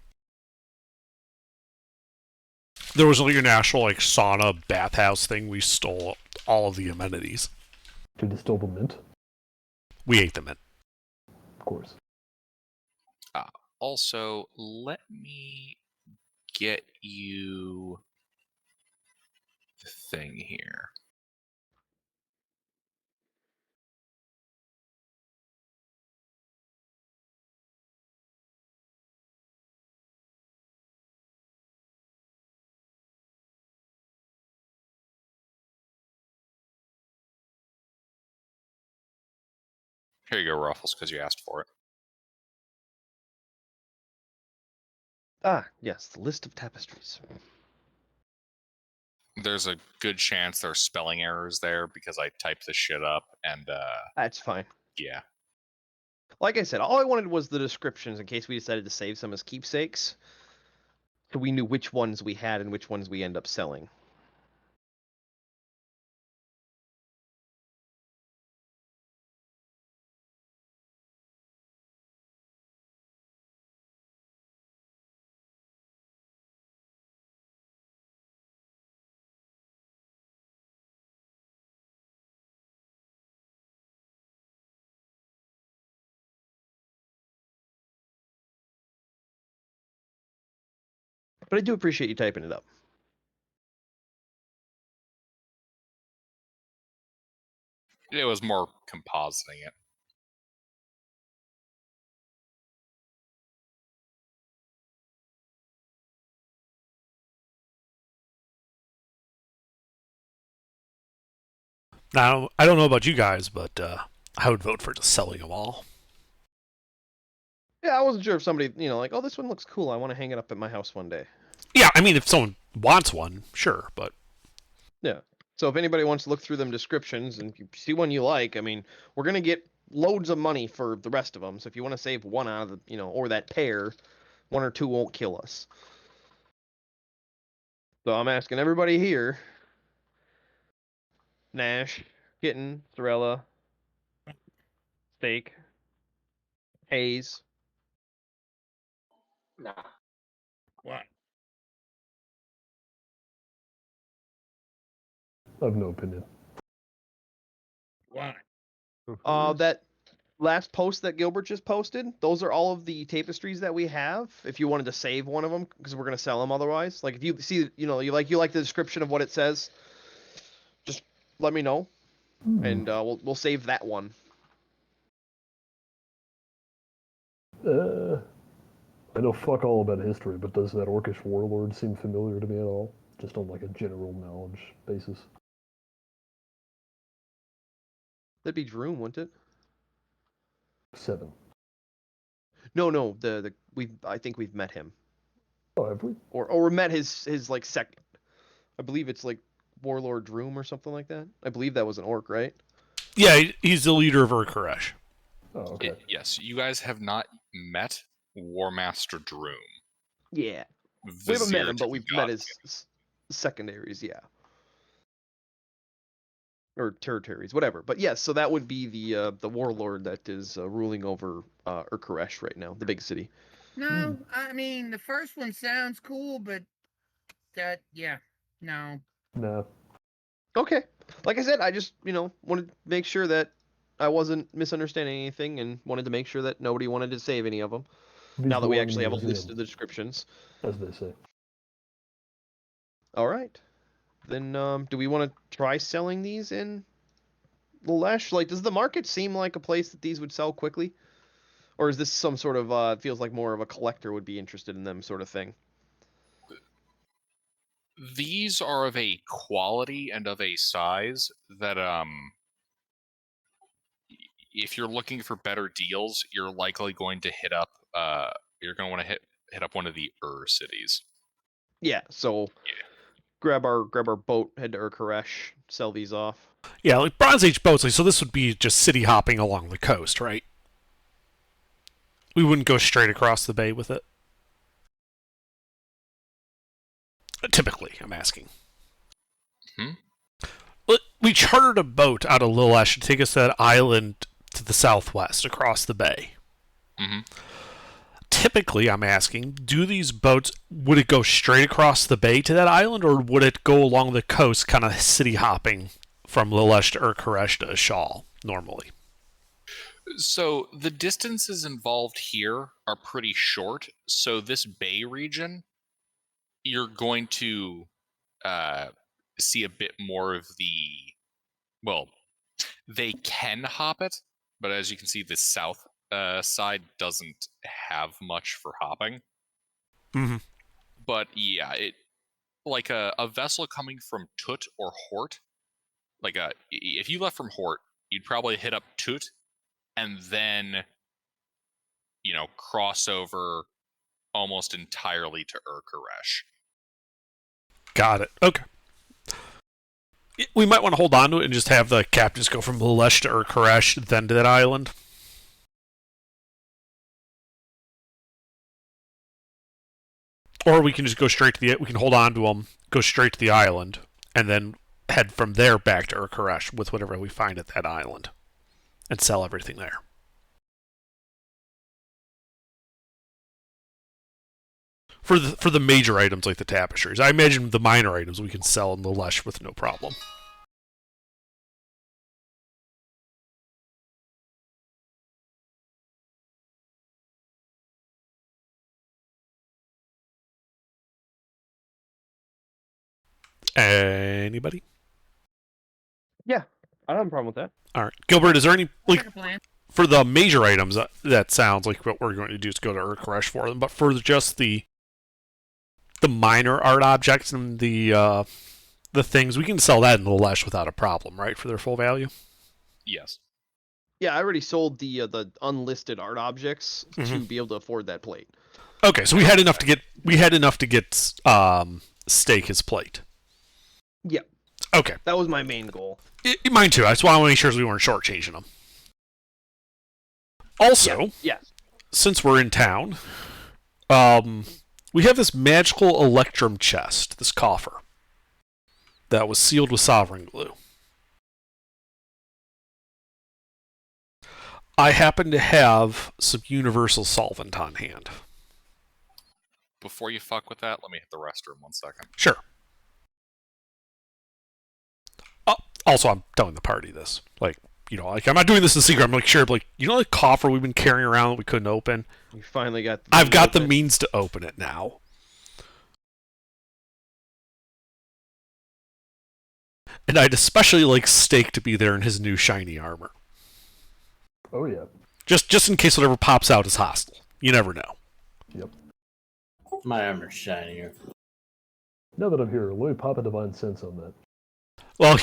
There was like a national like sauna bathhouse thing. We stole all of the amenities. Did you steal the mint? We ate them in. Of course. Also, let me get you the thing here. Here you go, Ruffles, because you asked for it. Ah, yes, the list of tapestries. There's a good chance there are spelling errors there because I typed this shit up and That's fine. yeah. Like I said, all I wanted was the descriptions in case we decided to save some as keepsakes. So we knew which ones we had and which ones we end up selling. But I do appreciate you typing it up. It was more compositing it. Now, I don't know about you guys, but I would vote for just selling them all. Yeah, I wasn't sure if somebody, like, oh, this one looks cool. I want to hang it up at my house one day. Yeah, I mean, if someone wants one, sure, but Yeah. So if anybody wants to look through them descriptions and if you see one you like, I mean, we're going to get loads of money for the rest of them. So if you want to save one out of the, or that pair, one or two won't kill us. So I'm asking everybody here, Nash, Kitten, Sorella, Steak, Hayes. Nah. What? I have no opinion. What? That last post that Gilbert just posted, those are all of the tapestries that we have. If you wanted to save one of them, because we're gonna sell them otherwise. Like if you see, you like the description of what it says, just let me know, and we'll save that one. I know fuck all about history, but does that orcish warlord seem familiar to me at all? Just on like a general knowledge basis. That'd be Droom, wouldn't it? 7. No, I think we've met him, Oh, have we? or met his like second. I believe it's like Warlord Droom or something like that. I believe that was an orc, right? yeah, he's the leader of Urkaresh. Oh, okay. Yes, you guys have not met War Master Droom. Yeah. We haven't met Vizier him, to but the we've God met his secondaries, yeah. Or territories, whatever. But yes, so that would be the warlord that is ruling over Urkaresh right now, the big city. No, I mean the first one sounds cool, but yeah, no. Nah. Okay. Like I said, I just, wanted to make sure that I wasn't misunderstanding anything and wanted to make sure that nobody wanted to save any of them. These Now that we belong in actually the have a list museum, of the descriptions. as they say. All right. Then, do we want to try selling these in Lesh? Like, does the market seem like a place that these would sell quickly? Or is this some sort of, feels like more of a collector would be interested in them sort of thing? These are of a quality and of a size that if you're looking for better deals, you're likely going to hit up you're going to want to hit up one of the cities. Yeah, so grab our boat, head to Urkaresh, sell these off. Yeah, like Bronze Age boats. Like, so this would be just city hopping along the coast, right? We wouldn't go straight across the bay with it. Typically, I'm asking. Hmm? We chartered a boat out of Lillesh to take us to that island to the southwest across the bay. Mm-hmm. Typically, I'm asking, do these boats, would it go straight across the bay to that island, or would it go along the coast, kind of city hopping from Lillesh to Urkaresh to Ashal normally? So the distances involved here are pretty short. So this bay region, you're going to see a bit more of the. Well, they can hop it, but as you can see, the south side doesn't have much for hopping. Mm-hmm. But yeah, it like a vessel coming from Tut or Hort. If you left from Hort, you'd probably hit up Tut and then cross over almost entirely to Urkaresh. Got it. Okay. We might want to hold on to it and just have the captains go from Lillesh to Urkaresh, then to that island. Or we can just go straight to the. We can hold on to them, go straight to the island, and then head from there back to Urkaresh with whatever we find at that island, and sell everything there. For the major items like the tapestries, I imagine the minor items we can sell in the Lesh with no problem. Anybody? Yeah, I don't have a problem with that. All right, Gilbert. Is there any Like a plan. for the major items? That sounds like what we're going to do is go to Urkaresh for them. But for just the minor art objects and the things, we can sell that in the Lesh without a problem, right? For their full value. Yes. Yeah, I already sold the unlisted art objects to be able to afford that plate. Okay, so we had enough to get Steak his plate. Yeah. Okay. That was my main goal. Mine too. That's why I want to make sure we weren't shortchanging them. Also, yes. Since we're in town, we have this magical electrum chest, this coffer, that was sealed with sovereign glue. I happen to have some universal solvent on hand. Before you fuck with that, let me hit the restroom 1 second. Sure. Also, I'm telling the party this. I'm not doing this in secret. I'm sure, the coffer we've been carrying around that we couldn't open? You finally got I've got the means to open it now. And I'd especially like Steak to be there in his new shiny armor. Oh yeah. Just in case whatever pops out is hostile. You never know. Yep. My armor's shinier. Now that I'm here, let me pop a divine sense on that. Well,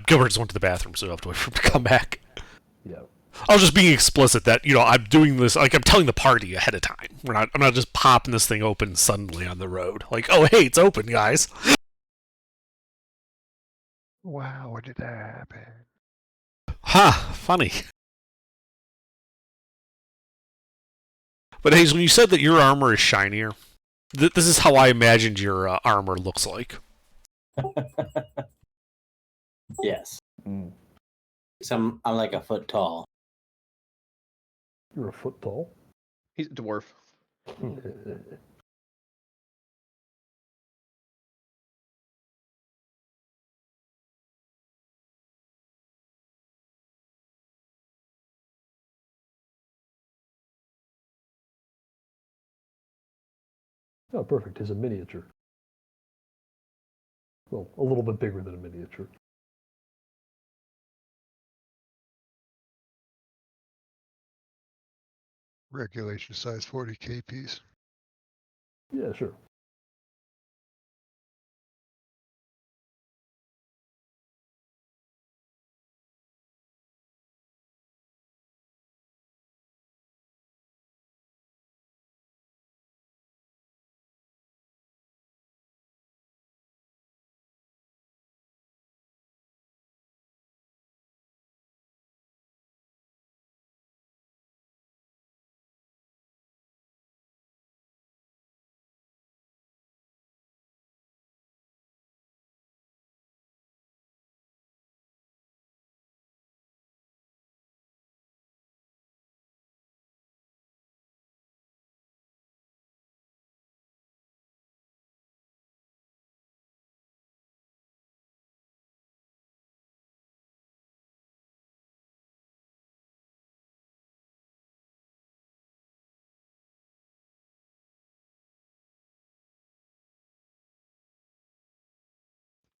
Gilbert just went to the bathroom, so I have to wait for him to come back. Yeah. I was just being explicit that, I'm doing this, I'm telling the party ahead of time. I'm not just popping this thing open suddenly on the road. Oh, hey, it's open, guys. Wow, when did that happen? Ha, funny. But Hayes, when you said that your armor is shinier, this is how I imagined your armor looks like. Yes. Mm. So I'm like a foot tall. You're a foot tall? He's a dwarf. Oh, perfect. He's a miniature. Well, a little bit bigger than a miniature. Regulation size 40k piece. Yeah, sure.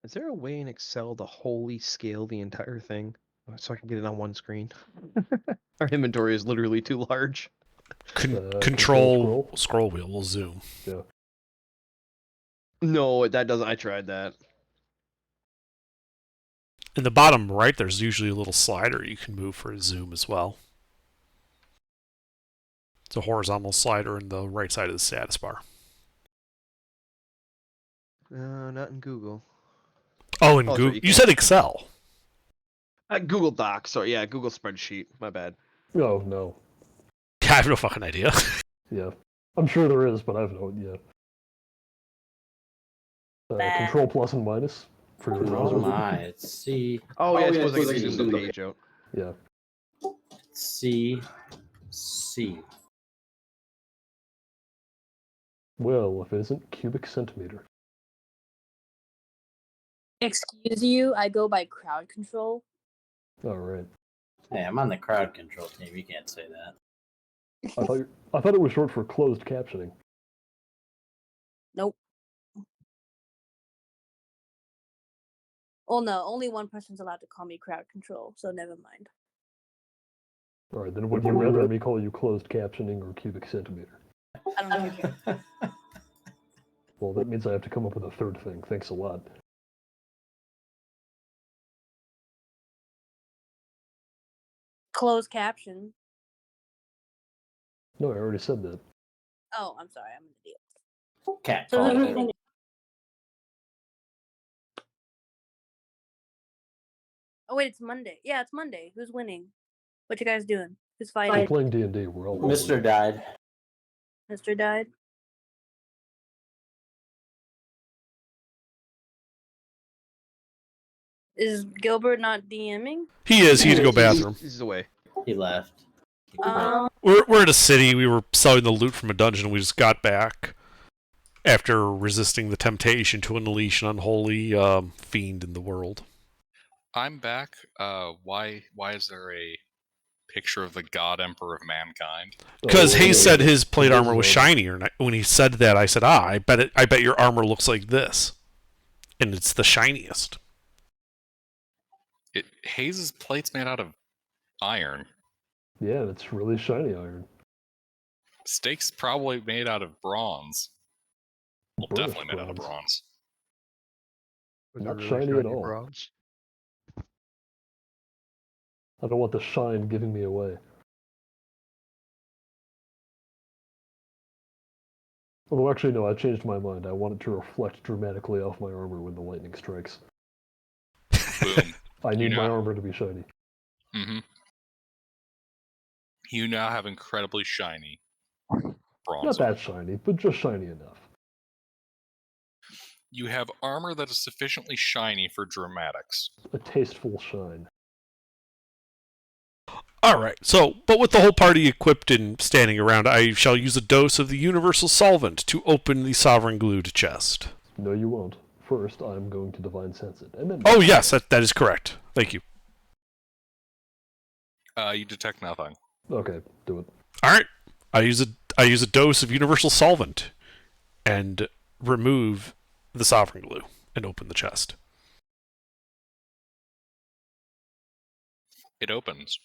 Is there a way in Excel to wholly scale the entire thing so I can get it on one screen? Our inventory is literally too large. Control scroll wheel will zoom. Yeah. No, that doesn't. I tried that. In the bottom right, there's usually a little slider you can move for a zoom as well. It's a horizontal slider in the right side of the status bar. No, not in Google. Oh, and Oh, Google. sorry, You said Excel. Google Docs. Sorry, yeah, Google spreadsheet. My bad. Oh, no. I have no fucking idea. Yeah. I'm sure there is, but I have no idea. Control plus and minus for your browser. Oh my, it's C. Oh, yeah, I suppose I can zoom the page out. Yeah. C. Well, if it isn't cubic centimeter. Excuse you, I go by crowd control. All right. Hey, I'm on the crowd control team. You can't say that. I thought it was short for closed captioning. Nope. Well, no, only one person's allowed to call me crowd control, so never mind. All right, then would you rather me call you closed captioning or cubic centimeter? I don't know. Well, that means I have to come up with a third thing. Thanks a lot. Closed caption. No, I already said that. Oh, I'm sorry, I'm an idiot. Cat So call. who's winning? Oh wait, it's Monday. Yeah, it's Monday. Who's winning? What you guys doing? Who's We're fighting? playing D&D. We're all Mr. died. Mr. died. Is Gilbert not DMing? He is. He had to go bathroom. He's away. He left. We're in a city. We were selling the loot from a dungeon. We just got back after resisting the temptation to unleash an unholy fiend in the world. I'm back. Why is there a picture of the God Emperor of Mankind? Because Hayes said his plate It is armor was loaded. shinier, and when he said that, I said, I bet your armor looks like this, and it's the shiniest. Hayes's plate's made out of iron. Yeah, it's really shiny iron. Steak's probably made out of bronze. Well, Burnished definitely made out of bronze. bronze. Was Not it shiny at all. bronze? I don't want the shine giving me away. Although, actually, no, I changed my mind. I want it to reflect dramatically off my armor when the lightning strikes. Boom. I need my know. armor to be shiny. Mm-hmm. You now have incredibly shiny bronze. Not that shiny, but just shiny enough. You have armor that is sufficiently shiny for dramatics. A tasteful shine. Alright, but with the whole party equipped and standing around, I shall use a dose of the universal solvent to open the sovereign glued chest. No, you won't. First, I'm going to divine sense it, and then. Oh yes, that is correct. Thank you. You detect nothing. Okay, do it. Alright, I use a dose of universal solvent, and remove the sovereign glue and open the chest. It opens,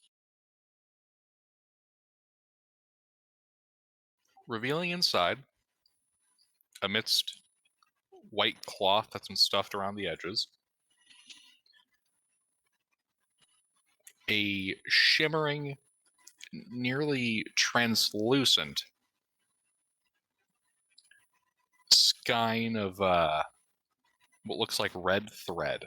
revealing inside, amidst white cloth that's been stuffed around the edges, a shimmering, nearly translucent skein of what looks like red thread.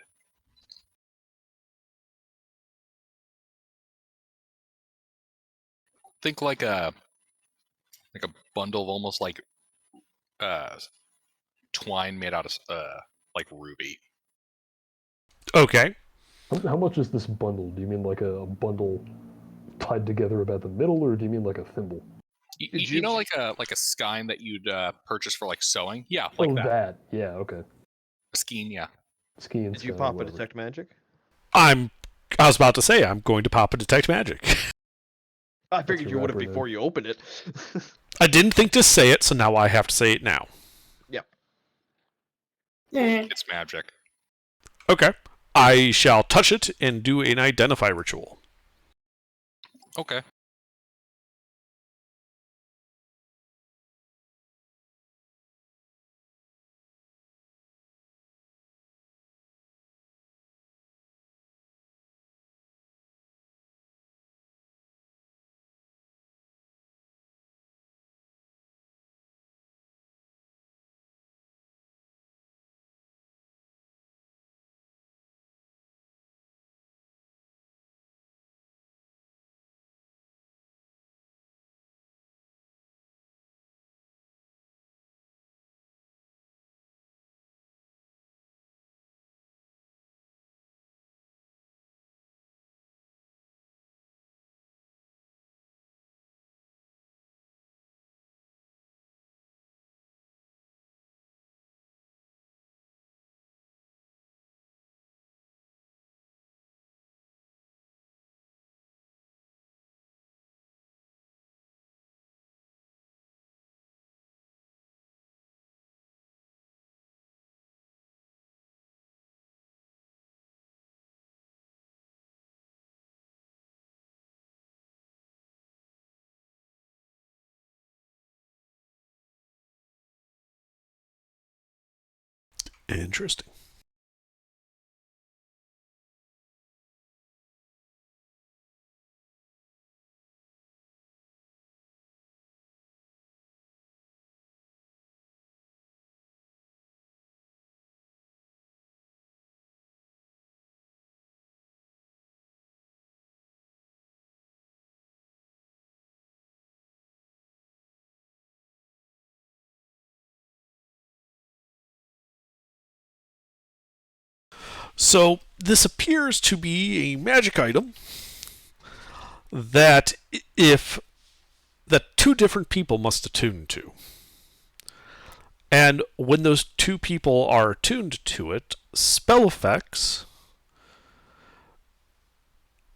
Think like a bundle of almost like twine made out of like ruby. Okay. How much is this bundle? Do you mean like a bundle tied together about the middle, or do you mean like a thimble? You know, like a skein that you'd purchase for like sewing? Yeah, like Oh, that. that. Yeah, okay. A skein, yeah. Skiing. Did you pop a detect magic? I was about to say I'm going to pop a detect magic. I figured you would have rapper before you opened it. I didn't think to say it, so now I have to say it now. Yep. It's magic. Okay. I shall touch it and do an identify ritual. Okay. Interesting. So this appears to be a magic item that if that two different people must attune to. And when those two people are attuned to it, spell effects.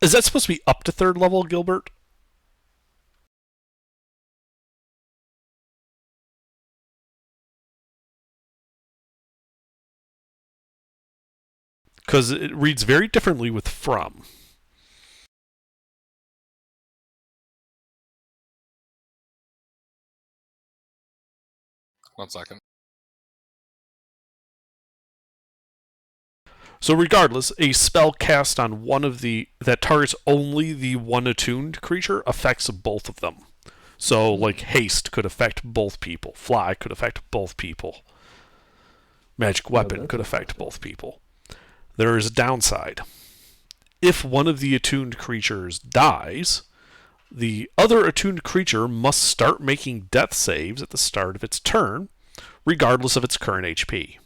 Is that supposed to be up to third level, Gilbert? Because it reads very differently with from. One second. So regardless, a spell cast on one of the that targets only the one attuned creature affects both of them. So like haste could affect both people, fly could affect both people, magic weapon could affect both people. There is a downside. If one of the attuned creatures dies, the other attuned creature must start making death saves at the start of its turn, regardless of its current HP.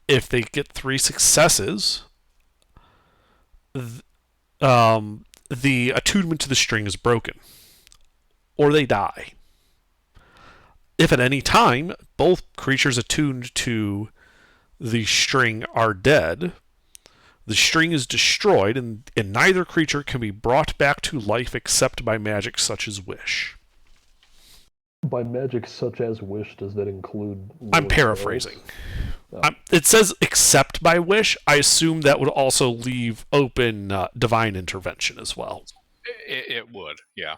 If they get 3 successes, the attunement to the string is broken, or they die. If at any time both creatures attuned to the string are dead, the string is destroyed, and neither creature can be brought back to life except by magic such as Wish. By magic such as wish, does that include? I'm lowering paraphrasing. spells? It says except by wish. I assume that would also leave open divine intervention as well. It would, yeah.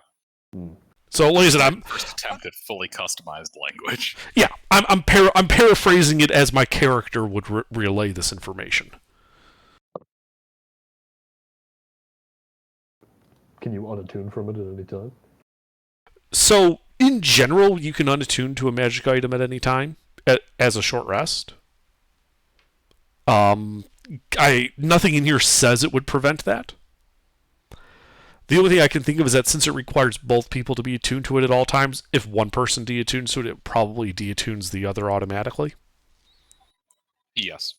So, like I said, I'm First attempt at fully customized language. yeah, I'm paraphrasing it as my character would relay this information. Can you unattune from it at any time? So, in general, you can unattune to a magic item at any time as a short rest. Nothing in here says it would prevent that. The only thing I can think of is that since it requires both people to be attuned to it at all times, if one person deattunes to it, it probably deattunes the other automatically. Yes.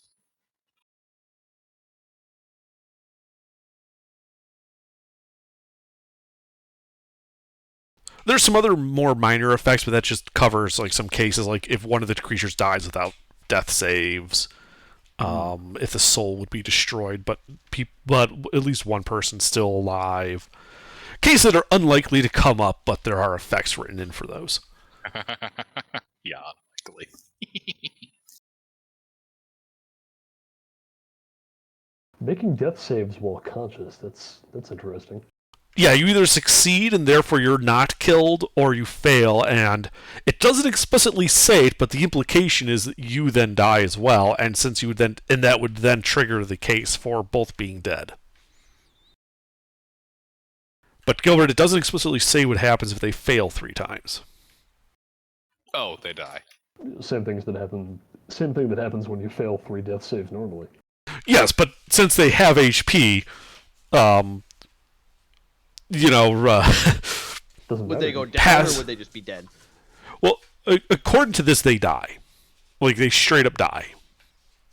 There's some other more minor effects, but that just covers like some cases, like if one of the creatures dies without death saves, if the soul would be destroyed, but at least one person's still alive. Cases that are unlikely to come up, but there are effects written in for those. Yeah, unlikely. Making death saves while conscious, that's interesting. Yeah, you either succeed and therefore you're not killed, or you fail, and it doesn't explicitly say it, but the implication is that you then die as well, and that would then trigger the case for both being dead. But Gilbert, it doesn't explicitly say what happens if they fail 3 times. Oh, they die. Same thing that happens when you fail 3 death saves normally. Yes, but since they have HP, Doesn't Would matter. they go down Pass. or would they just be dead? well, according to this, they die. Like, they straight up die.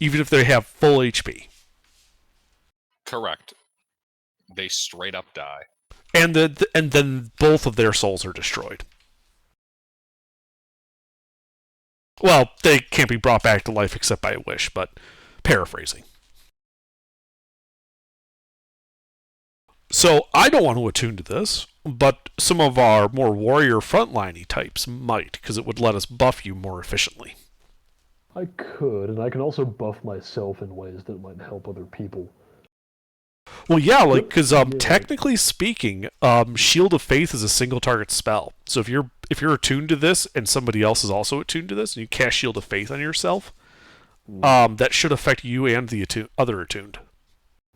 Even if they have full HP. Correct. They straight up die. And then both of their souls are destroyed. Well, they can't be brought back to life except by a wish, but paraphrasing. So I don't want to attune to this, but some of our more warrior frontliney types might, because it would let us buff you more efficiently. I could, and I can also buff myself in ways that might help other people. Well, yeah, like because Yeah. technically speaking, Shield of Faith is a single target spell. So if you're attuned to this and somebody else is also attuned to this, and you cast Shield of Faith on yourself, that should affect you and the other attuned.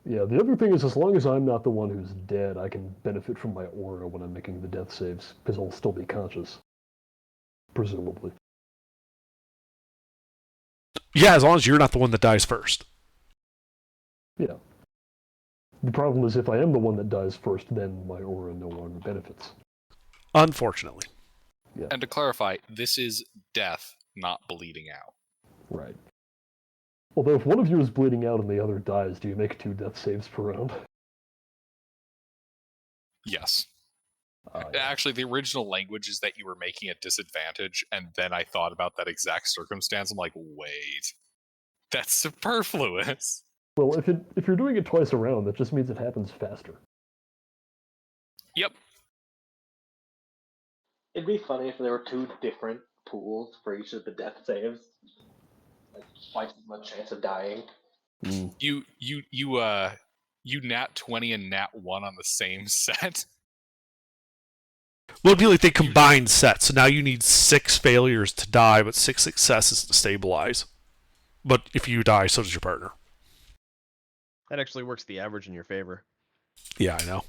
Yeah, the other thing is, as long as I'm not the one who's dead, I can benefit from my aura when I'm making the death saves, because I'll still be conscious. Presumably. Yeah, as long as you're not the one that dies first. Yeah. The problem is, if I am the one that dies first, then my aura no longer benefits. Unfortunately. Yeah. And to clarify, this is death, not bleeding out. Right. Although if one of you is bleeding out and the other dies, do you make 2 death saves per round? Yes. Yeah. Actually, the original language is that you were making a disadvantage, and then I thought about that exact circumstance. I'm like, wait, that's superfluous. Well, if you're doing it twice a round, that just means it happens faster. Yep. It'd be funny if there were 2 different pools for each of the death saves. Like twice as much chance of dying. You nat 20 and nat 1 on the same set. Well, it'd be like they combined sets, so now you need 6 failures to die, but 6 successes to stabilize. But if you die, so does your partner. That actually works the average in your favor. Yeah, I know.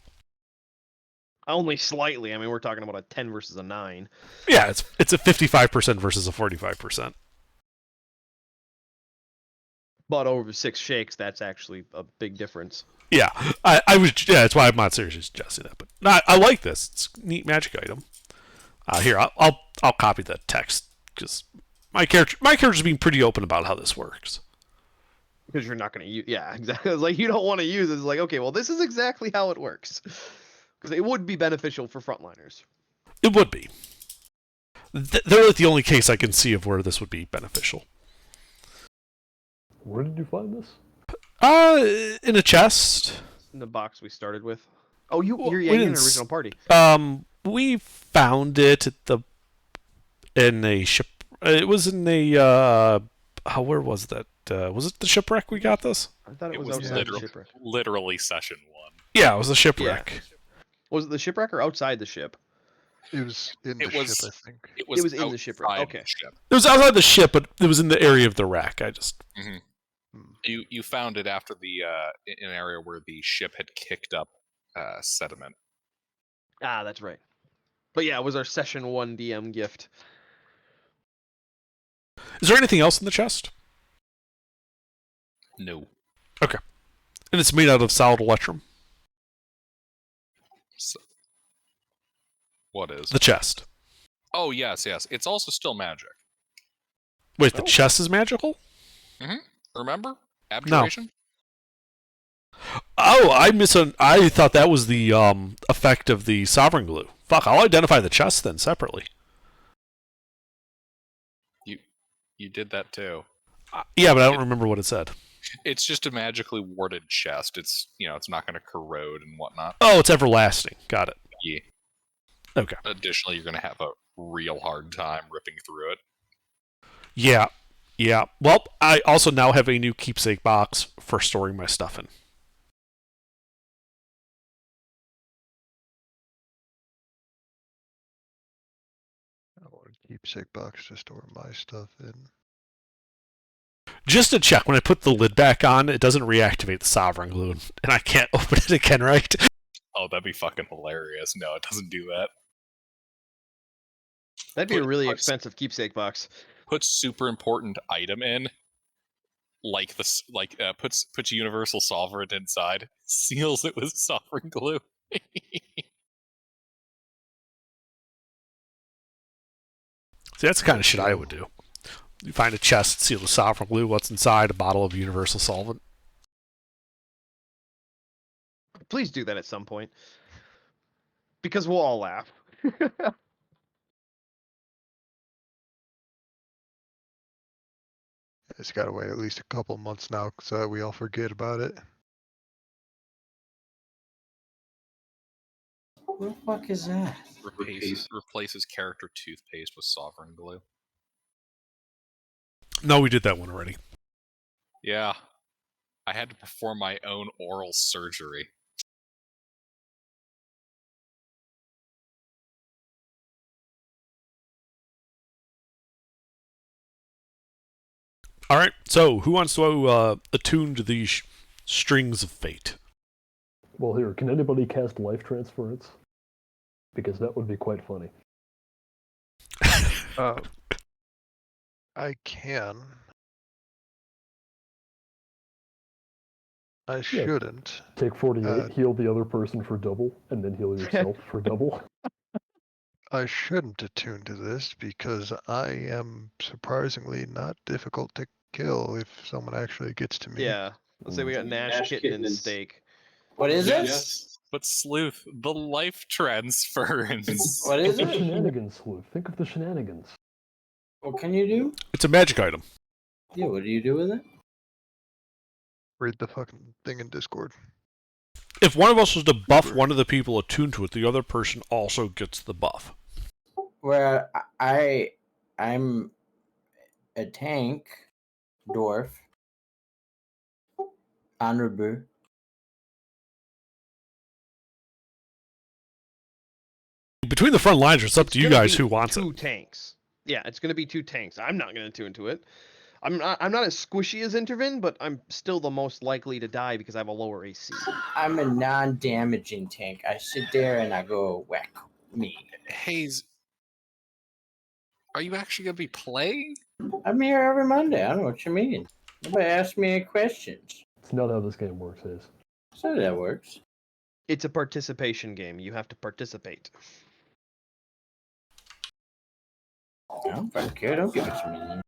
Only slightly. I mean, we're talking about a 10 versus a 9. Yeah, it's a 55% versus a 45%. But over 6 shakes, that's actually a big difference. Yeah, that's why I'm not seriously suggesting that. But I like this. It's a neat magic item. Here, I'll copy the text because my character's being pretty open about how this works. Because you're not going to use... Yeah, exactly. It's like, you don't want to use it. It's like, okay, well, this is exactly how it works. Because it would be beneficial for frontliners. It would be. They're like the only case I can see of where this would be beneficial. Where did you find this? In a chest. In the box we started with. Oh, you're we in an didn't original party. We found it at the in a ship. It was in a. Where was that? Was it the shipwreck we got this? I thought it was was outside the literal- shipwreck. Literally session 1. Yeah, it was the shipwreck. Was it the shipwreck or outside the ship? It was in the It ship, was- I think. It was in the shipwreck, outside okay. the ship. It was outside the ship, but it was in the area of the wreck. I just. You found it after the in an area where the ship had kicked up sediment. Ah, that's right. But yeah, it was our session 1 DM gift. Is there anything else in the chest? No. And it's made out of solid electrum. So, what is? The chest. Oh yes. It's also still magic. Wait, the Oh. chest is magical? Remember? Abjuration? Oh, I thought that was the effect of the sovereign glue. Fuck, I'll identify the chest then separately. You did that too. Yeah, but I don't remember what it said. It's just a magically warded chest. It's it's not going to corrode and whatnot. Oh, it's everlasting. Got it. Yeah. Okay. Additionally, you're going to have a real hard time ripping through it. Yeah. Well, I also now have a new keepsake box for storing my stuff in. I want a keepsake box to store my stuff in. Just to check, when I put the lid back on, it doesn't reactivate the sovereign glue, and I can't open it again, right? Oh, that'd be fucking hilarious. No, it doesn't do that. That'd be a really Put- expensive keepsake box. Put super important item in, like puts universal solvent inside, seals it with sovereign glue. See, that's the kind of shit I would do. You find a chest, seal the sovereign glue, what's inside? A bottle of universal solvent. Please do that at some point. Because we'll all laugh. It's got to wait at least a couple months now so that we all forget about it. What the fuck is that? Replaces character toothpaste with sovereign glue. No, we did that one already. Yeah. I had to perform my own oral surgery. All right, so who wants to attune to these strings of fate? Well, here, can anybody cast life transference? Because that would be quite funny. I can. I shouldn't. Take 48, heal the other person for double, and then heal yourself for double. I shouldn't attune to this because I am surprisingly not difficult to kill if someone actually gets to me. Yeah. Let's say we got Nash, Kitten, and Steak. What is it? But Sleuth, the life transference. What is Think of the it? shenanigans, Sleuth. Think of the shenanigans. What can you do? It's a magic item. Yeah, what do you do with it? Read the fucking thing in Discord. If one of us was to buff one of the people attuned to it, the other person also gets the buff. Where I'm a tank dwarf. Honorable. Between the front lines, it's up to you gonna guys be who wants it. two tanks. Yeah, it's gonna be 2 tanks. I'm not gonna tune to it. I'm not as squishy as Intervin, but I'm still the most likely to die because I have a lower AC. I'm a non-damaging tank. I sit there and I go whack me. Hayes, are you actually going to be playing? I'm here every Monday. I don't know what you mean. Nobody asked me any questions. It's not how this game works, Hayes. So that works. It's a participation game. You have to participate. I don't fucking care. Don't give it to me.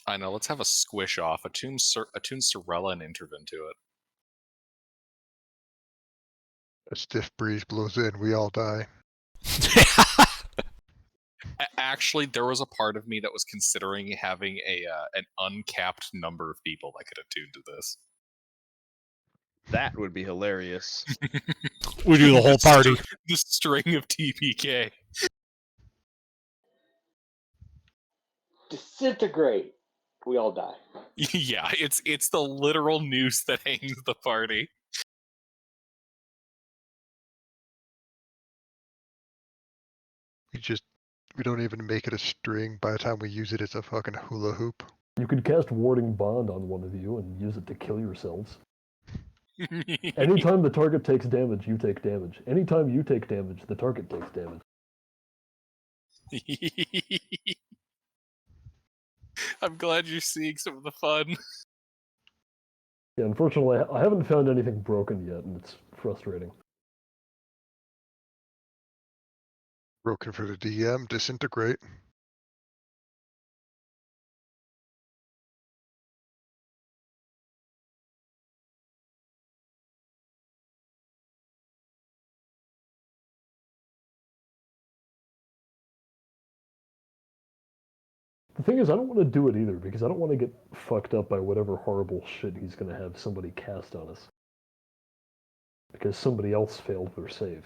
I know, let's have a squish off. Attune Sorella and Intervin to it. A stiff breeze blows in, we all die. Actually, there was a part of me that was considering having an uncapped number of people that could attune to this. That would be hilarious. We do the whole party. The string of TPK. Disintegrate. We all die. Yeah, it's the literal noose that hangs the party. We don't even make it a string. By the time we use it, it's a fucking hula hoop. You could cast Warding Bond on one of you and use it to kill yourselves. Anytime the target takes damage, you take damage. Anytime you take damage, the target takes damage. I'm glad you're seeing some of the fun. Yeah, unfortunately, I haven't found anything broken yet, and it's frustrating. Broken for the DM, disintegrate. The thing is, I don't want to do it either, because I don't want to get fucked up by whatever horrible shit he's going to have somebody cast on us. Because somebody else failed their save.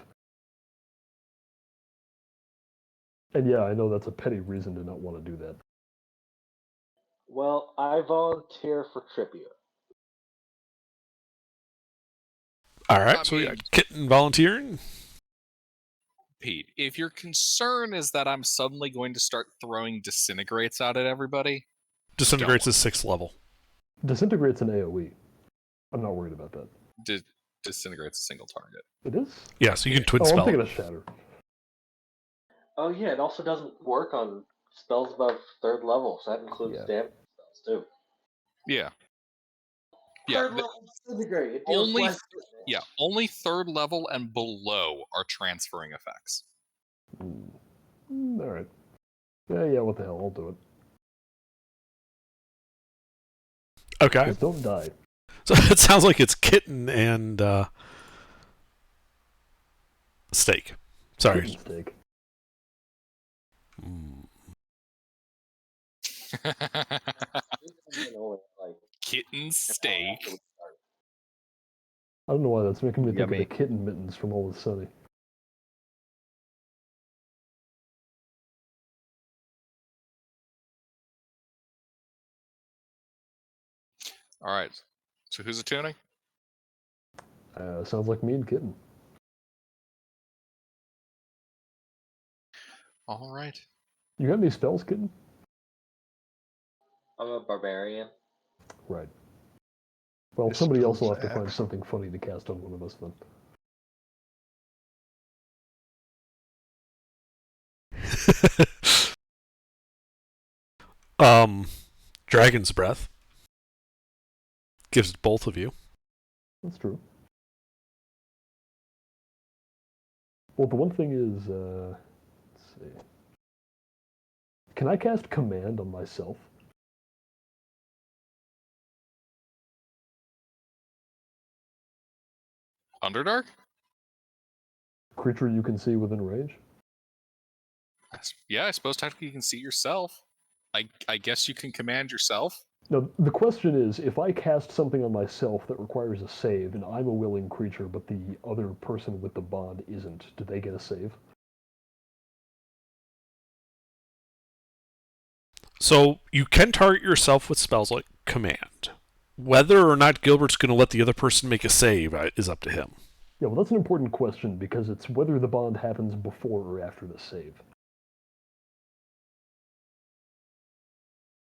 And yeah, I know that's a petty reason to not want to do that. Well, I volunteer for tribute. All right, so we got Kitten volunteering. Pete, if your concern is that I'm suddenly going to start throwing disintegrates out at everybody, Disintegrates is 6th level. Disintegrate's an AoE. I'm not worried about that. Disintegrate's a single target. It is? Yeah, so you can twin Oh, spell. I'm thinking of Shatter. Oh yeah, it also doesn't work on spells above 3rd level, so that includes damage spells too. Yeah. Third level disintegrate. It deals Only less only 3rd level and below are transferring effects. Alright. Yeah, what the hell, I'll do it. Okay. Just don't die. So it sounds like it's Kitten and Steak. Sorry. Kitten steak. Kitten steak. I don't know why that's making me think Yummy. of the kitten mittens from Always Sunny. All right. So who's attuning? Sounds like me and Kitten. All right. You got any spells, Kitten? I'm a barbarian. Right. Well, This somebody else will spell's have to find axe. something funny to cast on one of us then. Dragon's Breath. Gives it both of you. That's true. Well, the one thing is, let's see. Can I cast Command on myself? Underdark? Creature you can see within range? Yeah, I suppose technically you can see yourself. I guess you can command yourself. No, the question is, if I cast something on myself that requires a save, and I'm a willing creature, but the other person with the bond isn't, do they get a save? So you can target yourself with spells like Command. Whether or not Gilbert's going to let the other person make a save is up to him. Yeah, well, that's an important question, because it's whether the bond happens before or after the save.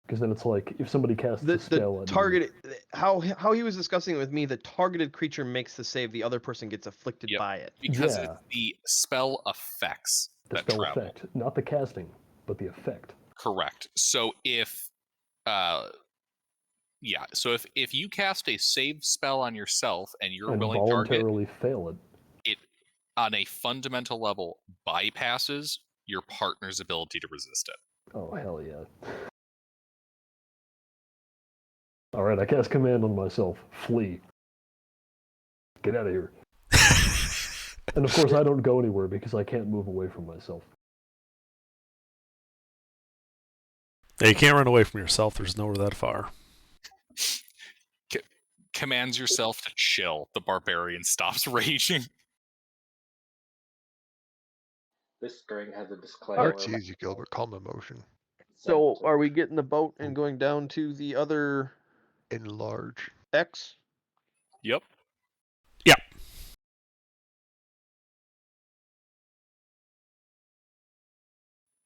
Because then it's like, if somebody casts a spell... The targeted... How he was discussing it with me, the targeted creature makes the save, the other person gets afflicted by it. Because it's the spell effects the that spell travel. effect. Not the casting, but the effect. Correct. So if... so if you cast a save spell on yourself and you're And willing target, voluntarily fail it. it, on a fundamental level, bypasses your partner's ability to resist it. Oh, hell yeah. Alright, I cast Command on myself. Flee. Get out of here. And of course I don't go anywhere because I can't move away from myself. Yeah, you can't run away from yourself. There's nowhere that far. commands yourself to chill. The barbarian stops raging. This string has a Oh, disclaimer. it's easy, Gilbert. Calm emotion. So, are we getting the boat and going down to the other Enlarge. X? Yep. Yeah.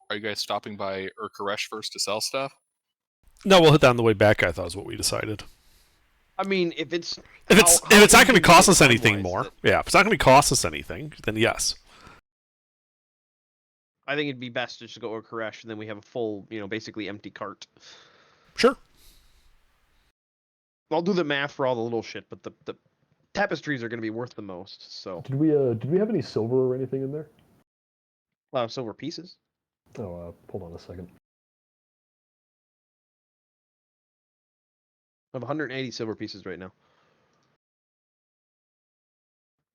Are you guys stopping by Urkaresh first to sell stuff? No, we'll hit that on the way back. I thought is what we decided. I mean, if it's If it's how not going to cost us inconvenient anything time-wise more, is it? yeah. If it's not going to cost us anything, then yes. I think it'd be best to just go to Koresh, and then we have a full, basically empty cart. Sure. I'll do the math for all the little shit, but the tapestries are going to be worth the most. So, Did we have any silver or anything in there? silver pieces. Oh, hold on a second. I have 180 silver pieces right now.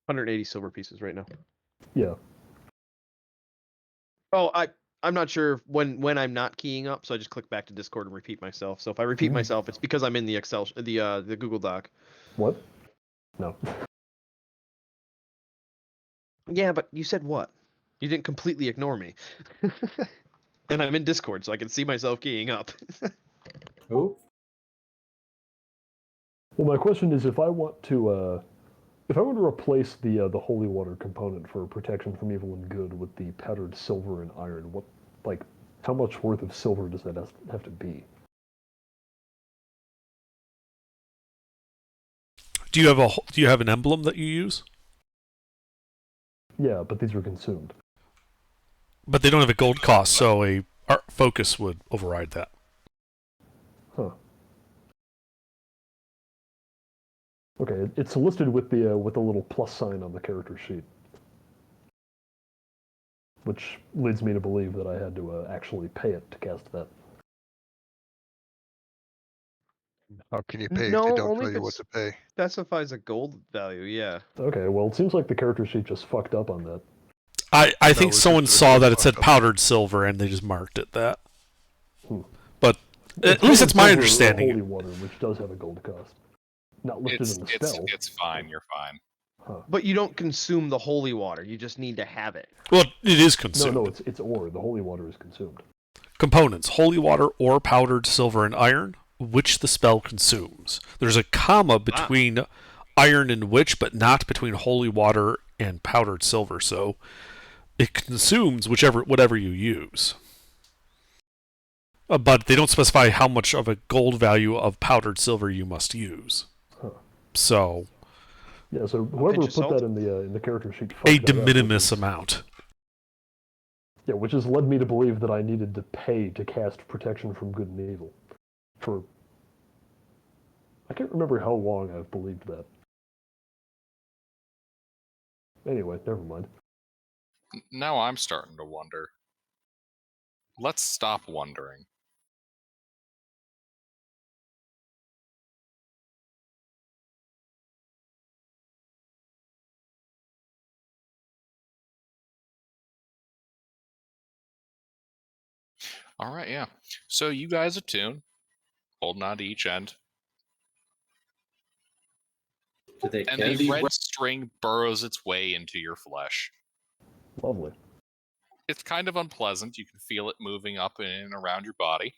180 silver pieces right now. Yeah. Oh, I'm not sure when I'm not keying up, so I just click back to Discord and repeat myself. So if I repeat myself, it's because I'm in the Excel, the Google Doc. What? No. Yeah, but you said what? You didn't completely ignore me. And I'm in Discord, so I can see myself keying up. Who? Well, my question is, if I want to replace the holy water component for protection from evil and good with the powdered silver and iron, how much worth of silver does that have to be? Do you have an emblem that you use? Yeah, but these are consumed. But they don't have a gold cost, so a art focus would override that. Huh. Okay, it's listed with the little plus sign on the character sheet, which leads me to believe that I had to actually pay it to cast that. How can you pay if No, they don't only tell if you what it's to pay? specifies a gold value. Yeah. Okay, well, it seems like the character sheet just fucked up on that. I think it's someone just saw a that it said fucked up. powdered silver and they just marked it that. Hmm. But at least it's my understanding. Holy water, which does have a gold cost, not listed in the spell. It's fine. You're fine. Huh. But you don't consume the holy water. You just need to have it. Well, it is consumed. No, it's ore. The holy water is consumed. Components: holy water or powdered silver and iron, which the spell consumes. There's a comma between iron and which, but not between holy water and powdered silver. So it consumes whatever you use. But they don't specify how much of a gold value of powdered silver you must use. Huh. So Yeah, so whoever pinch put of salt? that in the character sheet, a fucked de that up, minimis which is- amount. Yeah, which has led me to believe that I needed to pay to cast protection from good and evil. I can't remember how long I've believed that. Anyway, never mind. Now I'm starting to wonder. Let's stop wondering. All right, yeah. So you guys attune, holding on to each end, Do they and kiss? the red string burrows its way into your flesh. Lovely. It's kind of unpleasant. You can feel it moving up and around your body,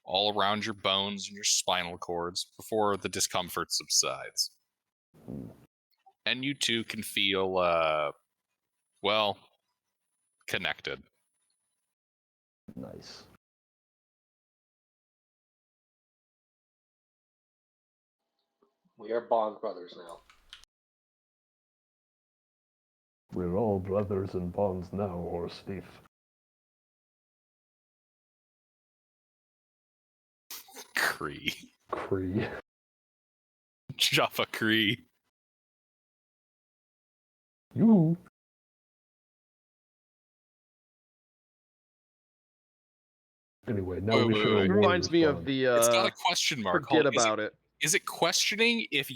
all around your bones and your spinal cords before the discomfort subsides. And you too can feel, connected. Nice. We are Bond brothers now. We're all brothers in bonds now, horse thief. Cree. Cree. Jaffa Cree. You. Anyway, now we should. Wait. It reminds me of the. It's got a question mark. Forget Hold on. about it. Is it questioning if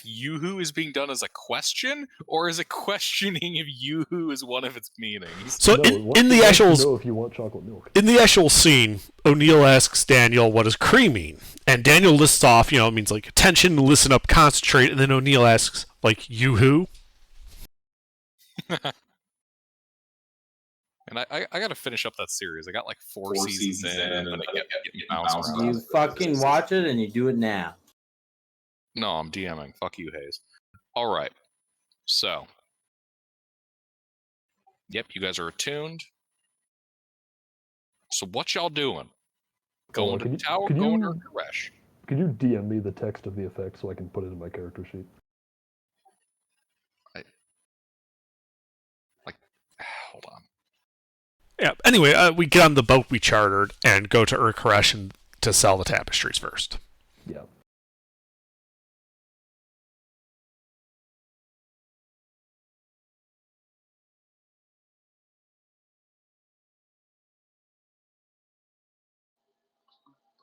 Yoo-hoo is being done as a question, or is it questioning if Yoo-hoo is one of its meanings? So No, it in the wants to actual know if you want chocolate milk. in the actual scene, O'Neill asks Daniel what does cream mean, and Daniel lists off, it means like attention, listen up, concentrate, and then O'Neill asks like you who. And I got to finish up that series. I got like four seasons in, and then I get bouncing You around. fucking watch it and you do it now. No, I'm DMing. Fuck you, Hayes. All right. So, yep, you guys are attuned. So what y'all doing? Going to the tower, going to Koresh. Could you DM me the text of the effect so I can put it in my character sheet? Hold on. Yeah. Anyway, we get on the boat we chartered and go to Koresh and to sell the tapestries first. Yeah.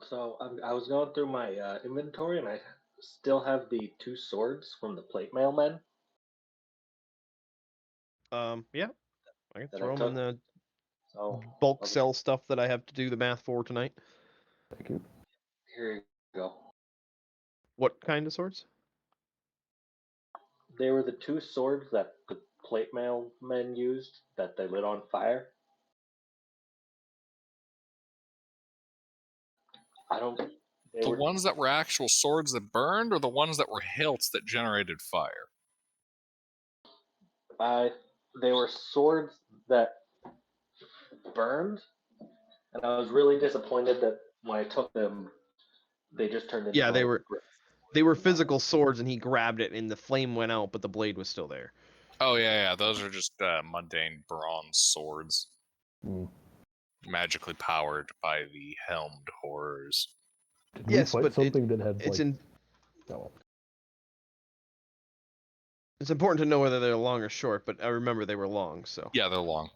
So I was going through my inventory, and I still have the 2 swords from the plate mailmen. Yeah, I can That throw I them in took. the So bulk sell stuff that I have to do the math for tonight. Thank you. here you go. What kind of swords? They were the 2 swords that the plate mailmen used that they lit on fire. I don't. The ones that were actual swords that burned, or the ones that were hilts that generated fire? They were swords that burned, and I was really disappointed that when I took them, they just turned into Yeah, they like, were physical swords, and he grabbed it, and the flame went out, but the blade was still there. Oh yeah, those are just mundane bronze swords, magically powered by the helmed horrors. Did we fight something that had it's like? It's important to know whether they're long or short, but I remember they were long, so. Yeah, they're long.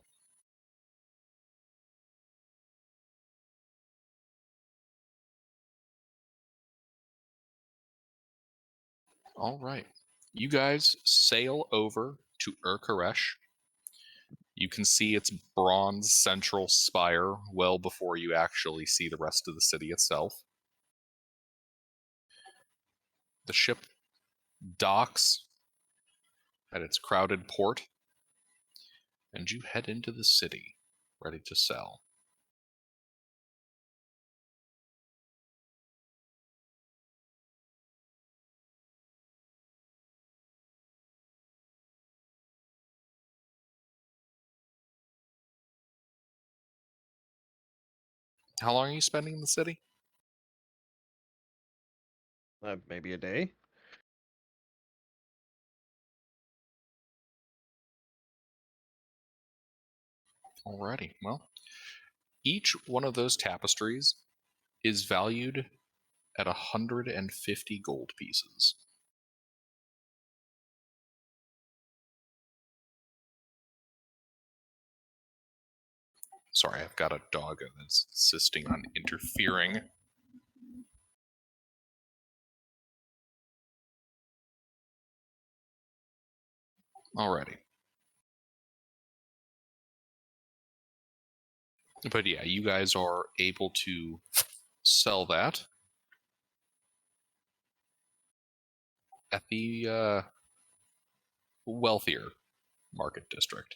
All right. You guys sail over to Koresh. You can see its bronze central spire well before you actually see the rest of the city itself. The ship docks at its crowded port, and you head into the city, ready to sell. How long are you spending in the city? Maybe a day. Alrighty, well, each one of those tapestries is valued at 150 gold pieces. Sorry, I've got a dog that's insisting on interfering. Alrighty. But yeah, you guys are able to sell that at the wealthier market district.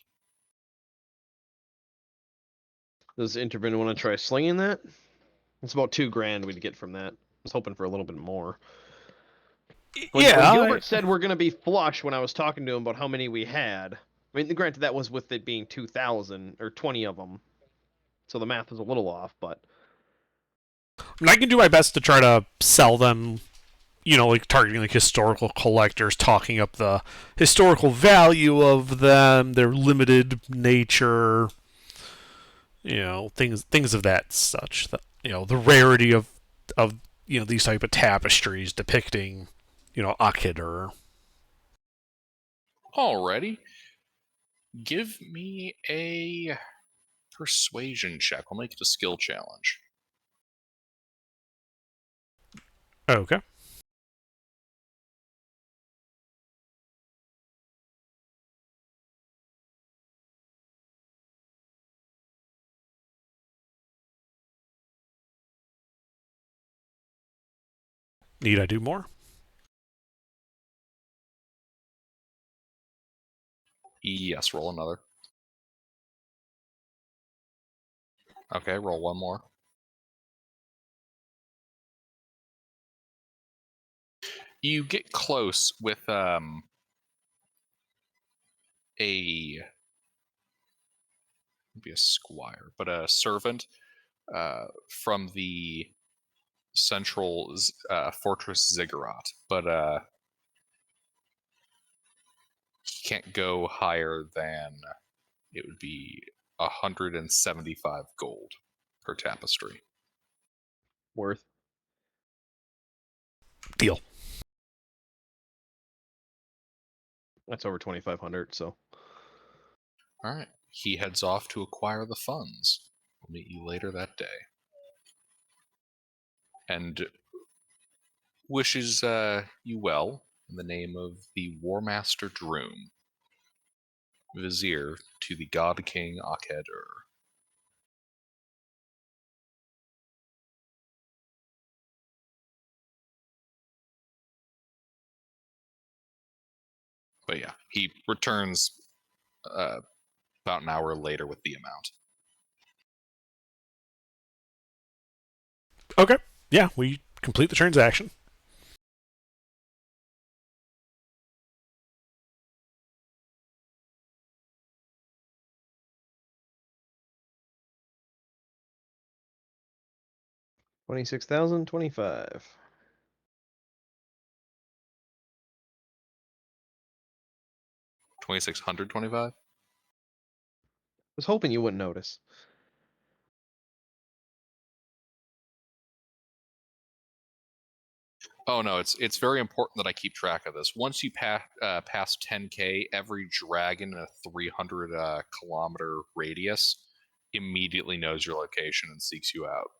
Does Interbin want to try slinging that? It's about $2,000 we'd get from that. I was hoping for a little bit more. When Gilbert said we're going to be flush when I was talking to him about how many we had, I mean, granted, that was with it being 2,000 or 20 of them. So the math was a little off, but. I can do my best to try to sell them, like targeting like historical collectors, talking up the historical value of them, their limited nature, things of that such. The rarity of these type of tapestries depicting, Akhidur. Alrighty. Give me a persuasion check. I'll make it a skill challenge. Okay. Need I do more? Yes, roll another. Okay, roll one more. You get close with maybe a squire, but a servant from the central fortress Ziggurat, but he can't go higher than it would be 175 gold per tapestry. Worth. Deal. That's over 2,500. So All right. He heads off to acquire the funds. We'll meet you later that day. And wishes you well in the name of the War Master Droom, Vizier to the God King Akhed-Ur. But yeah, he returns about an hour later with the amount. Okay. Yeah, we complete the transaction. $26,025. 2,625. Was hoping you wouldn't notice. Oh no, it's very important that I keep track of this. Once you pass 10k, every dragon in a 300 kilometer radius immediately knows your location and seeks you out.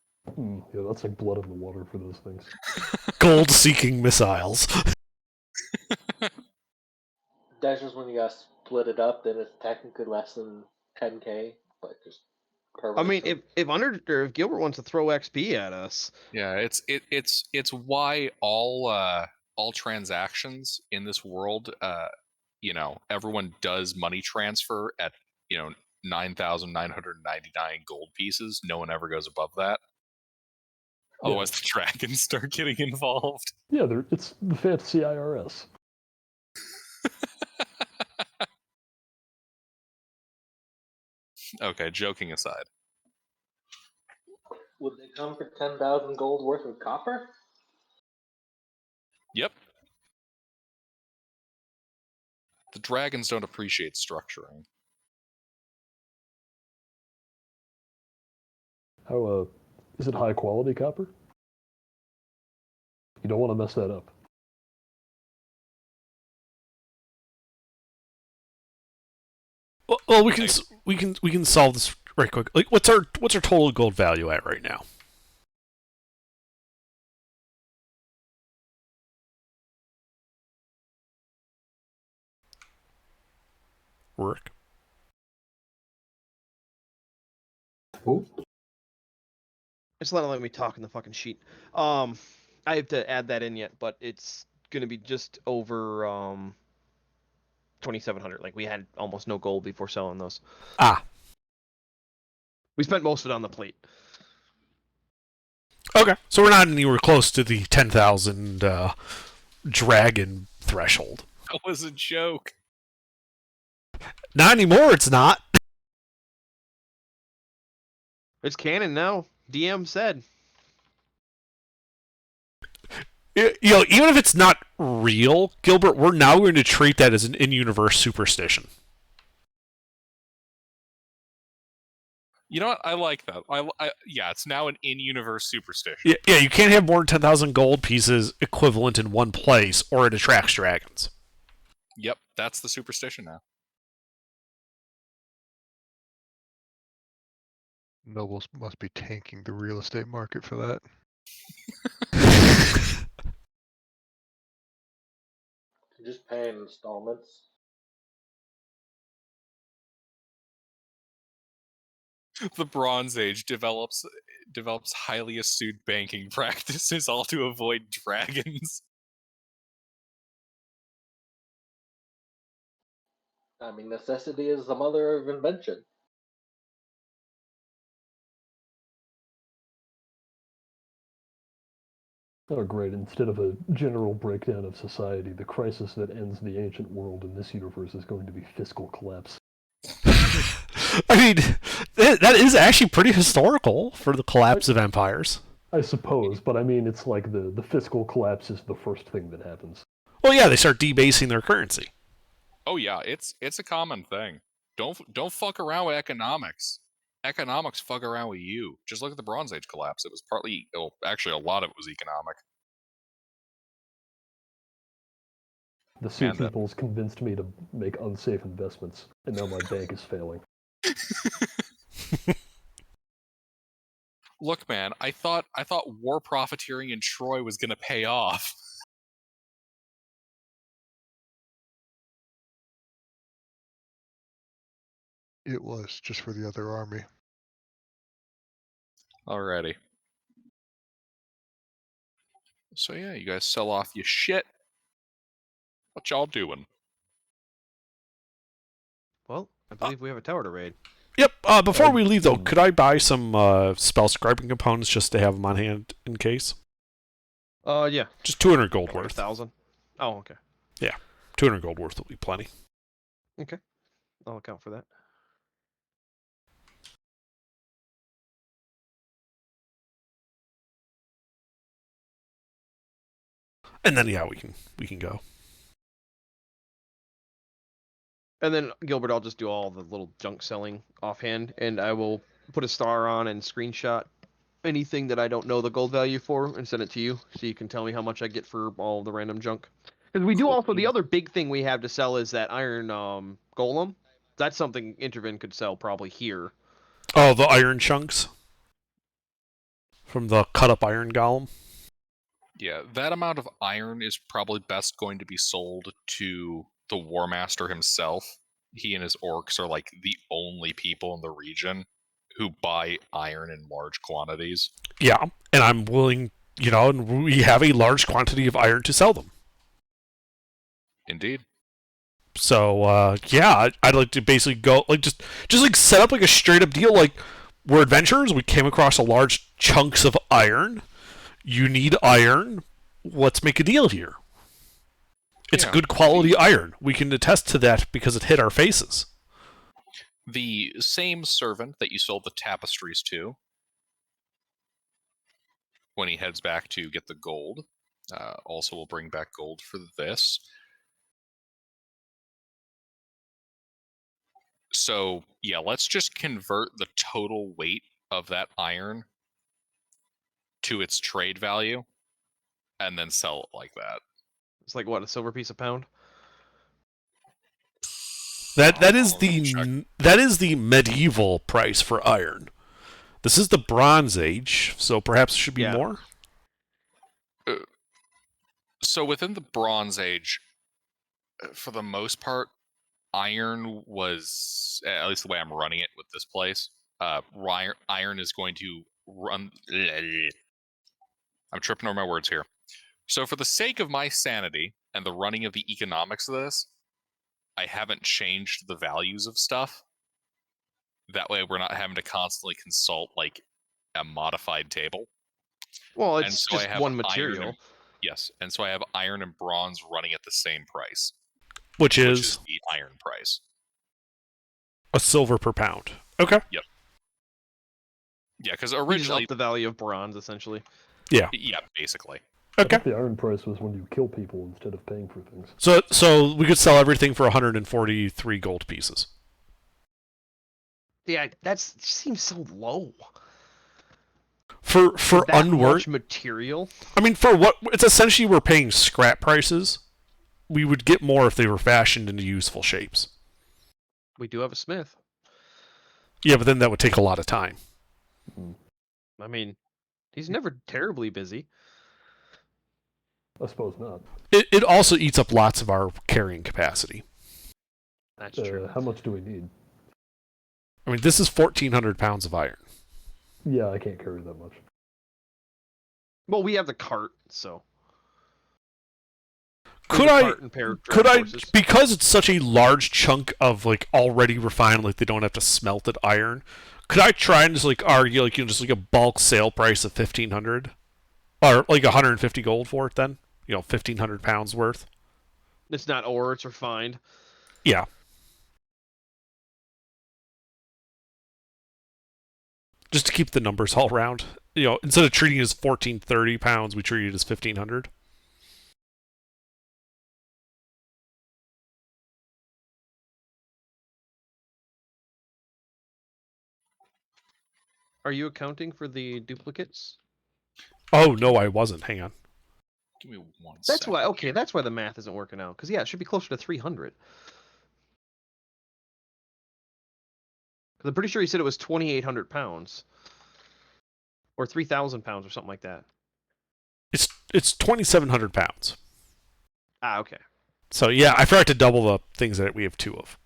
Yeah, that's like blood in the water for those things. Gold-seeking missiles. That's just when you guys split it up, then it's technically less than 10k, but just per I mean, racer. if Gilbert wants to throw XP at us, Yeah, it's why all transactions in this world, everyone does money transfer at 9,999 gold pieces. No one ever goes above that. Yeah. Otherwise, the dragons start getting involved. Yeah, it's the fantasy IRS. Okay, joking aside. Would they come for 10,000 gold worth of copper? Yep. The dragons don't appreciate structuring. How is it high quality copper? You don't want to mess that up. Well, we can solve this right quick. Like, what's our total gold value at right now? Work. Who? it's not letting me talk in the fucking sheet. I have to add that in yet, but it's gonna be just over 2,700. Like we had almost no gold before selling those. Ah. We spent most of it on the plate. Okay. So we're not anywhere close to the 10,000 dragon threshold. That was a joke. Not anymore. It's not. It's canon now. DM said. Even if it's not real, Gilbert, we're now going to treat that as an in-universe superstition. You know what? I like that. Yeah, it's now an in-universe superstition. Yeah, you can't have more than 10,000 gold pieces equivalent in one place, or it attracts dragons. Yep, that's the superstition now. Nobles must be tanking the real estate market for that. Just pay in installments. The Bronze Age develops highly astute banking practices, all to avoid dragons. I mean, necessity is the mother of invention. Oh, great. Instead of a general breakdown of society, the crisis that ends the ancient world in this universe is going to be fiscal collapse. I mean, that is actually pretty historical for the collapse of empires. I suppose, but I mean, it's like the fiscal collapse is the first thing that happens. Well, yeah, they start debasing their currency. Oh yeah, it's a common thing. Don't fuck around with economics. Economics fuck around with you. Just look at the Bronze Age collapse. It was partly, well, actually, a lot of it was economic. The sea And, peoples convinced me to make unsafe investments, and now my bank is failing. Look, man, I thought war profiteering in Troy was gonna pay off. It was just for the other army. Alrighty. So yeah, you guys sell off your shit. What y'all doing? Well, I believe we have a tower to raid. Yep. Before we leave, though, could I buy some spell scribing components just to have them on hand in case? Yeah. Just 200 gold Like worth. 1,000. Oh, okay. 200 gold worth will be plenty. Okay. I'll account for that. And then yeah, we can go. And then, Gilbert, I'll just do all the little junk selling offhand, and I will put a star on and screenshot anything that I don't know the gold value for and send it to you so you can tell me how much I get for all the random junk. Because we do Cool. also, the other big thing we have to sell is that iron golem. That's something Intervin could sell probably here. Oh, the iron chunks from the cut up iron golem. Yeah, that amount of iron is probably best going to be sold to the War Master himself. He and his orcs are like the only people in the region who buy iron in large quantities. Yeah, and I'm willing, and we have a large quantity of iron to sell them. Indeed. So yeah, I'd like to basically go like just like set up like a straight up deal. Like we're adventurers, we came across a large chunks of iron. You need iron. Let's make a deal here. It's Yeah. good quality iron. We can attest to that because it hit our faces. The same servant that you sold the tapestries to, when he heads back to get the gold, also will bring back gold for this. So, yeah, let's just convert the total weight of that iron to its trade value and then sell it like that. It's like, what, a silver piece a pound? That is Check. that is the medieval price for iron. This is the Bronze Age, so perhaps it should be Yeah. more. So within the Bronze Age, for the most part, iron was, at least the way I'm running it with this place, iron is going to run. I'm tripping over my words here. So for the sake of my sanity and the running of the economics of this, I haven't changed the values of stuff. That way we're not having to constantly consult like a modified table. Well, And it's so I just have one iron material. Yes, and so I have iron and bronze running at the same price, Which which is is the iron price. a silver per pound. Okay. Yeah, because We just originally, up the value of bronze, essentially. Yeah. yeah, basically. I Okay. thought the iron price was when you kill people instead of paying for things. So we could sell everything for 143 gold pieces. Yeah, that seems so low. For that unworthy much material. I mean, for what it's essentially we're paying scrap prices. We would get more if they were fashioned into useful shapes. We do have a smith. Yeah, but then that would take a lot of time. I mean, he's never terribly busy. I suppose not. It also eats up lots of our carrying capacity. That's true. How much do we need? I mean, this is 1,400 pounds of iron. Yeah, I can't carry that much. Well, we have the cart, so. Could There's a I? cart and pair of Could draft I? horses. Because it's such a large chunk of like already refined, like they don't have to smelt it iron. Could I try and just like argue like just like a bulk sale price of 1,500, or like 150 gold for it? Then 1,500 pounds worth. It's not ore; it's refined. Yeah. Just to keep the numbers all round. Instead of treating it as 1,430 pounds, we treat it as 1,500. Are you accounting for the duplicates? Oh no, I wasn't. Hang on. Give me one That's second. why. Okay, that's why the math isn't working out. Because yeah, it should be closer to 300. Because I'm pretty sure he said it was 2,800 pounds, or 3,000 pounds, or something like that. It's 2,700 pounds. Ah, okay. So yeah, I forgot to double the things that we have 2 of.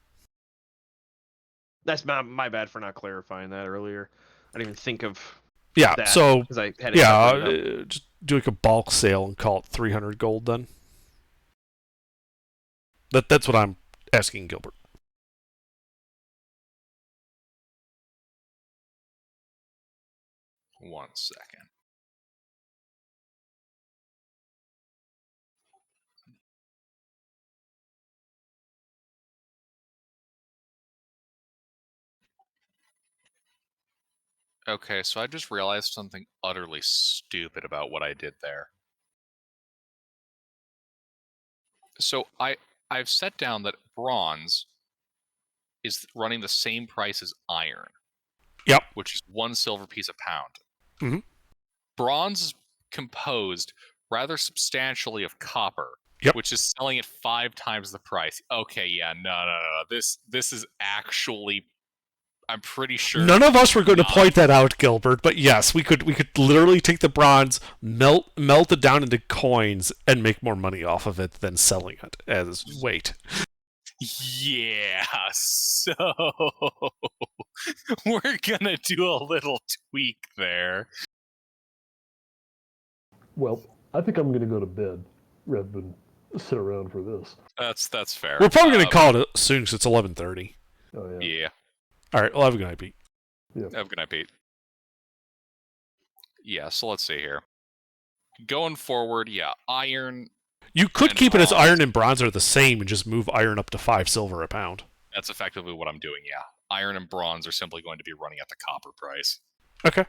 That's my bad for not clarifying that earlier. I didn't even think of Yeah. that So because I had it yeah, separated out. just do like a bulk sale and call it 300 gold then. That's what I'm asking Gilbert. One second. Okay, so I just realized something utterly stupid about what I did there. So I've set down that bronze is running the same price as iron. Yep. Which is 1 silver piece a pound. Mhm. Bronze is composed rather substantially of copper, Yep. which is selling at 5 times the price. Okay, yeah, no. This is actually, I'm pretty sure. None of us were going to not- point that out, Gilbert, but yes, we could literally take the bronze, melt it down into coins, and make more money off of it than selling it as weight. Yeah, so we're gonna do a little tweak there. Well, I think I'm going to go to bed rather than sit around for this. That's fair. We're probably going to call it soon because it's 11:30. Oh, yeah. Yeah. All right, well, have a good night, Pete. Yeah. Have a good night, Pete. Yeah, so let's see here. Going forward, yeah, iron. You could and keep it as bronze. iron and bronze are the same and just move iron up to 5 silver a pound. That's effectively what I'm doing, yeah. Iron and bronze are simply going to be running at the copper price. Okay.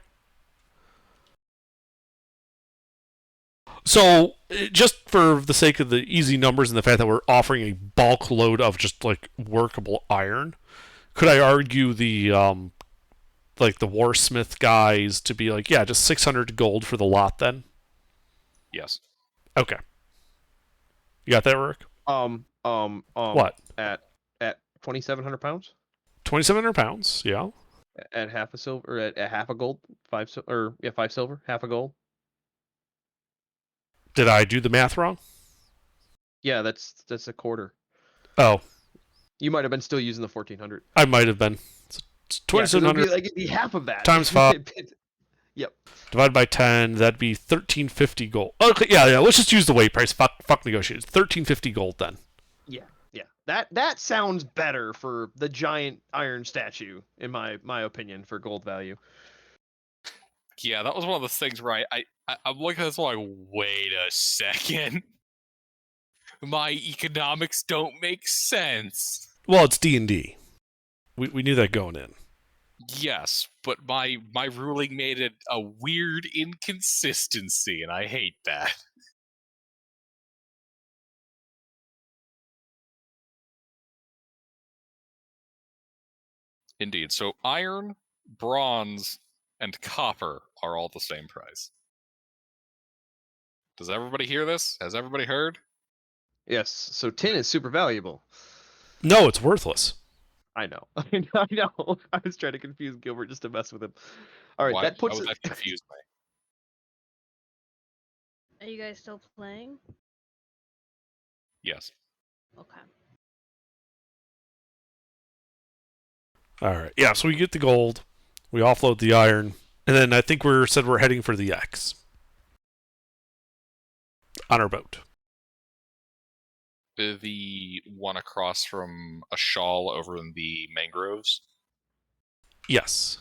So, just for the sake of the easy numbers and the fact that we're offering a bulk load of just like workable iron, could I argue the like the warsmith guys to be like, yeah, just 600 gold for the lot then? Yes. Okay. You got that, Rick? What? At 2,700 pounds? 2,700 pounds, yeah. At half a silver, or at half a gold, 5 silver, half a gold. Did I do the math wrong? Yeah, that's a quarter. Oh. You might have been still using the 1,400. I might have been. It's 2,700 it'd be half of that. times 5. Yep. Divided by 10, that'd be 1,350 gold. Okay, yeah, let's just use the weight price. Fuck negotiators. 1,350 gold then. Yeah. That sounds better for the giant iron statue, in my opinion, for gold value. Yeah, that was one of those things where I'm looking at this one like, wait a second. My economics don't make sense. Well, it's D&D. We knew that going in. Yes, but my ruling made it a weird inconsistency, and I hate that. Indeed. So iron, bronze, and copper are all the same price. Does everybody hear this? Has everybody heard? Yes. So tin is super valuable. No, it's worthless. I know. I know. I was trying to confuse Gilbert just to mess with him. All right, Why, that puts why would it. that confuse me? Are you guys still playing? Yes. Okay. All right. Yeah. So we get the gold, we offload the iron, and then I think we're heading for the X on our boat. The one across from a shawl over in the mangroves. Yes.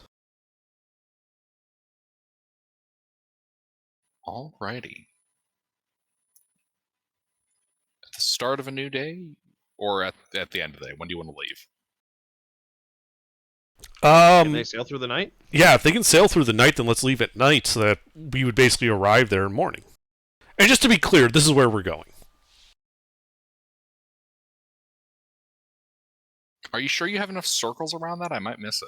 Alrighty. At the start of a new day, or at the end of the day? When do you want to leave? Can they sail through the night? Yeah, if they can sail through the night, then let's leave at night so that we would basically arrive there in morning. And just to be clear, this is where we're going. Are you sure you have enough circles around that? I might miss it.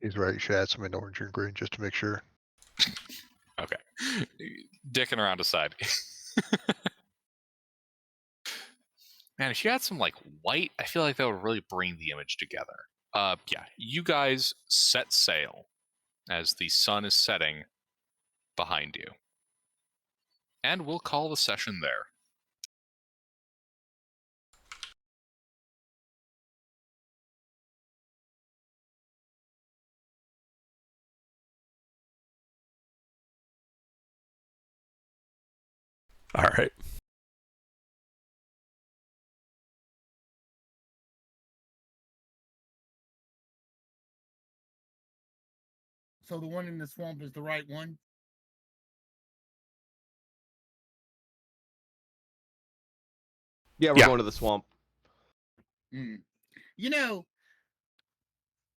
He's right. You should add some in orange and green just to make sure. Okay. Dicking around aside. Man, if you had some like white, I feel like that would really bring the image together. Yeah, you guys set sail as the sun is setting behind you. And we'll call the session there. All right. So the one in the swamp is the right one? Yeah, we're going to the swamp. Mm. You know,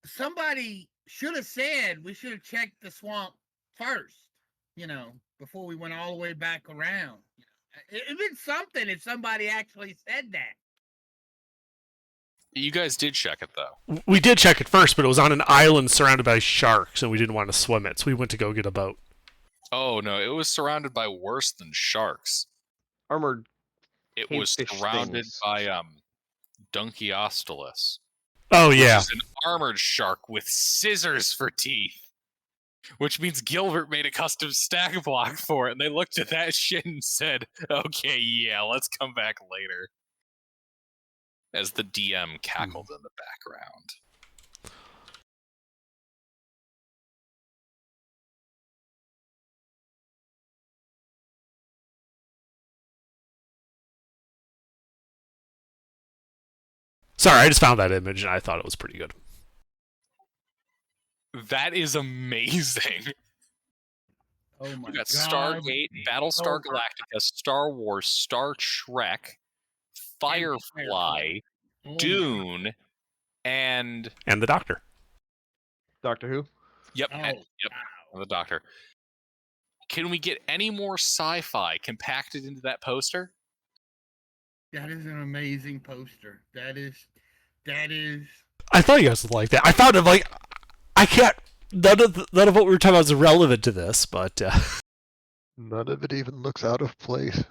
somebody should have said we should have checked the swamp first, before we went all the way back around. It'd been something if somebody actually said that. You guys did check it, though. We did check it first, but it was on an island surrounded by sharks, and we didn't want to swim it, so we went to go get a boat. Oh, no, it was surrounded by worse than sharks. Armored. It was surrounded by Dunkiostolis. Oh, yeah. Which is an armored shark with scissors for teeth. Which means Gilbert made a custom stack block for it, and they looked at that shit and said, okay, yeah, let's come back later. As the DM cackled in the background. Sorry, I just found that image and I thought it was pretty good. That is amazing. Oh my We got God. Stargate, Battlestar Galactica, Star Wars, Star Trek, Firefly, Dune, and the Doctor. Doctor Who? Yep, Oh, and the Doctor. Can we get any more sci-fi compacted into that poster? That is an amazing poster. That is. I thought you guys would like that. I found it I can't. None of what we were talking about is relevant to this, but none of it even looks out of place.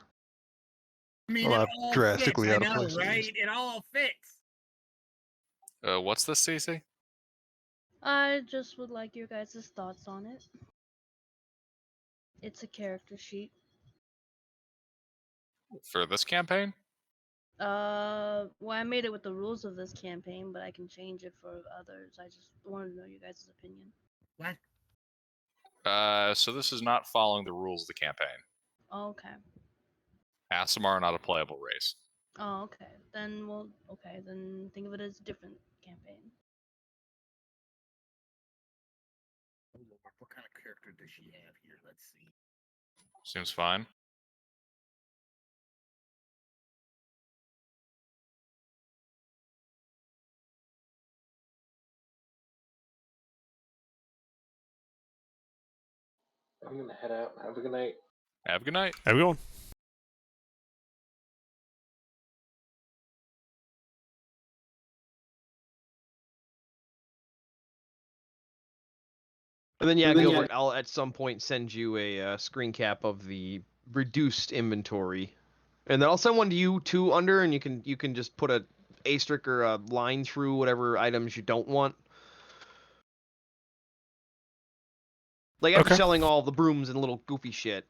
I mean, Well, it all drastically fits, out of place, at right? least. It all fits. What's this, Cece? I just would like your guys' thoughts on it. It's a character sheet. For this campaign? Well, I made it with the rules of this campaign, but I can change it for others. I just wanted to know your guys' opinion. What? So this is not following the rules of the campaign. Oh, okay. Aasimar are not a playable race. Oh, okay. Then then think of it as a different campaign. What kind of character does she have here? Let's see. Seems fine. I'm gonna head out. Have a good night. Have a good night. Have a good one. And then, Gilbert, I'll at some point send you a screen cap of the reduced inventory, and then I'll send one to you too under, and you can just put a asterisk or a line through whatever items you don't want. Like after selling all the brooms and little goofy shit.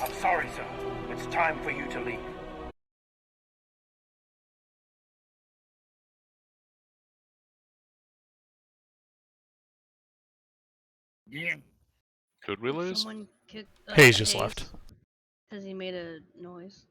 I'm sorry, sir. It's time for you to leave. Yeah. Could we lose? Someone kicked Hayes just left. because he made a noise.